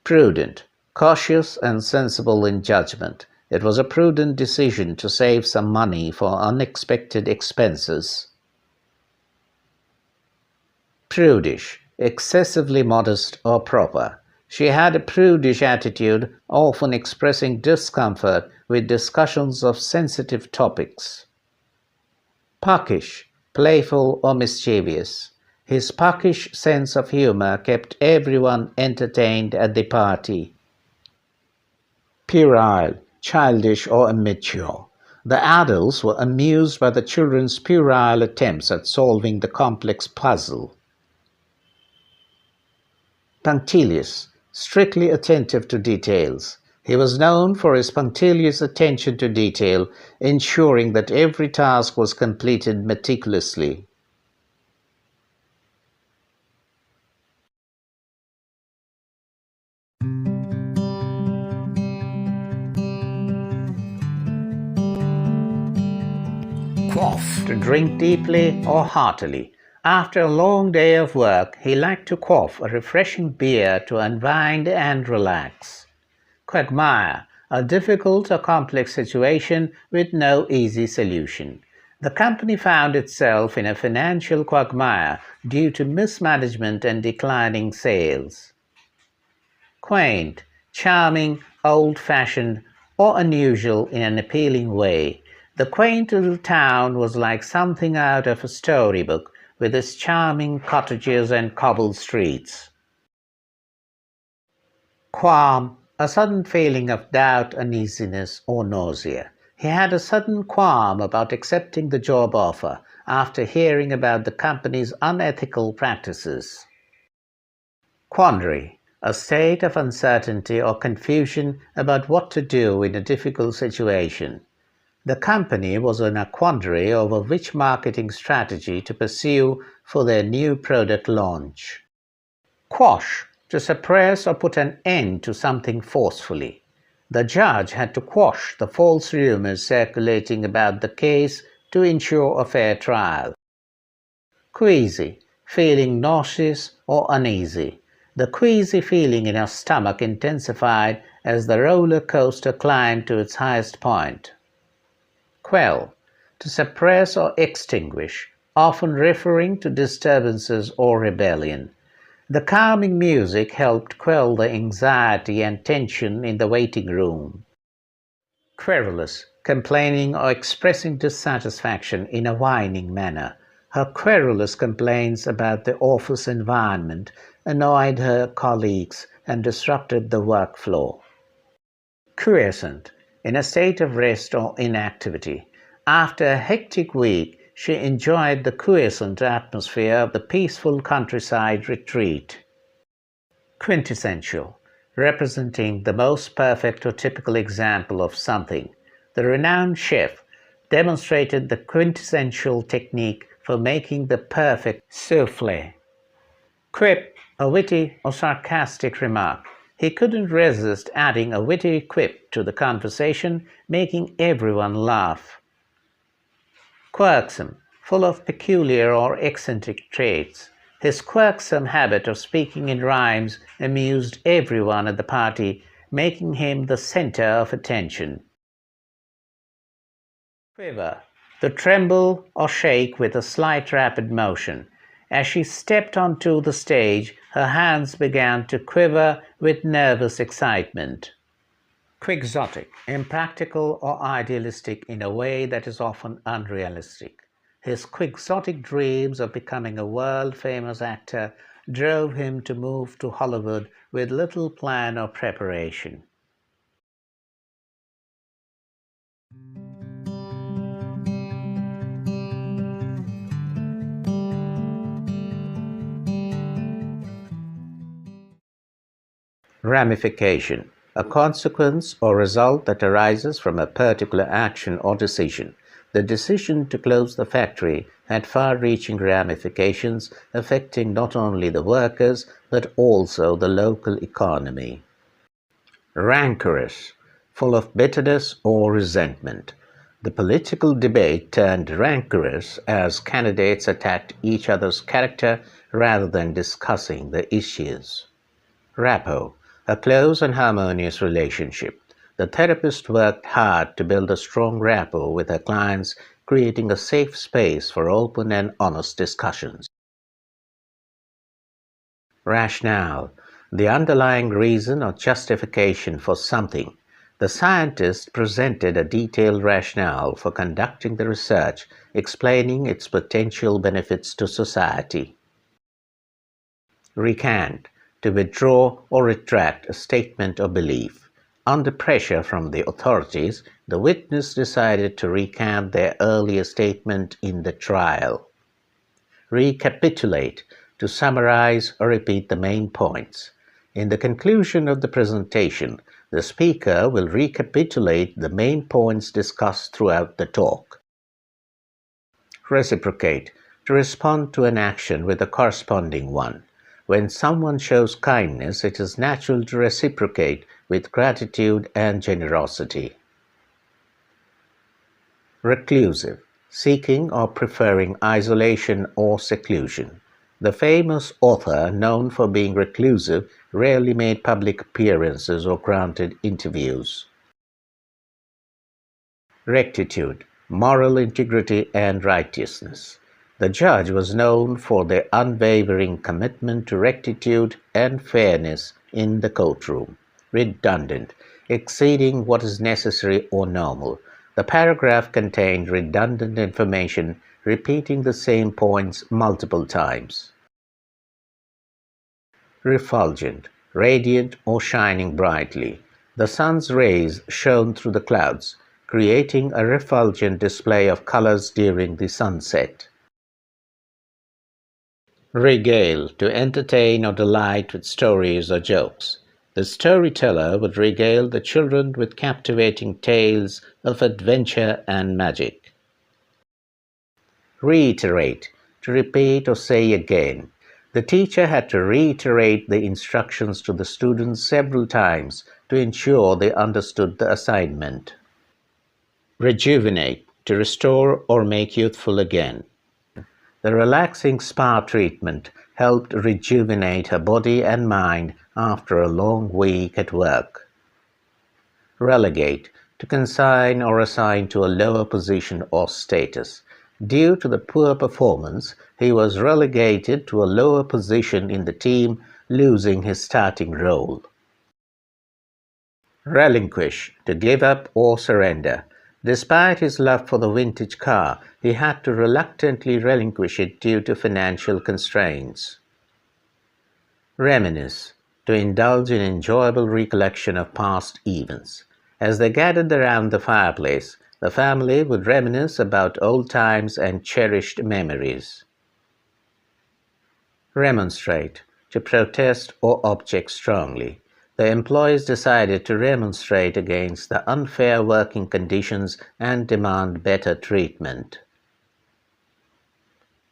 A: Prudent, cautious and sensible in judgment. It was a prudent decision to save some money for unexpected expenses. Prudish, excessively modest or proper. She had a prudish attitude, often expressing discomfort with discussions of sensitive topics. Puckish, playful or mischievous. His puckish sense of humor kept everyone entertained at the party. Puerile, childish or immature. The adults were amused by the children's puerile attempts at solving the complex puzzle. Punctilious, strictly attentive to details. He was known for his punctilious attention to detail, ensuring that every task was completed meticulously. quaff, to drink deeply or heartily. After a long day of work, he liked to quaff a refreshing beer to unwind and relax. Quagmire, a difficult or complex situation with no easy solution. The company found itself in a financial quagmire due to mismanagement and declining sales. Quaint, charming, old-fashioned, or unusual in an appealing way. The quaint little town was like something out of a storybook with its charming cottages and cobbled streets. Qualm, a sudden feeling of doubt, uneasiness, or nausea. He had a sudden qualm about accepting the job offer after hearing about the company's unethical practices. Quandary, a state of uncertainty or confusion about what to do in a difficult situation. The company was in a quandary over which marketing strategy to pursue for their new product launch. Quash, to suppress or put an end to something forcefully. The judge had to quash the false rumors circulating about the case to ensure a fair trial. Queasy, feeling nauseous or uneasy. The queasy feeling in your stomach intensified as the roller coaster climbed to its highest point. Quell, to suppress or extinguish, often referring to disturbances or rebellion. The calming music helped quell the anxiety and tension in the waiting room. Querulous, complaining or expressing dissatisfaction in a whining manner. Her querulous complaints about the office environment annoyed her colleagues and disrupted the workflow. Quiescent, in a state of rest or inactivity. After a hectic week, she enjoyed the quiescent atmosphere of the peaceful countryside retreat. Quintessential, representing the most perfect or typical example of something. The renowned chef demonstrated the quintessential technique for making the perfect souffle. Quip, a witty or sarcastic remark. He couldn't resist adding a witty quip to the conversation, making everyone laugh. Quirksome, full of peculiar or eccentric traits. His quirksome habit of speaking in rhymes amused everyone at the party, making him the center of attention. Quiver, to tremble or shake with a slight rapid motion. As she stepped onto the stage, her hands began to quiver with nervous excitement. Quixotic, impractical or idealistic in a way that is often unrealistic. His quixotic dreams of becoming a world-famous actor drove him to move to Hollywood with little plan or preparation. Ramification, a consequence or result that arises from a particular action or decision. The decision to close the factory had far-reaching ramifications affecting not only the workers but also the local economy. Rancorous, full of bitterness or resentment. The political debate turned rancorous as candidates attacked each other's character rather than discussing the issues. Rapport, a close and harmonious relationship. The therapist worked hard to build a strong rapport with her clients, creating a safe space for open and honest discussions. Rationale, the underlying reason or justification for something. The scientist presented a detailed rationale for conducting the research, explaining its potential benefits to society. Recant, to withdraw or retract a statement or belief. Under pressure from the authorities, the witness decided to recant their earlier statement in the trial. Recapitulate, to summarize or repeat the main points. In the conclusion of the presentation, the speaker will recapitulate the main points discussed throughout the talk. Reciprocate, to respond to an action with a corresponding one. When someone shows kindness, it is natural to reciprocate with gratitude and generosity. Reclusive, seeking or preferring isolation or seclusion. The famous author, known for being reclusive, rarely made public appearances or granted interviews. Rectitude, moral integrity, and righteousness. The judge was known for their unwavering commitment to rectitude and fairness in the courtroom. Redundant, exceeding what is necessary or normal. The paragraph contained redundant information, repeating the same points multiple times. Refulgent, radiant or shining brightly. The sun's rays shone through the clouds, creating a refulgent display of colors during the sunset. Regale, to entertain or delight with stories or jokes. The storyteller would regale the children with captivating tales of adventure and magic. Reiterate, to repeat or say again. The teacher had to reiterate the instructions to the students several times to ensure they understood the assignment. Rejuvenate, to restore or make youthful again. The relaxing spa treatment helped rejuvenate her body and mind after a long week at work. Relegate, to consign or assign to a lower position or status. Due to the poor performance, he was relegated to a lower position in the team, losing his starting role. Relinquish, to give up or surrender. Despite his love for the vintage car, he had to reluctantly relinquish it due to financial constraints. Reminisce, to indulge in enjoyable recollection of past events. As they gathered around the fireplace, the family would reminisce about old times and cherished memories. Remonstrate, to protest or object strongly. The employees decided to remonstrate against the unfair working conditions and demand better treatment.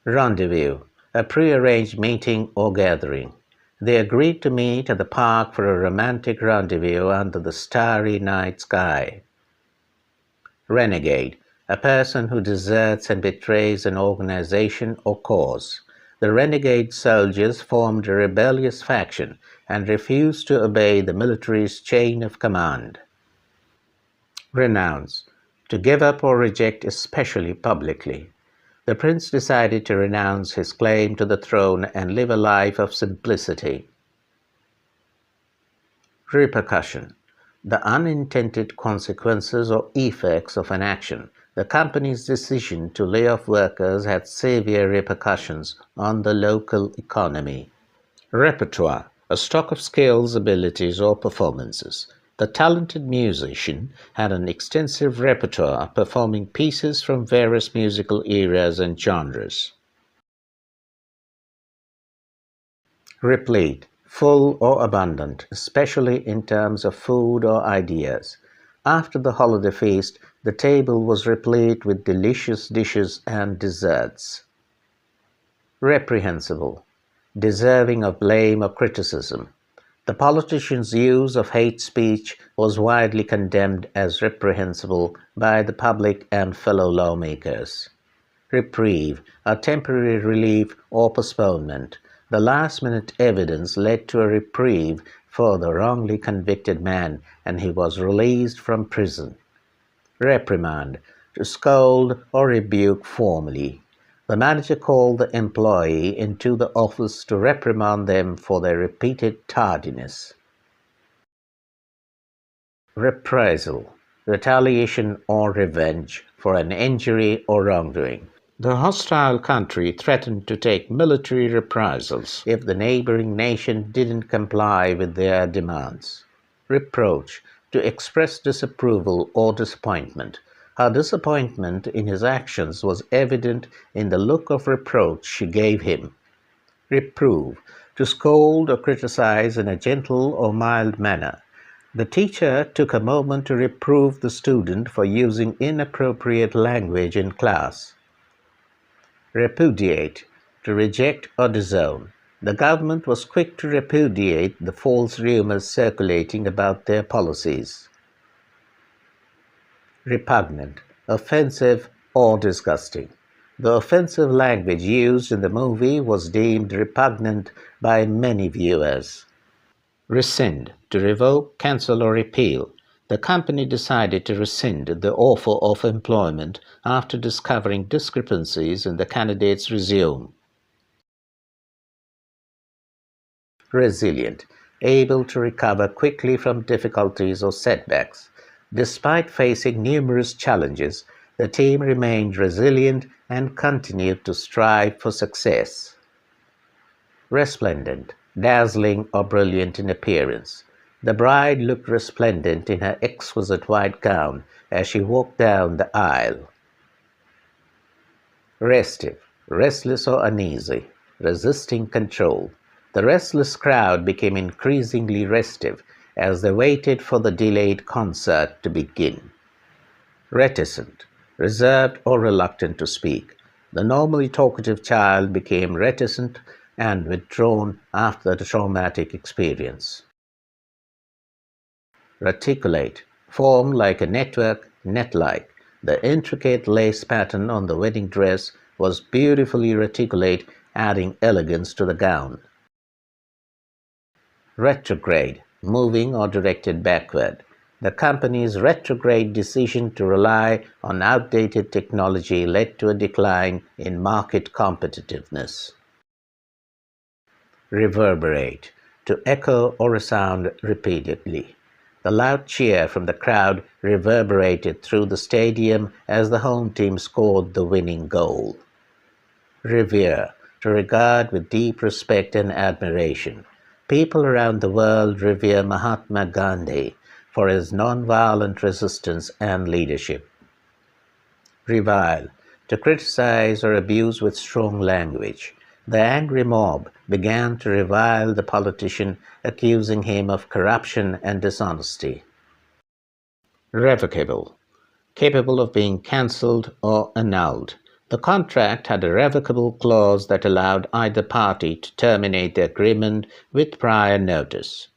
A: Rendezvous, a prearranged meeting or gathering. They agreed to meet at the park for a romantic rendezvous under the starry night sky. Renegade, a person who deserts and betrays an organization or cause. The renegade soldiers formed a rebellious faction and refused to obey the military's chain of command. Renounce, to give up or reject, especially publicly. The prince decided to renounce his claim to the throne and live a life of simplicity. Repercussion, the unintended consequences or effects of an action. The company's decision to lay off workers had severe repercussions on the local economy. Repertoire, a stock of skills, abilities, or performances. The talented musician had an extensive repertoire, performing pieces from various musical eras and genres. Replete, full or abundant, especially in terms of food or ideas. After the holiday feast, the table was replete with delicious dishes and desserts. Reprehensible, deserving of blame or criticism. The politician's use of hate speech was widely condemned as reprehensible by the public and fellow lawmakers. Reprieve, a temporary relief or postponement. The last-minute evidence led to a reprieve for the wrongly convicted man, and he was released from prison. Reprimand, to scold or rebuke formally. The manager called the employee into the office to reprimand them for their repeated tardiness. Reprisal, retaliation or revenge for an injury or wrongdoing. The hostile country threatened to take military reprisals if the neighboring nation didn't comply with their demands. Reproach, to express disapproval or disappointment. Her disappointment in his actions was evident in the look of reproach she gave him. Reprove, to scold or criticize in a gentle or mild manner. The teacher took a moment to reprove the student for using inappropriate language in class. Repudiate, to reject or disown. The government was quick to repudiate the false rumors circulating about their policies. Repugnant, offensive, or disgusting. The offensive language used in the movie was deemed repugnant by many viewers. Rescind, to revoke, cancel, or repeal. The company decided to rescind the offer of employment after discovering discrepancies in the candidate's resume. Resilient, able to recover quickly from difficulties or setbacks. Despite facing numerous challenges, the team remained resilient and continued to strive for success. Resplendent, dazzling or brilliant in appearance. The bride looked resplendent in her exquisite white gown as she walked down the aisle. Restive, restless or uneasy, resisting control. The restless crowd became increasingly restive as they waited for the delayed concert to begin. Reticent, reserved or reluctant to speak. The normally talkative child became reticent and withdrawn after the traumatic experience. Reticulate, formed like a network, net-like. The intricate lace pattern on the wedding dress was beautifully reticulate, adding elegance to the gown. Retrograde, moving or directed backward. The company's retrograde decision to rely on outdated technology led to a decline in market competitiveness. Reverberate, to echo or resound repeatedly. The loud cheer from the crowd reverberated through the stadium as the home team scored the winning goal. Revere, to regard with deep respect and admiration. People around the world revere Mahatma Gandhi for his nonviolent resistance and leadership. Revile, to criticize or abuse with strong language. The angry mob began to revile the politician, accusing him of corruption and dishonesty. Revocable, capable of being cancelled or annulled. The contract had a revocable clause that allowed either party to terminate the agreement with prior notice.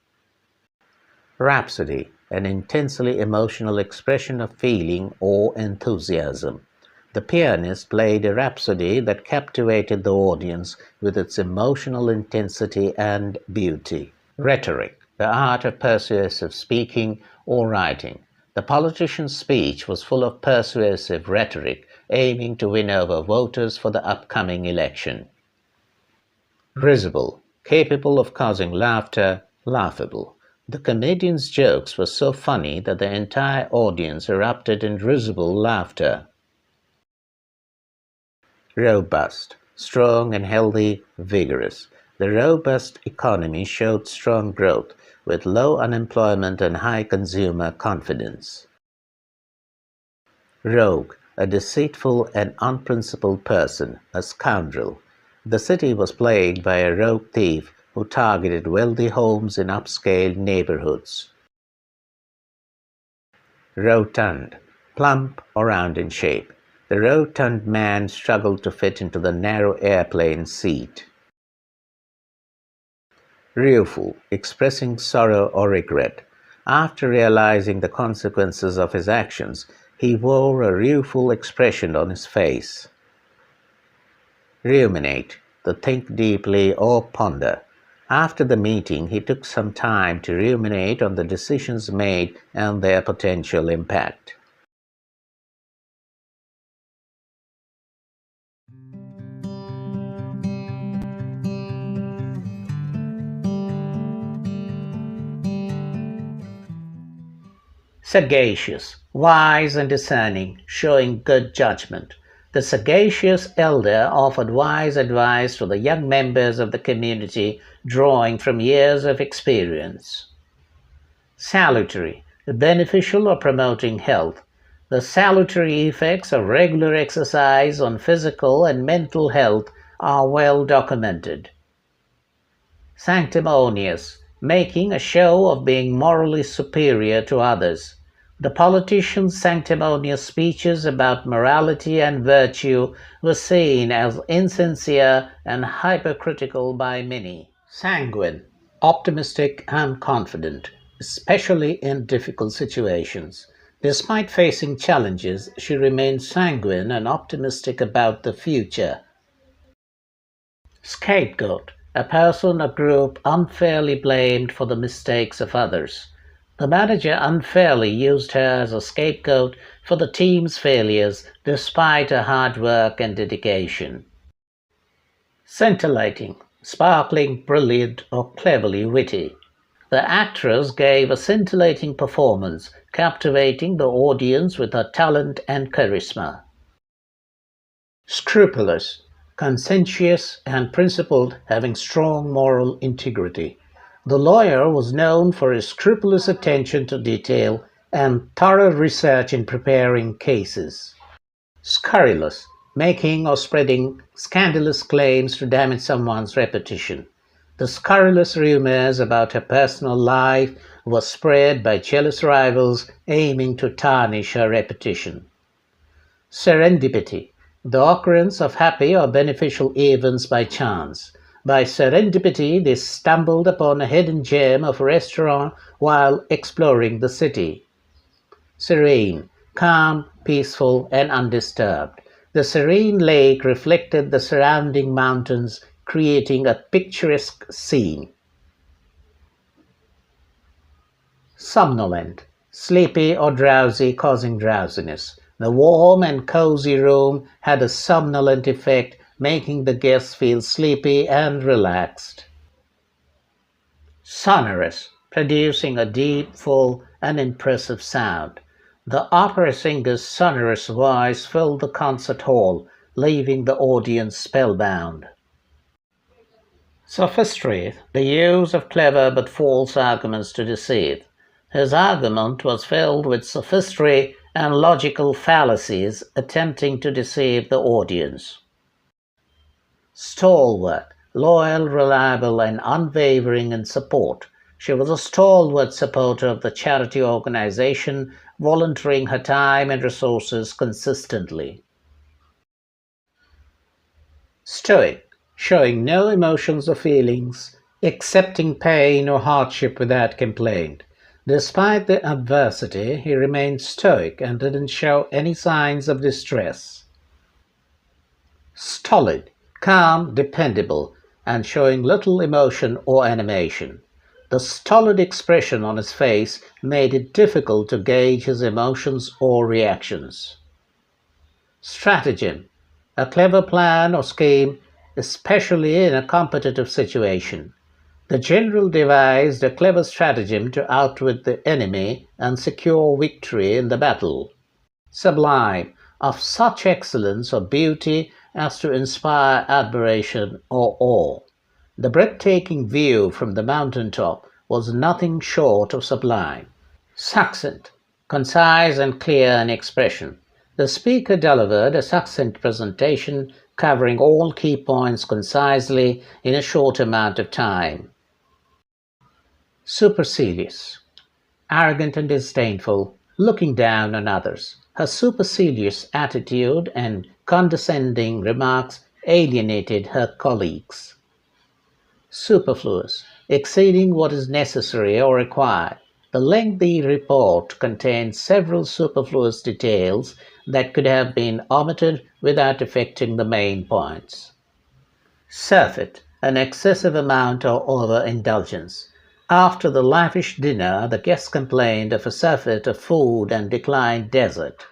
A: Rhapsody, an intensely emotional expression of feeling or enthusiasm. The pianist played a rhapsody that captivated the audience with its emotional intensity and beauty. Rhetoric, the art of persuasive speaking or writing. The politician's speech was full of persuasive rhetoric, aiming to win over voters for the upcoming election. Risible, capable of causing laughter, laughable. The comedian's jokes were so funny that the entire audience erupted in risible laughter. Robust, strong and healthy, vigorous. The robust economy showed strong growth, with low unemployment and high consumer confidence. Rogue, a deceitful and unprincipled person, a scoundrel. The city was plagued by a rogue thief who targeted wealthy homes in upscale neighborhoods. Rotund, plump or round in shape. The rotund man struggled to fit into the narrow airplane seat. Rueful, expressing sorrow or regret. After realizing the consequences of his actions, he wore a rueful expression on his face. Ruminate, to think deeply or ponder. After the meeting, he took some time to ruminate on the decisions made and their potential impact. Sagacious, wise and discerning, showing good judgment. The sagacious elder offered wise advice to the young members of the community, drawing from years of experience. Salutary, beneficial or promoting health. The salutary effects of regular exercise on physical and mental health are well documented. Sanctimonious, making a show of being morally superior to others. The politician's sanctimonious speeches about morality and virtue were seen as insincere and hypercritical by many. Sanguine, optimistic and confident, especially in difficult situations. Despite facing challenges, she remained sanguine and optimistic about the future. Scapegoat, a person or group unfairly blamed for the mistakes of others. The manager unfairly used her as a scapegoat for the team's failures despite her hard work and dedication. Scintillating, sparkling, brilliant, or cleverly witty. The actress gave a scintillating performance, captivating the audience with her talent and charisma. Scrupulous, conscientious, and principled, having strong moral integrity. The lawyer was known for his scrupulous attention to detail and thorough research in preparing cases. Scurrilous, making or spreading scandalous claims to damage someone's reputation. The scurrilous rumors about her personal life were spread by jealous rivals aiming to tarnish her reputation. Serendipity, the occurrence of happy or beneficial events by chance. By serendipity, they stumbled upon a hidden gem of a restaurant while exploring the city. Serene, calm, peaceful, and undisturbed. The serene lake reflected the surrounding mountains, creating a picturesque scene. Somnolent, sleepy or drowsy, causing drowsiness. The warm and cozy room had a somnolent effect, making the guests feel sleepy and relaxed. Sonorous, producing a deep, full, and impressive sound. The opera singer's sonorous voice filled the concert hall, leaving the audience spellbound. Sophistry, the use of clever but false arguments to deceive. His argument was filled with sophistry and logical fallacies attempting to deceive the audience. Stalwart, loyal, reliable, and unwavering in support. She was a stalwart supporter of the charity organization, volunteering her time and resources consistently. Stoic, showing no emotions or feelings, accepting pain or hardship without complaint. Despite the adversity, he remained stoic and didn't show any signs of distress. Stolid, calm, dependable, and showing little emotion or animation. The stolid expression on his face made it difficult to gauge his emotions or reactions. Stratagem, a clever plan or scheme, especially in a competitive situation. The general devised a clever stratagem to outwit the enemy and secure victory in the battle. Sublime, of such excellence or beauty as to inspire admiration or awe. The breathtaking view from the mountain top was nothing short of sublime. Succinct, concise and clear in expression. The speaker delivered a succinct presentation covering all key points concisely in a short amount of time. Supercilious, arrogant and disdainful, looking down on others. Her supercilious attitude and condescending remarks alienated her colleagues. Superfluous, exceeding what is necessary or required. The lengthy report contained several superfluous details that could have been omitted without affecting the main points. Surfeit, an excessive amount or overindulgence. After the lavish dinner, the guests complained of a surfeit of food and declined dessert.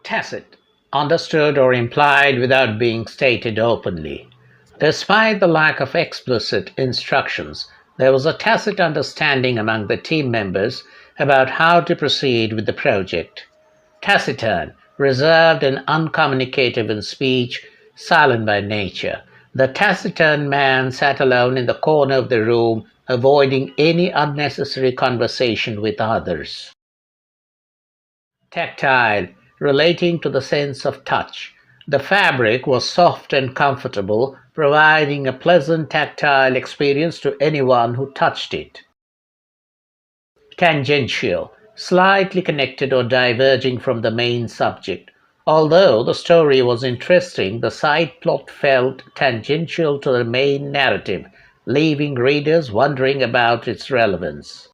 A: Tacit, understood or implied without being stated openly. Despite the lack of explicit instructions, there was a tacit understanding among the team members about how to proceed with the project. Taciturn, reserved and uncommunicative in speech, silent by nature. The taciturn man sat alone in the corner of the room, avoiding any unnecessary conversation with others. Tactile, relating to the sense of touch. The fabric was soft and comfortable, providing a pleasant tactile experience to anyone who touched it. Tangential, slightly connected or diverging from the main subject. Although the story was interesting, the side plot felt tangential to the main narrative, leaving readers wondering about its relevance.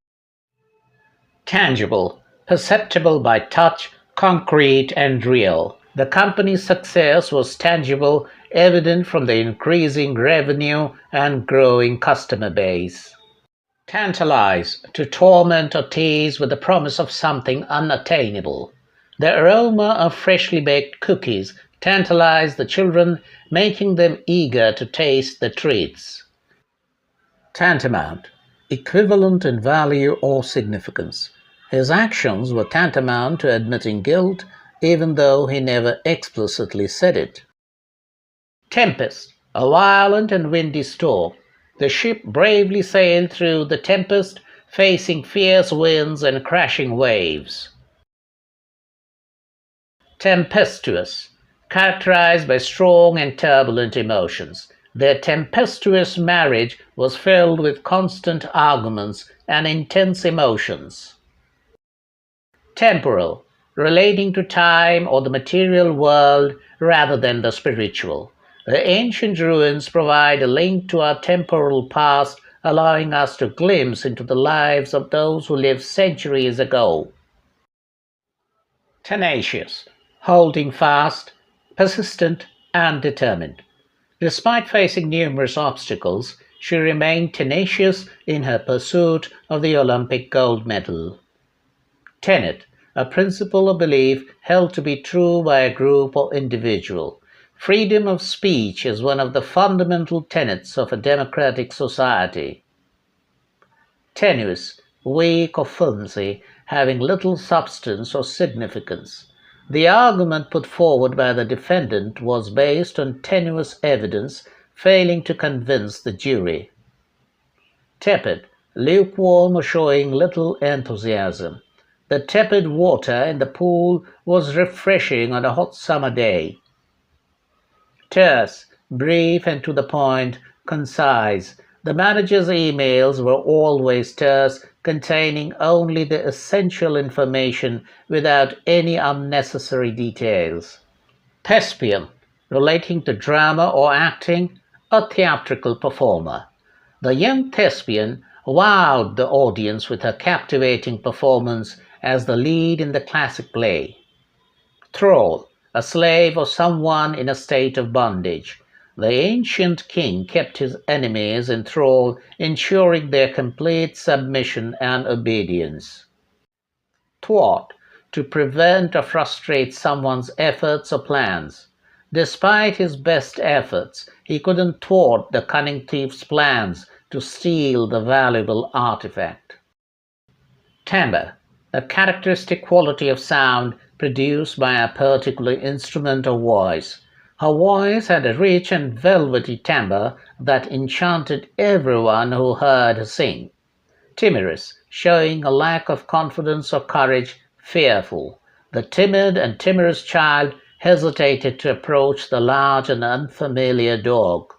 A: Tangible, perceptible by touch, concrete and real. The company's success was tangible, evident from the increasing revenue and growing customer base. Tantalize, to torment or tease with the promise of something unattainable. The aroma of freshly baked cookies tantalized the children, making them eager to taste the treats. Tantamount, equivalent in value or significance. His actions were tantamount to admitting guilt, even though he never explicitly said it. Tempest, a violent and windy storm. The ship bravely sailed through the tempest, facing fierce winds and crashing waves. Tempestuous, characterized by strong and turbulent emotions. Their tempestuous marriage was filled with constant arguments and intense emotions. Temporal, relating to time or the material world rather than the spiritual. The ancient ruins provide a link to our temporal past, allowing us to glimpse into the lives of those who lived centuries ago. Tenacious, holding fast, persistent, and determined. Despite facing numerous obstacles, she remained tenacious in her pursuit of the Olympic gold medal. Tenet, a principle or belief held to be true by a group or individual. Freedom of speech is one of the fundamental tenets of a democratic society. Tenuous, weak or flimsy, having little substance or significance. The argument put forward by the defendant was based on tenuous evidence, failing to convince the jury. Tepid, lukewarm or showing little enthusiasm. The tepid water in the pool was refreshing on a hot summer day. Terse, brief and to the point, concise. The manager's emails were always terse, containing only the essential information without any unnecessary details. Thespian, relating to drama or acting, a theatrical performer. The young thespian wowed the audience with her captivating performance as the lead in the classic play. Thrall, a slave or someone in a state of bondage. The ancient king kept his enemies in thrall, ensuring their complete submission and obedience. Thwart, to prevent or frustrate someone's efforts or plans. Despite his best efforts, he couldn't thwart the cunning thief's plans to steal the valuable artifact. Timbre, a characteristic quality of sound produced by a particular instrument or voice. Her voice had a rich and velvety timbre that enchanted everyone who heard her sing. Timorous, showing a lack of confidence or courage, fearful. The timid and timorous child hesitated to approach the large and unfamiliar dog.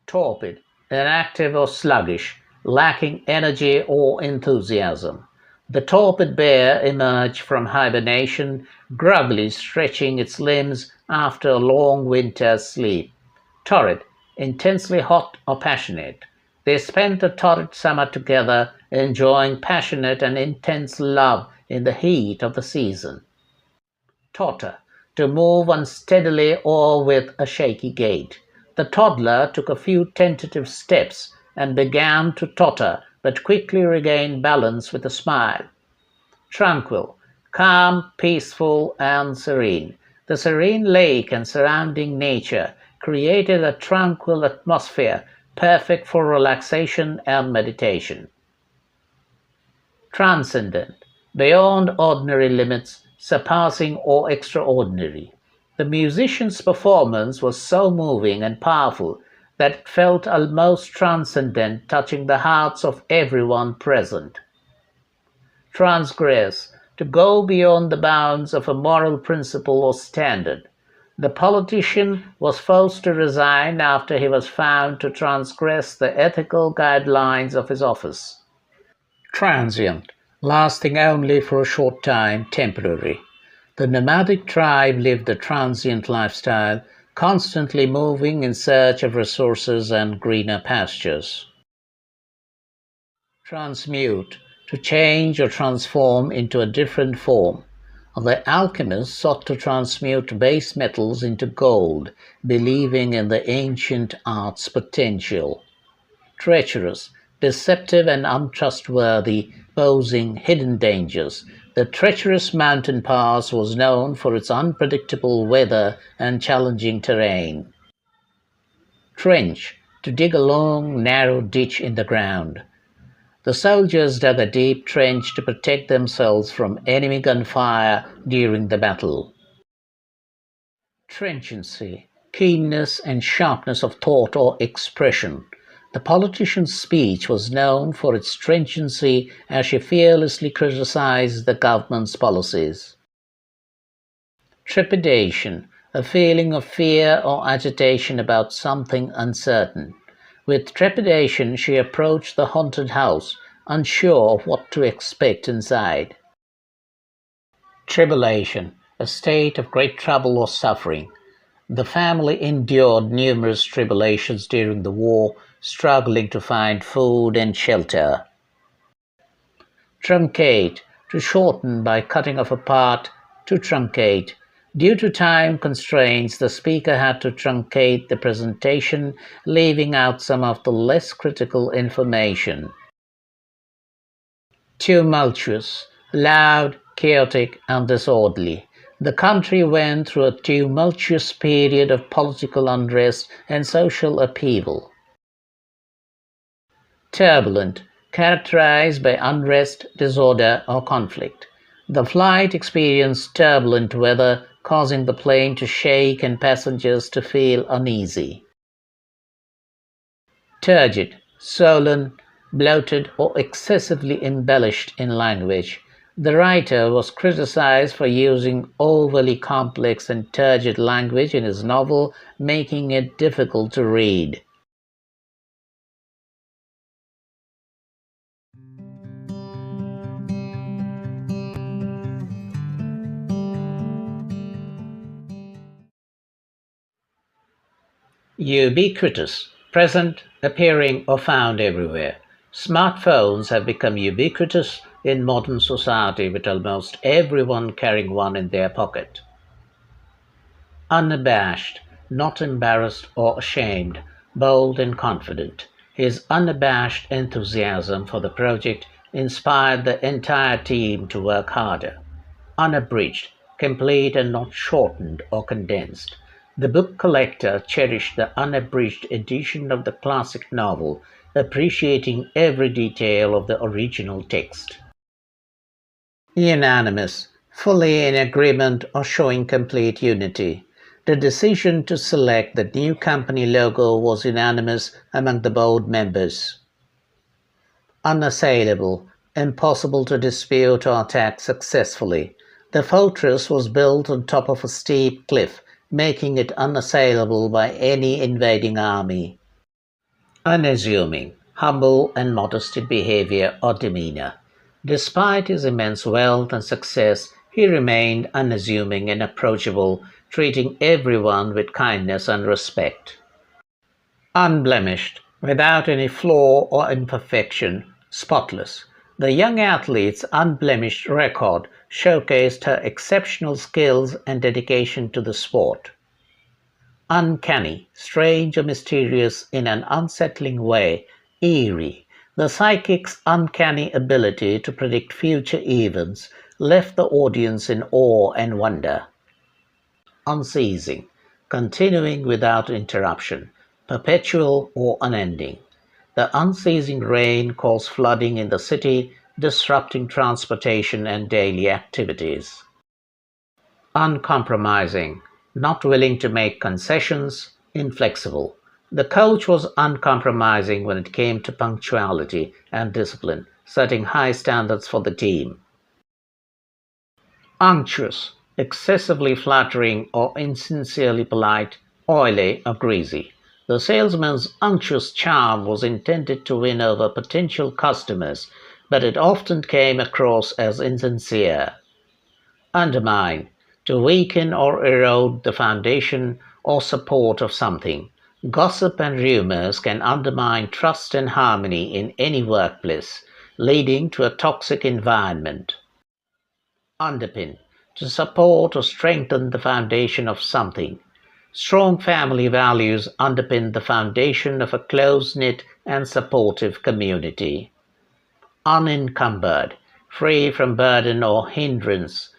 A: Torpid, inactive or sluggish, lacking energy or enthusiasm. The torpid bear emerged from hibernation, groggily stretching its limbs after a long winter's sleep. Torrid, intensely hot or passionate. They spent a torrid summer together, enjoying passionate and intense love in the heat of the season. Totter, to move unsteadily or with a shaky gait. The toddler took a few tentative steps and began to totter, but quickly regained balance with a smile. Tranquil, calm, peaceful, and serene. The serene lake and surrounding nature created a tranquil atmosphere perfect for relaxation and meditation. Transcendent, beyond ordinary limits, surpassing or extraordinary. The musician's performance was so moving and powerful that it felt almost transcendent, touching the hearts of everyone present. Transgress, to go beyond the bounds of a moral principle or standard. The politician was forced to resign after he was found to transgress the ethical guidelines of his office. Transient, lasting only for a short time, temporary. The nomadic tribe lived a transient lifestyle, constantly moving in search of resources and greener pastures. Transmute, to change or transform into a different form. The alchemists sought to transmute base metals into gold, believing in the ancient art's potential. Treacherous, deceptive, and untrustworthy, posing hidden dangers. The treacherous mountain pass was known for its unpredictable weather and challenging terrain. Trench, to dig a long, narrow ditch in the ground. The soldiers dug a deep trench to protect themselves from enemy gunfire during the battle. Trenchancy, keenness and sharpness of thought or expression. The politician's speech was known for its trenchancy as she fearlessly criticized the government's policies. Trepidation, a feeling of fear or agitation about something uncertain. With trepidation, she approached the haunted house, unsure of what to expect inside. Tribulation, a state of great trouble or suffering. The family endured numerous tribulations during the war, struggling to find food and shelter. Truncate, to shorten by cutting off a part, to truncate. Due to time constraints, the speaker had to truncate the presentation, leaving out some of the less critical information. Tumultuous, loud, chaotic, and disorderly. The country went through a tumultuous period of political unrest and social upheaval. Turbulent, characterized by unrest, disorder, or conflict. The flight experienced turbulent weather, causing the plane to shake and passengers to feel uneasy. Turgid, swollen, bloated, or excessively embellished in language. The writer was criticized for using overly complex and turgid language in his novel, making it difficult to read. Ubiquitous, present, appearing, or found everywhere. Smartphones have become ubiquitous in modern society, with almost everyone carrying one in their pocket. Unabashed, not embarrassed or ashamed, bold and confident. His unabashed enthusiasm for the project inspired the entire team to work harder. Unabridged, complete and not shortened or condensed. The book collector cherished the unabridged edition of the classic novel, appreciating every detail of the original text. Unanimous, fully in agreement or showing complete unity. The decision to select the new company logo was unanimous among the board members. Unassailable, impossible to dispute or attack successfully. The fortress was built on top of a steep cliff, making it unassailable by any invading army. Unassuming, humble and modest in behavior or demeanor. Despite his immense wealth and success, he remained unassuming and approachable, treating everyone with kindness and respect. Unblemished, without any flaw or imperfection, spotless. The young athlete's unblemished record showcased her exceptional skills and dedication to the sport. Uncanny, strange or mysterious in an unsettling way, eerie. The psychic's uncanny ability to predict future events left the audience in awe and wonder. Unceasing, continuing without interruption, perpetual or unending. The unceasing rain caused flooding in the city, disrupting transportation and daily activities. Uncompromising, not willing to make concessions, inflexible. The coach was uncompromising when it came to punctuality and discipline, setting high standards for the team. Unctuous, excessively flattering or insincerely polite, oily or greasy. The salesman's unctuous charm was intended to win over potential customers, but it often came across as insincere. Undermine, to weaken or erode the foundation or support of something. Gossip and rumors can undermine trust and harmony in any workplace, leading to a toxic environment. Underpin, to support or strengthen the foundation of something. Strong family values underpin the foundation of a close-knit and supportive community. Unencumbered, free from burden or hindrance,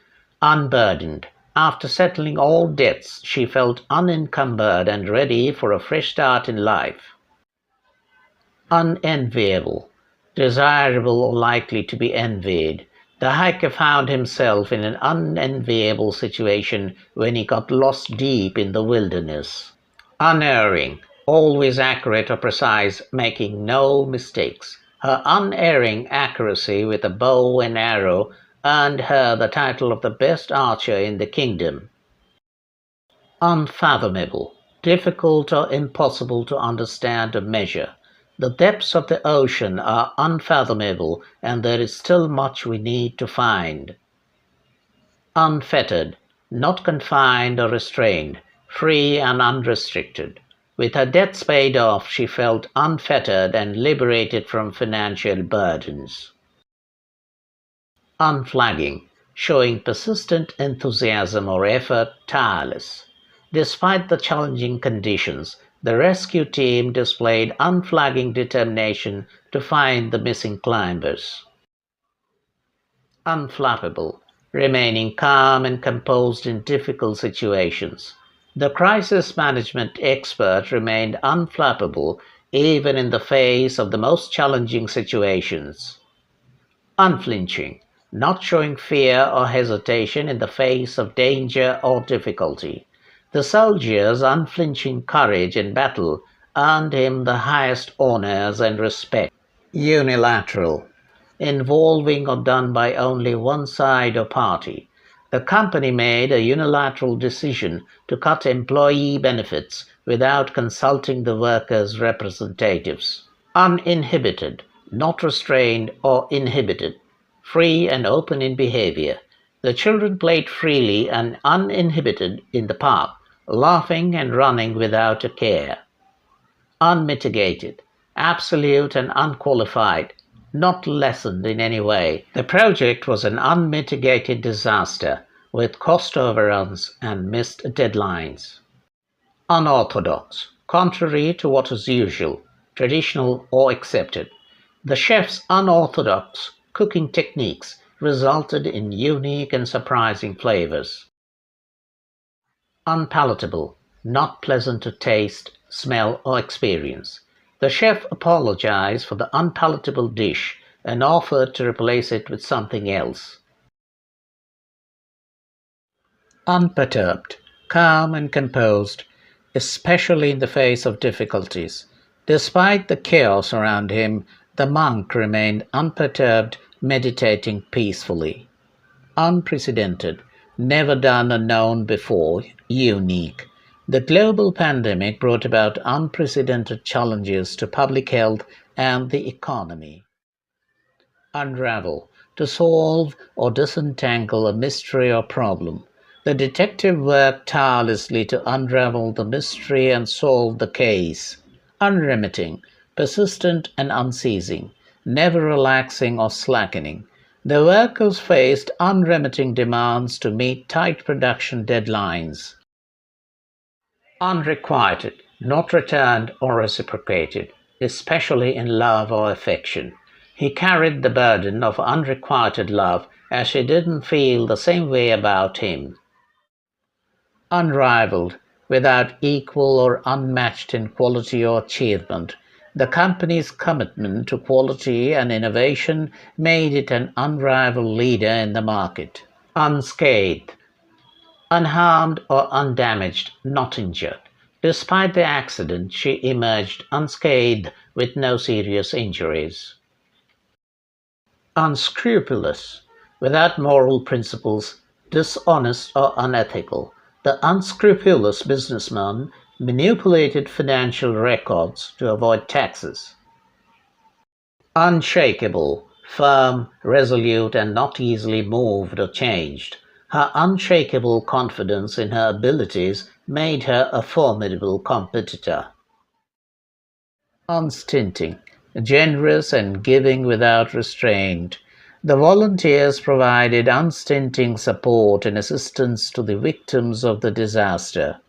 A: unburdened. After settling all debts, she felt unencumbered and ready for a fresh start in life. Unenviable, desirable or likely to be envied. The hiker found himself in an unenviable situation when he got lost deep in the wilderness. Unerring, always accurate or precise, making no mistakes. Her unerring accuracy with a bow and arrow earned her the title of the best archer in the kingdom. Unfathomable, difficult or impossible to understand or measure. The depths of the ocean are unfathomable, and there is still much we need to find. Unfettered, not confined or restrained, free and unrestricted. With her debts paid off, she felt unfettered and liberated from financial burdens. Unflagging, showing persistent enthusiasm or effort, tireless. Despite the challenging conditions, the rescue team displayed unflagging determination to find the missing climbers. Unflappable, remaining calm and composed in difficult situations. The crisis management expert remained unflappable even in the face of the most challenging situations. Unflinching, not showing fear or hesitation in the face of danger or difficulty. The soldier's unflinching courage in battle earned him the highest honors and respect. Unilateral, involving or done by only one side or party. The company made a unilateral decision to cut employee benefits without consulting the workers' representatives. Uninhibited, not restrained or inhibited, free and open in behavior. The children played freely and uninhibited in the park, laughing and running without a care. Unmitigated, absolute and unqualified, not lessened in any way. The project was an unmitigated disaster with cost overruns and missed deadlines. Unorthodox, contrary to what is usual, traditional or accepted. The chef's unorthodox cooking techniques resulted in unique and surprising flavors. Unpalatable, not pleasant to taste, smell, or experience. The chef apologized for the unpalatable dish and offered to replace it with something else. Unperturbed, calm and composed, especially in the face of difficulties. Despite the chaos around him, the monk remained unperturbed, meditating peacefully. Unprecedented, never done or known before, unique. The global pandemic brought about unprecedented challenges to public health and the economy. Unravel, to solve or disentangle a mystery or problem. The detective worked tirelessly to unravel the mystery and solve the case. Unremitting, persistent and unceasing, never relaxing or slackening. The workers faced unremitting demands to meet tight production deadlines. Unrequited, not returned or reciprocated, especially in love or affection. He carried the burden of unrequited love as she didn't feel the same way about him. Unrivaled, without equal or unmatched in quality or achievement. The company's commitment to quality and innovation made it an unrivaled leader in the market. Unscathed, unharmed or undamaged, not injured. Despite the accident, she emerged unscathed with no serious injuries. Unscrupulous, without moral principles, dishonest or unethical. The unscrupulous businessman manipulated financial records to avoid taxes. Unshakable, firm, resolute, and not easily moved or changed. Her unshakable confidence in her abilities made her a formidable competitor. Unstinting, generous and giving without restraint, the volunteers provided unstinting support and assistance to the victims of the disaster.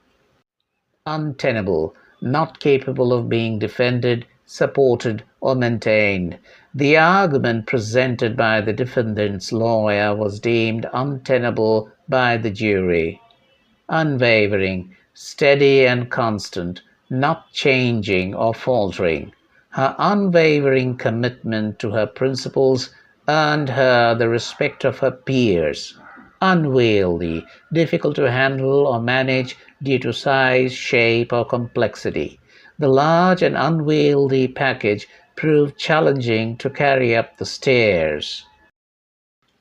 A: Untenable, not capable of being defended, supported, or maintained. The argument presented by the defendant's lawyer was deemed untenable by the jury. Unwavering, steady and constant, not changing or faltering. Her unwavering commitment to her principles earned her the respect of her peers. Unwieldy, difficult to handle or manage due to size, shape, or complexity. The large and unwieldy package proved challenging to carry up the stairs.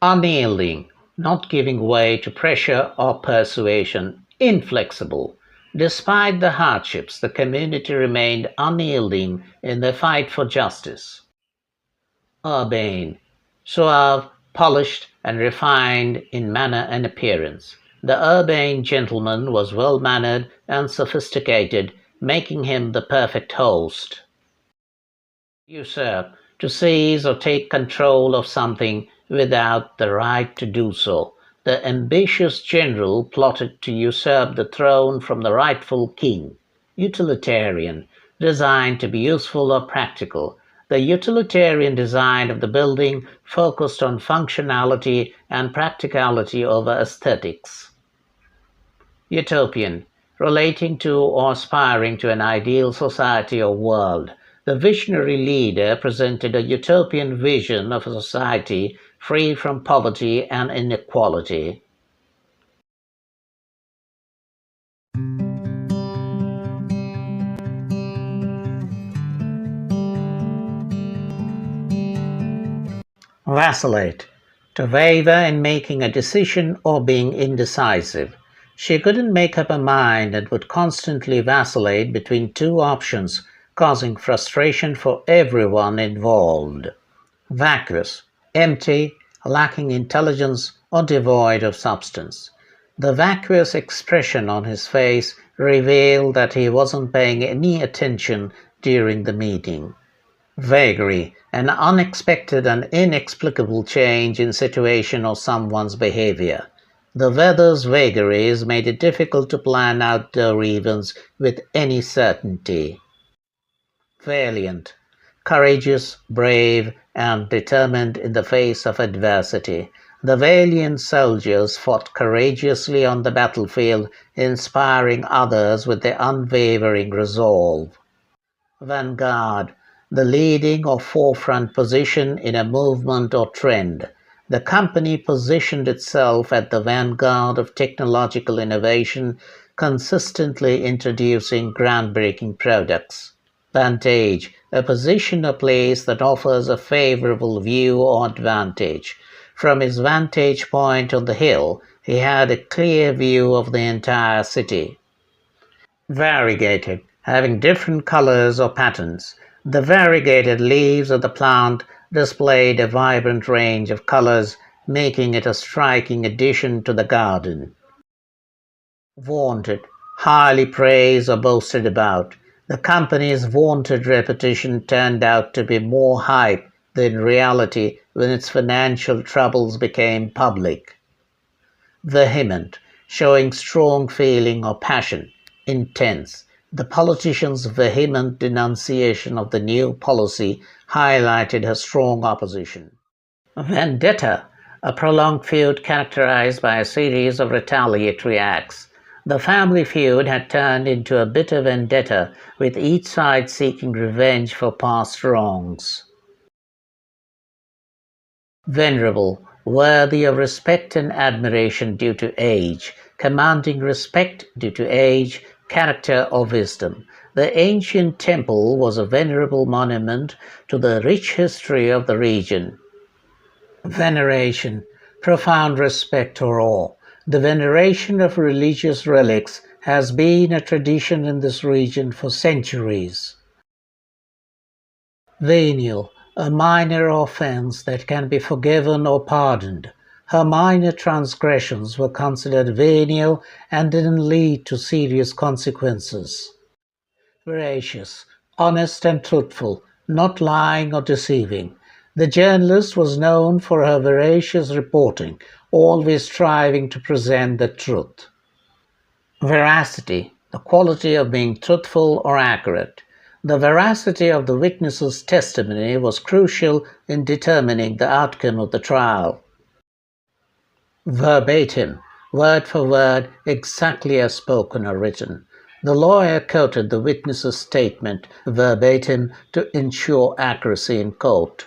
A: Unyielding, not giving way to pressure or persuasion, inflexible. Despite the hardships, the community remained unyielding in their fight for justice. Urbane, suave, polished, and refined in manner and appearance. The urbane gentleman was well-mannered and sophisticated, making him the perfect host. Usurp, to seize or take control of something without the right to do so. The ambitious general plotted to usurp the throne from the rightful king. Utilitarian, designed to be useful or practical. The utilitarian design of the building focused on functionality and practicality over aesthetics. Utopian, relating to or aspiring to an ideal society or world. The visionary leader presented a utopian vision of a society free from poverty and inequality. Vacillate, to waver in making a decision or being indecisive. She couldn't make up her mind and would constantly vacillate between two options, causing frustration for everyone involved. Vacuous, empty, lacking intelligence, or devoid of substance. The vacuous expression on his face revealed that he wasn't paying any attention during the meeting. Vagary, an unexpected and inexplicable change in situation or someone's behavior. The weather's vagaries made it difficult to plan outdoor events with any certainty. Valiant, courageous, brave, and determined in the face of adversity. The valiant soldiers fought courageously on the battlefield, inspiring others with their unwavering resolve. Vanguard, the leading or forefront position in a movement or trend. The company positioned itself at the vanguard of technological innovation, consistently introducing groundbreaking products. Vantage, a position or place that offers a favorable view or advantage. From his vantage point on the hill, he had a clear view of the entire city. Variegated, having different colors or patterns. The variegated leaves of the plant displayed a vibrant range of colors, making it a striking addition to the garden. Vaunted, highly praised or boasted about. The company's vaunted reputation turned out to be more hype than reality when its financial troubles became public. Vehement, showing strong feeling or passion. Intense. The politician's vehement denunciation of the new policy highlighted her strong opposition. Vendetta, a prolonged feud characterized by a series of retaliatory acts. The family feud had turned into a bitter vendetta, with each side seeking revenge for past wrongs. Venerable, worthy of respect and admiration due to age, commanding respect due to age, character, or wisdom. The ancient temple was a venerable monument to the rich history of the region. Veneration, profound respect or awe. The veneration of religious relics has been a tradition in this region for centuries. Venial, a minor offense that can be forgiven or pardoned. Her minor transgressions were considered venial and didn't lead to serious consequences. Veracious, honest and truthful, not lying or deceiving. The journalist was known for her veracious reporting, always striving to present the truth. Veracity, the quality of being truthful or accurate. The veracity of the witness's testimony was crucial in determining the outcome of the trial. Verbatim, word for word, exactly as spoken or written. The lawyer quoted the witness's statement verbatim to ensure accuracy in court.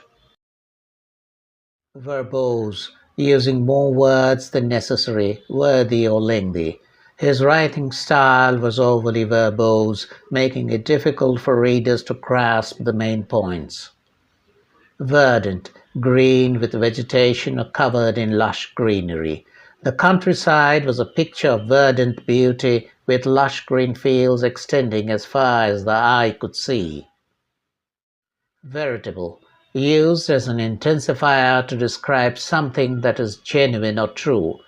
A: Verbose, using more words than necessary, wordy or lengthy. His writing style was overly verbose, making it difficult for readers to grasp the main points. Verdant, green with vegetation or covered in lush greenery. The countryside was a picture of verdant beauty with lush green fields extending as far as the eye could see. Veritable, used as an intensifier to describe something that is genuine or true.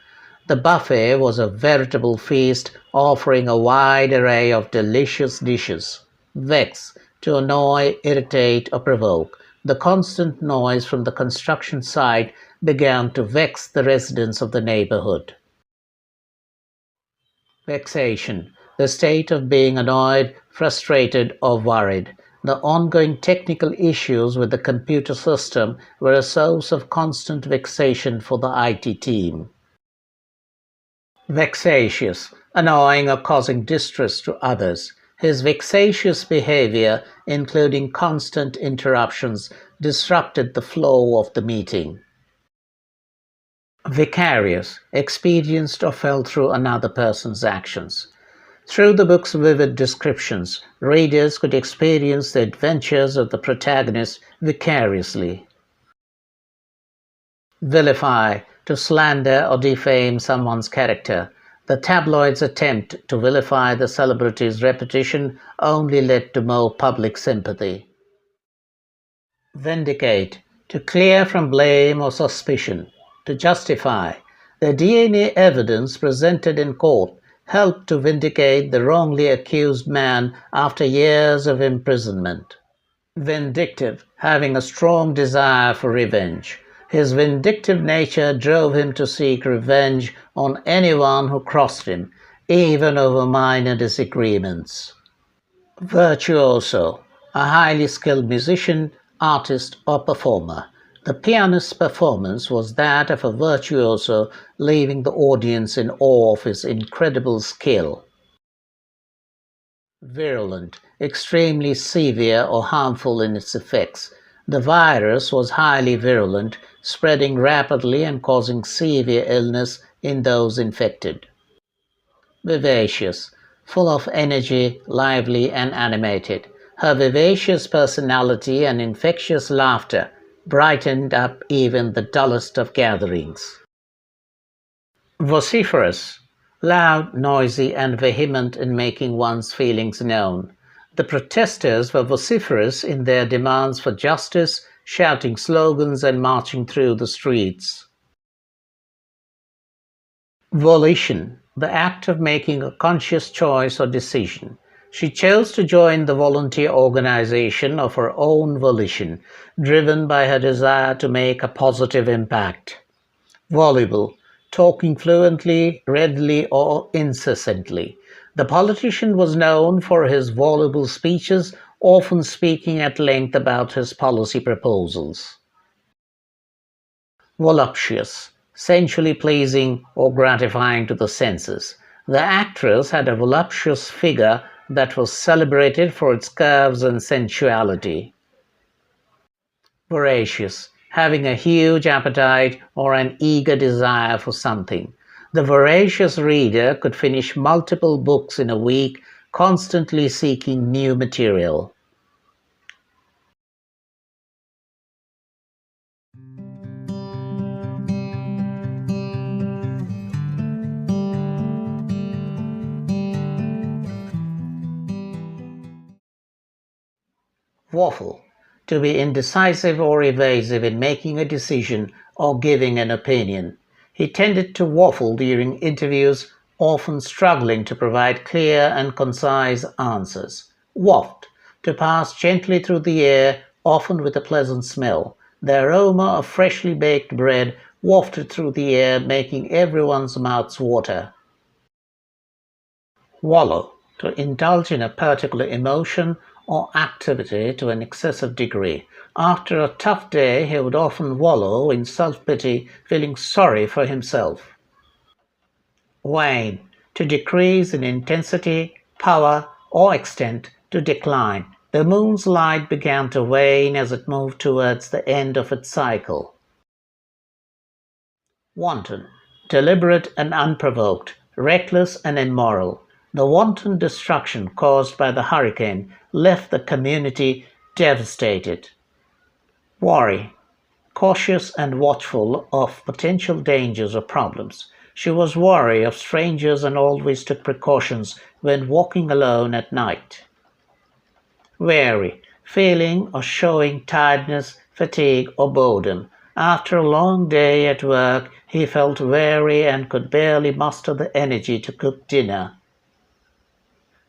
A: The buffet was a veritable feast, offering a wide array of delicious dishes. Vex, to annoy, irritate, or provoke. The constant noise from the construction site began to vex the residents of the neighborhood. Vexation, the state of being annoyed, frustrated, or worried. The ongoing technical issues with the computer system were a source of constant vexation for the IT team. Vexatious, annoying or causing distress to others. His vexatious behavior, including constant interruptions, disrupted the flow of the meeting. Vicarious, experienced or felt through another person's actions. Through the book's vivid descriptions, readers could experience the adventures of the protagonist vicariously. Vilify, to slander or defame someone's character. The tabloids' attempt to vilify the celebrity's reputation only led to more public sympathy. Vindicate, to clear from blame or suspicion. To justify. The DNA evidence presented in court helped to vindicate the wrongly accused man after years of imprisonment. Vindictive, having a strong desire for revenge. His vindictive nature drove him to seek revenge on anyone who crossed him, even over minor disagreements. Virtuoso, a highly skilled musician, artist, or performer. The pianist's performance was that of a virtuoso, leaving the audience in awe of his incredible skill. Virulent, extremely severe or harmful in its effects. The virus was highly virulent, spreading rapidly and causing severe illness in those infected. Vivacious, full of energy, lively and animated. Her vivacious personality and infectious laughter brightened up even the dullest of gatherings. Vociferous, loud, noisy, and vehement in making one's feelings known. The protesters were vociferous in their demands for justice, shouting slogans and marching through the streets. Volition, the act of making a conscious choice or decision. She chose to join the volunteer organization of her own volition, driven by her desire to make a positive impact. Voluble, talking fluently, readily, or incessantly. The politician was known for his voluble speeches, often speaking at length about his policy proposals. Voluptuous, sensually pleasing or gratifying to the senses. The actress had a voluptuous figure that was celebrated for its curves and sensuality. Voracious, having a huge appetite or an eager desire for something. The voracious reader could finish multiple books in a week, constantly seeking new material. Waffle, to be indecisive or evasive in making a decision or giving an opinion. He tended to waffle during interviews, often struggling to provide clear and concise answers. Waft, to pass gently through the air, often with a pleasant smell. The aroma of freshly baked bread wafted through the air, making everyone's mouths water. Wallow, to indulge in a particular emotion or activity to an excessive degree. After a tough day, he would often wallow in self-pity, feeling sorry for himself. Wane, to decrease in intensity, power, or extent, to decline. The moon's light began to wane as it moved towards the end of its cycle. Wanton, deliberate and unprovoked, reckless and immoral. The wanton destruction caused by the hurricane left the community devastated. Worry, cautious and watchful of potential dangers or problems. She was wary of strangers and always took precautions when walking alone at night. Weary, feeling or showing tiredness, fatigue, or boredom. After a long day at work, he felt weary and could barely muster the energy to cook dinner.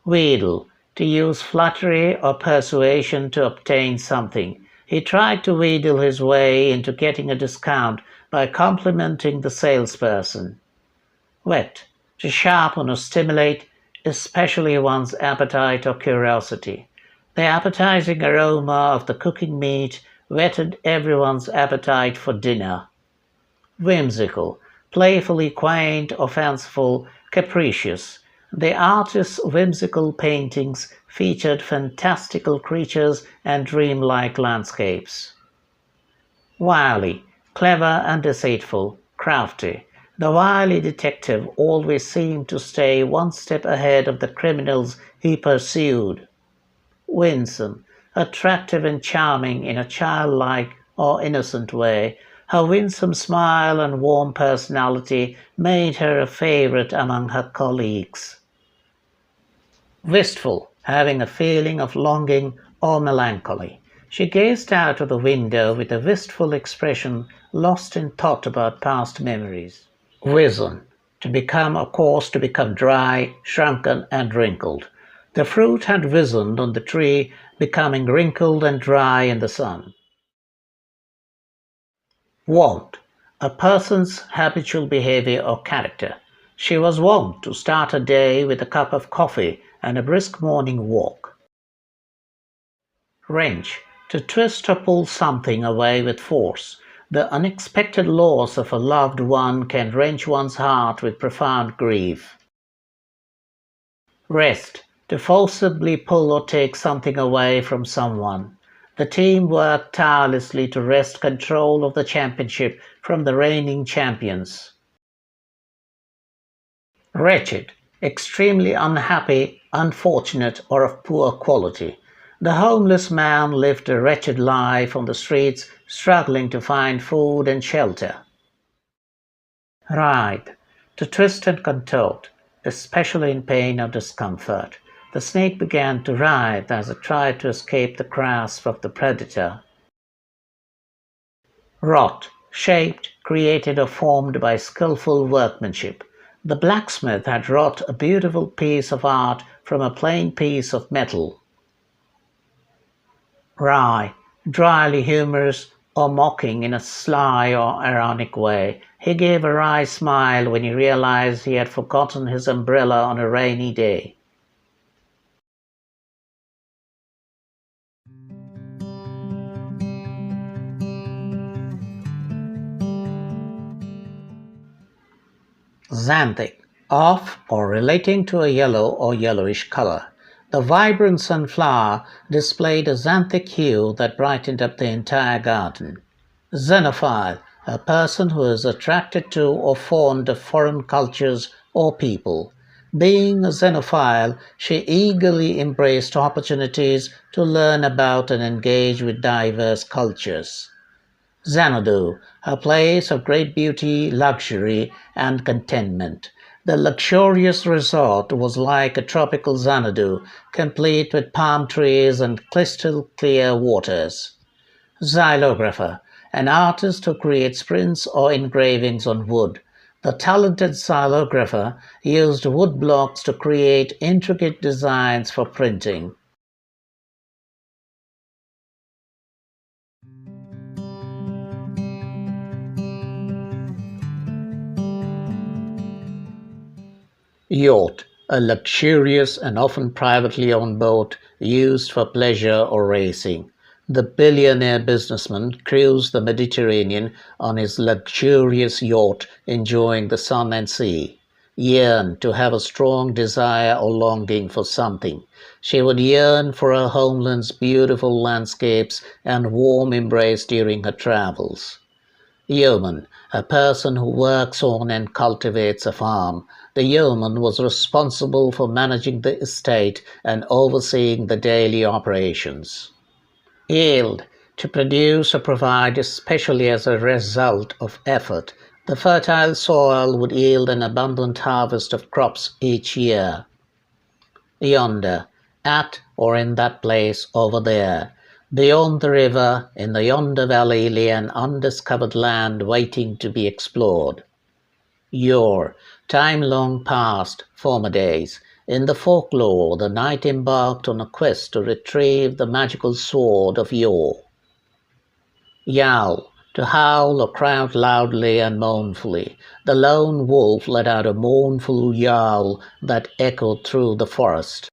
A: Wheedle, to use flattery or persuasion to obtain something. He tried to wheedle his way into getting a discount by complimenting the salesperson. Whet, to sharpen or stimulate, especially one's appetite or curiosity. The appetizing aroma of the cooking meat whetted everyone's appetite for dinner. Whimsical, playfully quaint or fanciful, capricious. The artist's whimsical paintings featured fantastical creatures and dreamlike landscapes. Wily, clever and deceitful, crafty. The wily detective always seemed to stay one step ahead of the criminals he pursued. Winsome, attractive and charming in a childlike or innocent way, her winsome smile and warm personality made her a favorite among her colleagues. Wistful, having a feeling of longing or melancholy. She gazed out of the window with a wistful expression, lost in thought about past memories. Wizen, to become dry, shrunken, and wrinkled. The fruit had wizened on the tree, becoming wrinkled and dry in the sun. Wont, a person's habitual behavior or character. She was wont to start her day with a cup of coffee and a brisk morning walk. Wrench, to twist or pull something away with force. The unexpected loss of a loved one can wrench one's heart with profound grief. Wrest, to forcibly pull or take something away from someone. The team worked tirelessly to wrest control of the championship from the reigning champions. Wretched, extremely unhappy, unfortunate, or of poor quality. The homeless man lived a wretched life on the streets, struggling to find food and shelter. Writhe, to twist and contort, especially in pain or discomfort. The snake began to writhe as it tried to escape the grasp of the predator. Wrought, shaped, created or formed by skillful workmanship. The blacksmith had wrought a beautiful piece of art from a plain piece of metal. Wry, dryly humorous or mocking in a sly or ironic way. He gave a wry smile when he realized he had forgotten his umbrella on a rainy day. Xanthic, of or relating to a yellow or yellowish color. The vibrant sunflower displayed a xanthic hue that brightened up the entire garden. Xenophile, a person who is attracted to or fond of foreign cultures or people. Being a xenophile, she eagerly embraced opportunities to learn about and engage with diverse cultures. Xanadu, a place of great beauty, luxury, and contentment. The luxurious resort was like a tropical Xanadu, complete with palm trees and crystal clear waters. Xylographer, an artist who creates prints or engravings on wood. The talented xylographer used wood blocks to create intricate designs for printing. Yacht, a luxurious and often privately owned boat used for pleasure or racing. The billionaire businessman cruised the Mediterranean on his luxurious yacht, enjoying the sun and sea. Yearned to have a strong desire or longing for something. She would yearn for her homeland's beautiful landscapes and warm embrace during her travels. Yeoman, a person who works on and cultivates a farm. The yeoman was responsible for managing the estate and overseeing the daily operations. Yield, to produce or provide, especially as a result of effort. The fertile soil would yield an abundant harvest of crops each year. Yonder, at or in that place over there. Beyond the river, in the yonder valley, lay an undiscovered land waiting to be explored. Yore, time long past, former days. In the folklore, the knight embarked on a quest to retrieve the magical sword of yore. Yowl, to howl or cry out loudly and mournfully. The lone wolf let out a mournful yowl that echoed through the forest.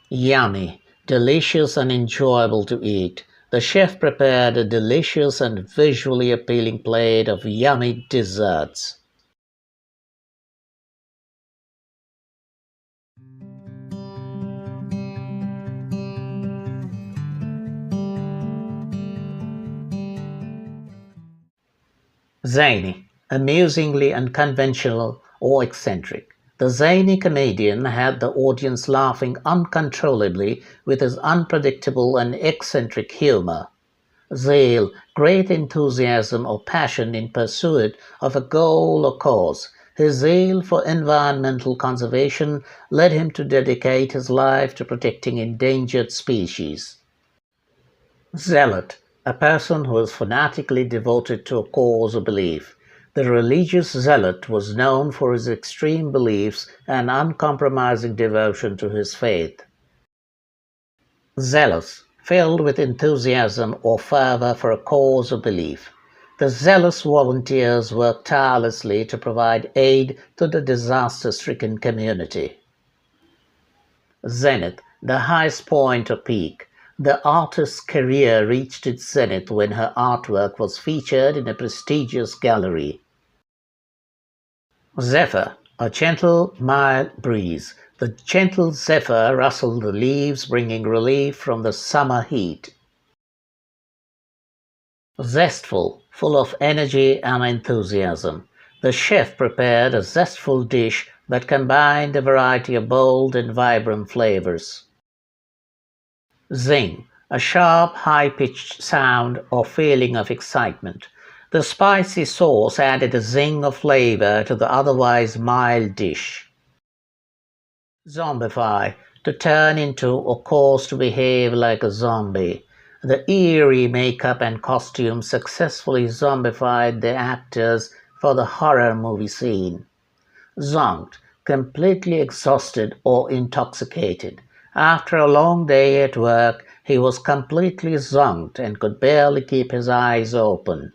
A: Yummy, delicious and enjoyable to eat. The chef prepared a delicious and visually appealing plate of yummy desserts. Zany, amusingly unconventional or eccentric. The zany comedian had the audience laughing uncontrollably with his unpredictable and eccentric humor. Zeal, great enthusiasm or passion in pursuit of a goal or cause. His zeal for environmental conservation led him to dedicate his life to protecting endangered species. Zealot, a person who is fanatically devoted to a cause or belief. The religious zealot was known for his extreme beliefs and uncompromising devotion to his faith. Zealous, filled with enthusiasm or fervor for a cause or belief. The zealous volunteers work tirelessly to provide aid to the disaster-stricken community. Zenith, the highest point or peak. The artist's career reached its zenith when her artwork was featured in a prestigious gallery. Zephyr, a gentle, mild breeze. The gentle zephyr rustled the leaves, bringing relief from the summer heat. Zestful, full of energy and enthusiasm. The chef prepared a zestful dish that combined a variety of bold and vibrant flavors. Zing, a sharp, high-pitched sound or feeling of excitement. The spicy sauce added a zing of flavor to the otherwise mild dish. Zombify, to turn into or cause to behave like a zombie. The eerie makeup and costumes successfully zombified the actors for the horror movie scene. Zonked, completely exhausted or intoxicated. After a long day at work, he was completely zonked and could barely keep his eyes open.